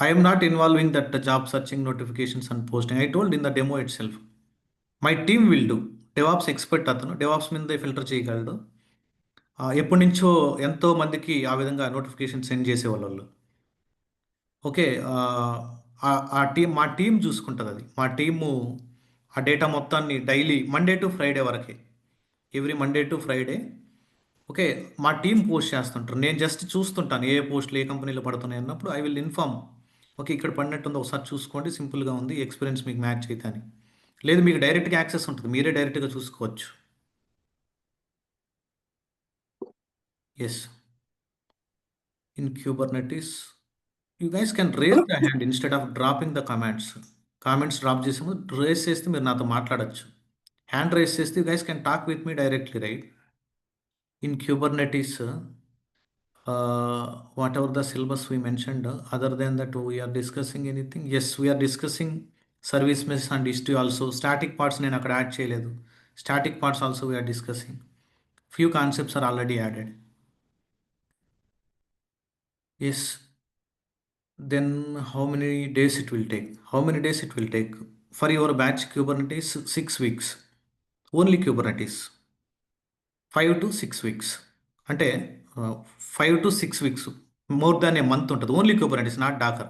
I am not involving that the job searching notifications and posting. I told in the demo itself. My team will do. DevOps expert అతను DevOps మీద filter చేయగలడు. ఎప్పటి నుంచో ఎంతో మందికి ఆ విధంగా notification send చేసేవాళ్ళు వాళ్ళు. ఓకే. మా టీం చూసుకుంటుంది అది. మా టీము ఆ డేటా మొత్తాన్ని డైలీ మండే టు ఫ్రైడే వరకే. Every Monday to Friday okay. మా టీం పోస్ట్ చేస్తుంటారు. నేను జస్ట్ చూస్తుంటాను ఏ పోస్టులు ఏ కంపెనీలో పడుతున్నాయి అన్నప్పుడు ఐ విల్ ఇన్ఫార్మ్. ఓకే, ఇక్కడ పడినట్టుంది ఒకసారి చూసుకోండి, సింపుల్గా ఉంది, ఎక్స్పీరియన్స్ మీకు మ్యాచ్ అయితే అని. లేదు మీకు డైరెక్ట్గా యాక్సెస్ ఉంటుంది, మీరే డైరెక్ట్గా చూసుకోవచ్చు. Yes, in Kubernetes you guys can raise the hand instead of dropping the comments. Comments drop చేసే ముందు రేస్ చేస్తే మీరు నాతో మాట్లాడచ్చు. హ్యాండ్ రేస్ చేస్తే you guys can talk with me directly, right? In Kubernetes, whatever the syllabus we mentioned, other than that, we are discussing anything? Yes, we are discussing service mesh and history also. Static parts నేను అక్కడ add చేయలేదు. Static parts also we are discussing. Few concepts are already added. Yes. Then how many days it will take? How many days it will take? For your batch Kubernetes, 6 weeks. Only Kubernetes. 5 to 6 weeks. అంటే 5 to 6 weeks. More than a month ఉంటుంది. Only Kubernetes, not Docker.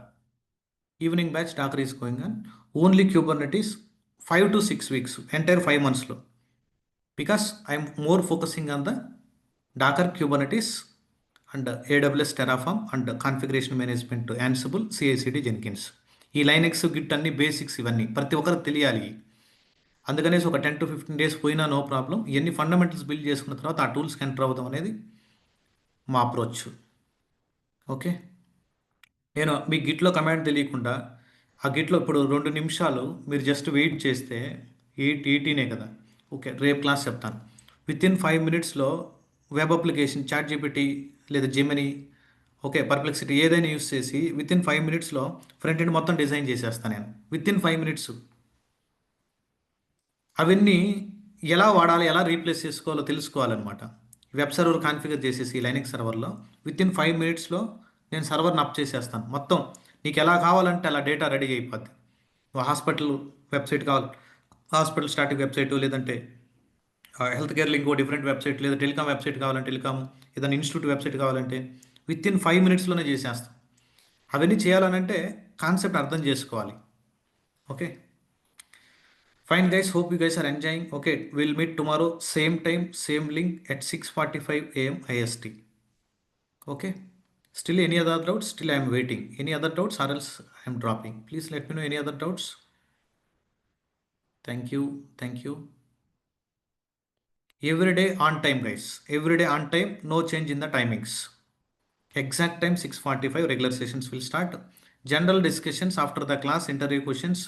Evening batch Docker is going on. Only Kubernetes 5 to 6 weeks. Entire 5 months లో. Because I'm more focusing on the Docker, Kubernetes and AWS Terraform and configuration management, Ansible, CI/CD, Jenkins. ఈ Linux Git అన్ని basics, ఇవన్నీ ప్రతి ఒక్కరికి తెలియాలి. అందుకనేసి ఒక 10 to 15 days పోయినా నో ప్రాబ్లం. ఇవన్నీ ఫండమెంటల్స్ బిల్డ్ చేసుకున్న తర్వాత ఆ టూల్స్కి ఎంటర్ అవుతాం అనేది మా అప్రోచ్. ఓకే, నేను మీ గిట్లో కమాండ్ తెలియకుండా ఆ గిట్లో ఇప్పుడు 2 నిమిషాలు మీరు జస్ట్ వెయిట్ చేస్తే 8:18 కదా. ఓకే, రేపు క్లాస్ చెప్తాను. విత్ ఇన్ 5 minutesలో వెబ్ అప్లికేషన్ ChatGPT లేదా జెమినీ, ఓకే, పర్ప్లెక్సిటీ ఏదైనా యూస్ చేసి విత్ ఇన్ 5 minutesలో ఫ్రంట్ ఎండ్ మొత్తం డిజైన్ చేసేస్తాను నేను. Within 5 minutes. అవన్నీ ఎలా వాడాలి, ఎలా రీప్లేస్ చేసుకోవాలో తెలుసుకోవాలన్నమాట. వెబ్ సర్వర్ కాన్ఫిగర్ చేసేసి లైనక్స్ సర్వర్లో విత్ ఇన్ 5 minutesలో నేను సర్వర్ని అప్ చేసేస్తాను. మొత్తం నీకు ఎలా కావాలంటే అలా డేటా రెడీ అయిపోద్ది. హాస్పిటల్ వెబ్సైట్ కావాలి, హాస్పిటల్ స్టాటిక్ వెబ్సైట్, లేదంటే హెల్త్ కేర్లో ఇంకో డిఫరెంట్ వెబ్సైట్, లేదా టెలికామ్ వెబ్సైట్ కావాలంటే టెలికామ్, ఏదైనా ఇన్స్టిట్యూట్ వెబ్సైట్ కావాలంటే విత్ ఇన్ 5 minutesలోనే చేసేస్తాం. అవన్నీ చేయాలనంటే కాన్సెప్ట్ అర్థం చేసుకోవాలి. Okay, fine guys, hope you guys are enjoying. Okay, will meet tomorrow same time same link at 6:45 AM IST. ఓకే, still any other doubts? Still I am waiting. Any other doubts or else I am dropping? Please let me know any other doubts. Thank you. Every day on time, guys. Every day on time, no change in the timings. Exact time 6:45 regular sessions will start. General discussions after the class, interview questions,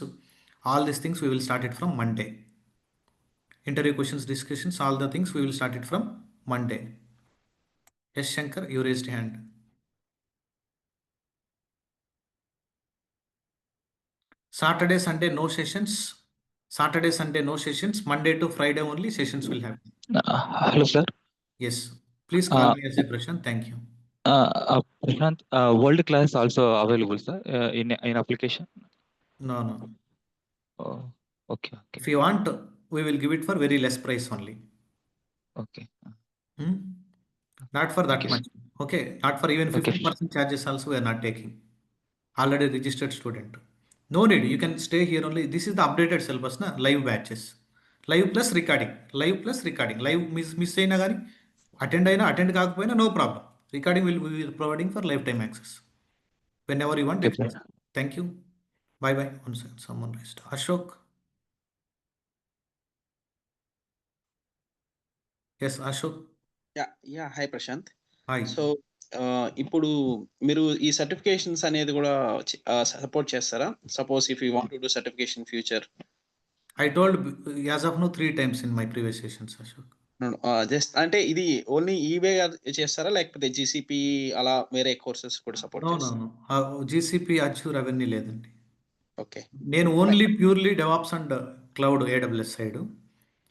all these things we will start it from Monday. Interview questions, discussions, all the things we will start it from Monday. Yes, Shankar, you raised your hand. Saturday, Sunday, no sessions. Monday to Friday only sessions will happen. Hello, sir. Yes, please call me as a Prashant. Thank you. Prashant, world class also available, sir, in application? No. Oh, okay. If you want, we will give it for very less price only. Okay. Not for that Thank you, much. Okay, not for even Okay. 50% charges also we are not taking. Already registered student. No need, you can stay here only. This is the updated syllabus, na? Live batches. Live plus recording. Live miss అయినా కానీ attend కాకపోయినా no problem. Recording will be providing for lifetime access. Whenever you want, Okay, you can. Thank you. Bye bye. One second, someone raised. Ashok. Yes, Ashok. Yeah hi Prashant. Hi. So ఇప్పుడు మీరు ఈ certifications అనేది కూడా support చేస్తారా? Suppose if you want to do certification future. I told as of now 3 times in my previous sessions, Ashok. Just అంటే ఇది only e-way చేస్తారా లేకపోతే జీసీపీ అలా వేరే కోర్సెస్ కూడా సపోర్ట్ No, చేస్తారా? no, no. GCP, Azure అవన్నీ లేదండి. ఓకే. నేను only purely DevOps and cloud AWS side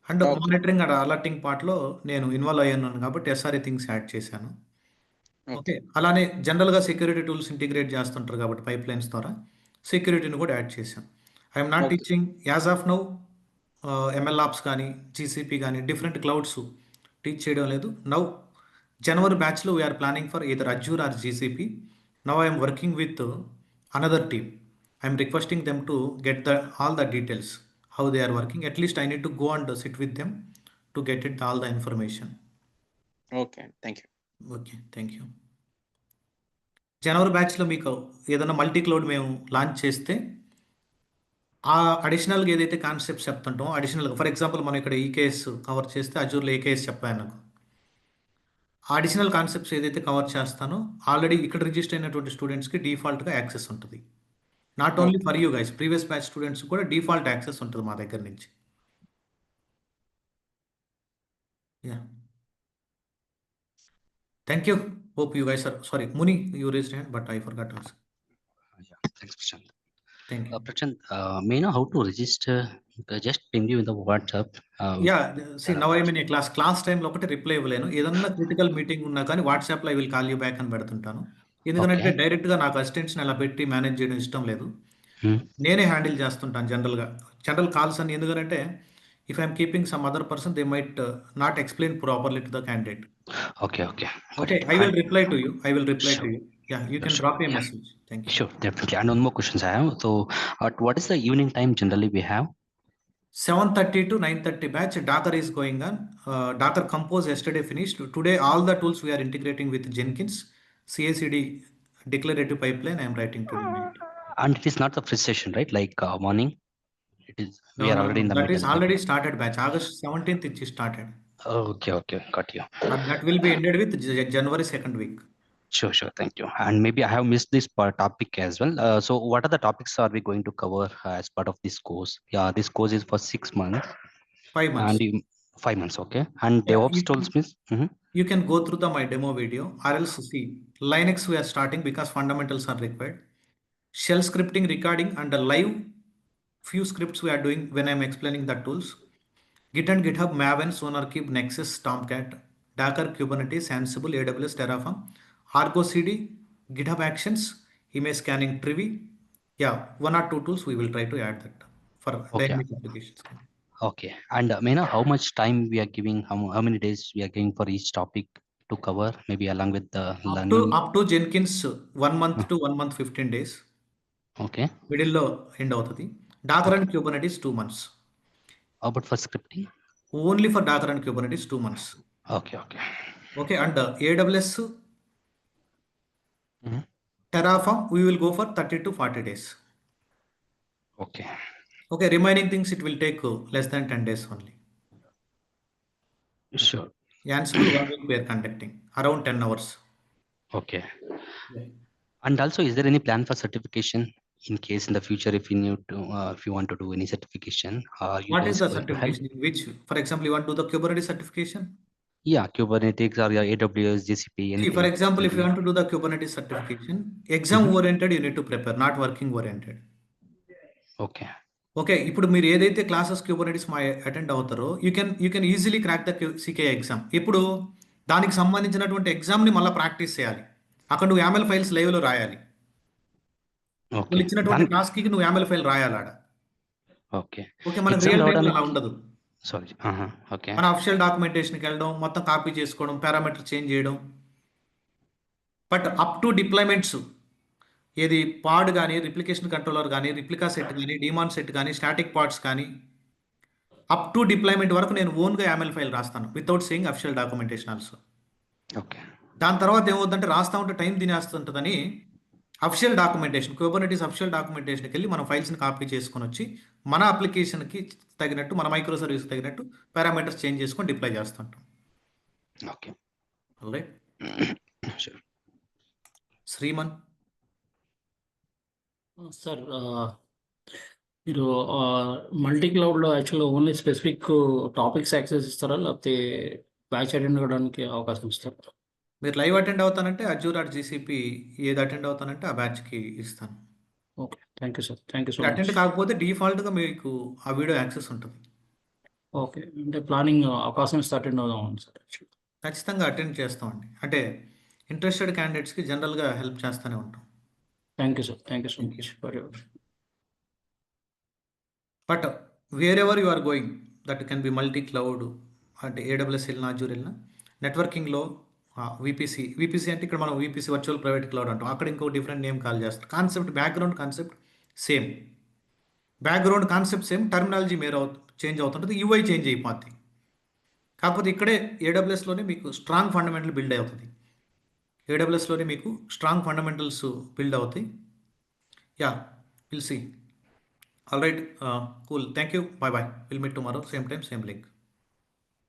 and Okay. Monitoring and alerting పార్ట్లో నేను ఇన్వాల్వ్ అయ్యాను కాబట్టి SRE థింగ్స్ యాడ్ చేశాను. ఓకే, అలానే జనరల్గా సెక్యూరిటీ టూల్స్ ఇంటిగ్రేట్ చేస్తుంటారు కాబట్టి పైప్ లైన్స్ ద్వారా సెక్యూరిటీని కూడా యాడ్ చేశాం. I'm not Okay. Teaching as of now ML ops కానీ GCP కానీ డిఫరెంట్ క్లౌడ్స్ టీచ్ చేయడం లేదు. నౌ జనవరి బ్యాచ్లో we're planning for either Azure or GCP. Now I'm working with another team. I'm requesting them to get all the details how they are working. At least I need to go and sit with them to get it all the information. Okay, thank you. Okay, thank you. జనవరి బ్యాచ్లో మీకు ఏదైనా multi cloud మేము launch చేస్తే ఆ అడిషనల్గా ఏదైతే concepts చెప్తుంటామో అడిషనల్గా ఫర్ ఎగ్జాంపుల్ మనం ఇక్కడ EKS కవర్ చేస్తే అజూర్లో AKS చెప్పాను నాకు. ఆ అడిషనల్ కాన్సెప్ట్స్ ఏదైతే కవర్ చేస్తానో ఆల్రెడీ ఇక్కడ రిజిస్టర్ అయినటువంటి స్టూడెంట్స్కి డిఫాల్ట్గా యాక్సెస్ ఉంటుంది. Not only for you guys, previous batch students కూడా డిఫాల్ట్ యాక్సెస్ ఉంటుంది మా దగ్గర నుంచి. Ya, thank you. Hope you guys are sorry Muni you raised hand but I forgot also. Yeah, thanks, Prashant. Thank you. Prashant, may I know how to register? Just ping you in the WhatsApp. Yeah, see now I mean class టైంలో ఒకటి reply ఇవ్వలేను. ఏదన్నా critical meeting ఉన్నా కానీ వాట్సాప్లో I will call you back అని పెడుతుంటాను. ఎందుకంటే Okay. డైరెక్ట్గా నాకు అసిస్టెంట్స్ని అలా పెట్టి మేనేజ్ చేయడం ఇష్టం లేదు. Hmm. నేనే హ్యాండిల్ చేస్తుంటాను జనరల్ కాల్స్ అని. ఎందుకంటే if I'm keeping some other person they might not explain properly to the candidate. Okay. Got okay, it. I will reply to you. Sure. Yeah, you can Sure. Drop A message. Thank you. Sure, definitely. And one more questions I have. So, what is the evening time generally we have? 7:30 to 9:30 batch. Docker is going on. Docker Compose yesterday finished. Today all the tools we are integrating with Jenkins. CI/CD declarative pipeline I am writing today night. And it is not the first session, right? Like morning. It is. No, We are no, already no. in the That is middle. already started batch. August 17th it is started. Okay. Got you. And that will be ended with January 2nd week. Sure. Thank you. And maybe I have missed this topic as well. So, what are the topics are we going to cover as part of this course? Yeah, this course is for 6 months. 5 months. And 5 months, okay. And Yeah, DevOps tools means. You can go through my demo video or else see Linux we are starting because fundamentals are required. Shell scripting, recording and the live few scripts we are doing when I am explaining the tools. Git and GitHub, Maven, SonarQube, Nexus, Tomcat, Docker, Kubernetes, Ansible, AWS, Terraform, Argo CD, GitHub Actions, image scanning, Trivy. Yeah, 1 or 2 tools we will try to add that for dynamic applications. Okay. And may I know how much time we are giving, how many days we are giving for each topic to cover, maybe along with the learning? Up to Jenkins 1 month to 1 month 15 days. Okay. Middle lo end అవుతుంది. Docker and Kubernetes 2 months. How about for scripting? Only for Docker and Kubernetes 2 months. Okay. Okay, and AWS Mhm. Terraform we will go for 30 to 40 days. Okay. Okay, remaining things it will take less than 10 days only. Sure. Ansible 1 week we are conducting around 10 hours. Okay. Yeah. And also, is there any plan for certification in case in the future if you need to, if you want to do any certification? You What is guys the going to help? certification? In which, for example, you want to do the Kubernetes certification? Yeah, Kubernetes or your AWS, GCP, See, anything. for example, if you want to do the Kubernetes certification, exam oriented you need to prepare, not working oriented. Okay. Okay, ఇప్పుడు మీరు ఏదైతే classes Kubernetes మా attend అవుతారో you can easily crack the CK exam. ఇప్పుడు దానికి సంబంధించినటువంటి ఎగ్జామ్ని మళ్ళీ practice చేయాలి. అక్కడ నువ్వు YAML ఫైల్స్ లైవ్లో రాయాలి. వాళ్ళు ఇచ్చినటువంటి టాస్క్కి నువ్వు YAML ఫైల్ రాయాలి ఆడ. ఓకే. ఓకే, మనకి రియల్ టైంలో అలా ఉండదు. సారీ. ఓకే. మన అఫిషియల్ డాక్యుమెంటేషన్కి వెళ్ళడం, మొత్తం కాపీ చేసుకోవడం, పారామీటర్ చేంజ్ చేయడం. బట్ అప్ టు డిప్లాయ్మెంట్స్ ఏది పాడ్ కానీ, రిప్లికేషన్ కంట్రోలర్ కానీ, రిప్లికా సెట్ కానీ, డిమాన్ సెట్ కానీ, స్టాటిక్ పాడ్స్ కానీ, అప్ టు డిప్లాయ్మెంట్ వరకు నేను ఓన్గా YAML ఫైల్ రాస్తాను without saying official documentation also. Okay. దాని తర్వాత ఏమవుతుందంటే రాస్తా ఉంటే టైం తినేస్తుంటుందని అఫిషియల్ డాక్యుమెంటేషన్, కుబర్నెటీస్ అఫిషియల్ డాక్యుమెంటేషన్కి వెళ్ళి మనం ఫైల్స్ని కాపీ చేసుకొని వచ్చి మన అప్లికేషన్కి తగినట్టు, మన మైక్రో సర్వీస్ తగినట్టు పారామీటర్స్ చేంజ్ చేసుకొని డిప్లాయ్ చేస్తుంటాం. Okay. Right. Sure. Shriman. Sir మీరు మల్టీ క్లౌడ్లో యాక్చువల్గా ఓన్లీ స్పెసిఫిక్ టాపిక్స్ యాక్సెస్ ఇస్తారా, లేకపోతే బ్యాచ్ అటెండ్ అవ్వడానికి అవకాశం ఇస్తారా? మీరు లైవ్ అటెండ్ అవుతానంటే అజ్యూర్ ఆర్ జీసీపీ ఏది అటెండ్ అవుతానంటే ఆ బ్యాచ్కి ఇస్తాను. Okay, thank you sir, thank you so attend much. కాకపోతే డిఫాల్ట్గా మీకు ఆ వీడియో యాక్సెస్ ఉంటుంది. ఓకే, అంటే ప్లానింగ్ అవకాశం ఇస్తే అటెండ్ అవుదాం సార్. యాక్చువల్లీ ఖచ్చితంగా అటెండ్ చేస్తామండి. అంటే ఇంట్రెస్టెడ్ క్యాండిడేట్స్కి జనరల్గా హెల్ప్ చేస్తూనే ఉంటాం. Thank you sir, thank you so much for your. But wherever you are going that can be multi cloud, అంటే ఏడబ్ల్యూఎస్ వెళ్ళినా అజ్యూర్ వెళ్ళినా, నెట్వర్కింగ్లో విపిసి అంటే ఇక్కడ మనం విపిసి వర్చువల్ ప్రైవేట్ క్లౌడ్ అంటాం, అక్కడ ఇంకో డిఫరెంట్ నేమ్ కాల్ చేస్తాం. Concept, background concept same, background concept same, terminology change అవుతుంటుంది, యూఐ చేంజ్ అయిపోతుంది. కాకపోతే ఇక్కడే ఏడబ్ల్యూఎస్లోనే మీకు స్ట్రాంగ్ ఫండమెంటల్ బిల్డ్ అవుతుంది. ఏడబ్ల్యూఎస్లోనే మీకు స్ట్రాంగ్ ఫండమెంటల్స్ బిల్డ్ అవుతాయి. Yeah, will see. All right, cool, thank you, bye bye, will meet tomorrow, same time, same link.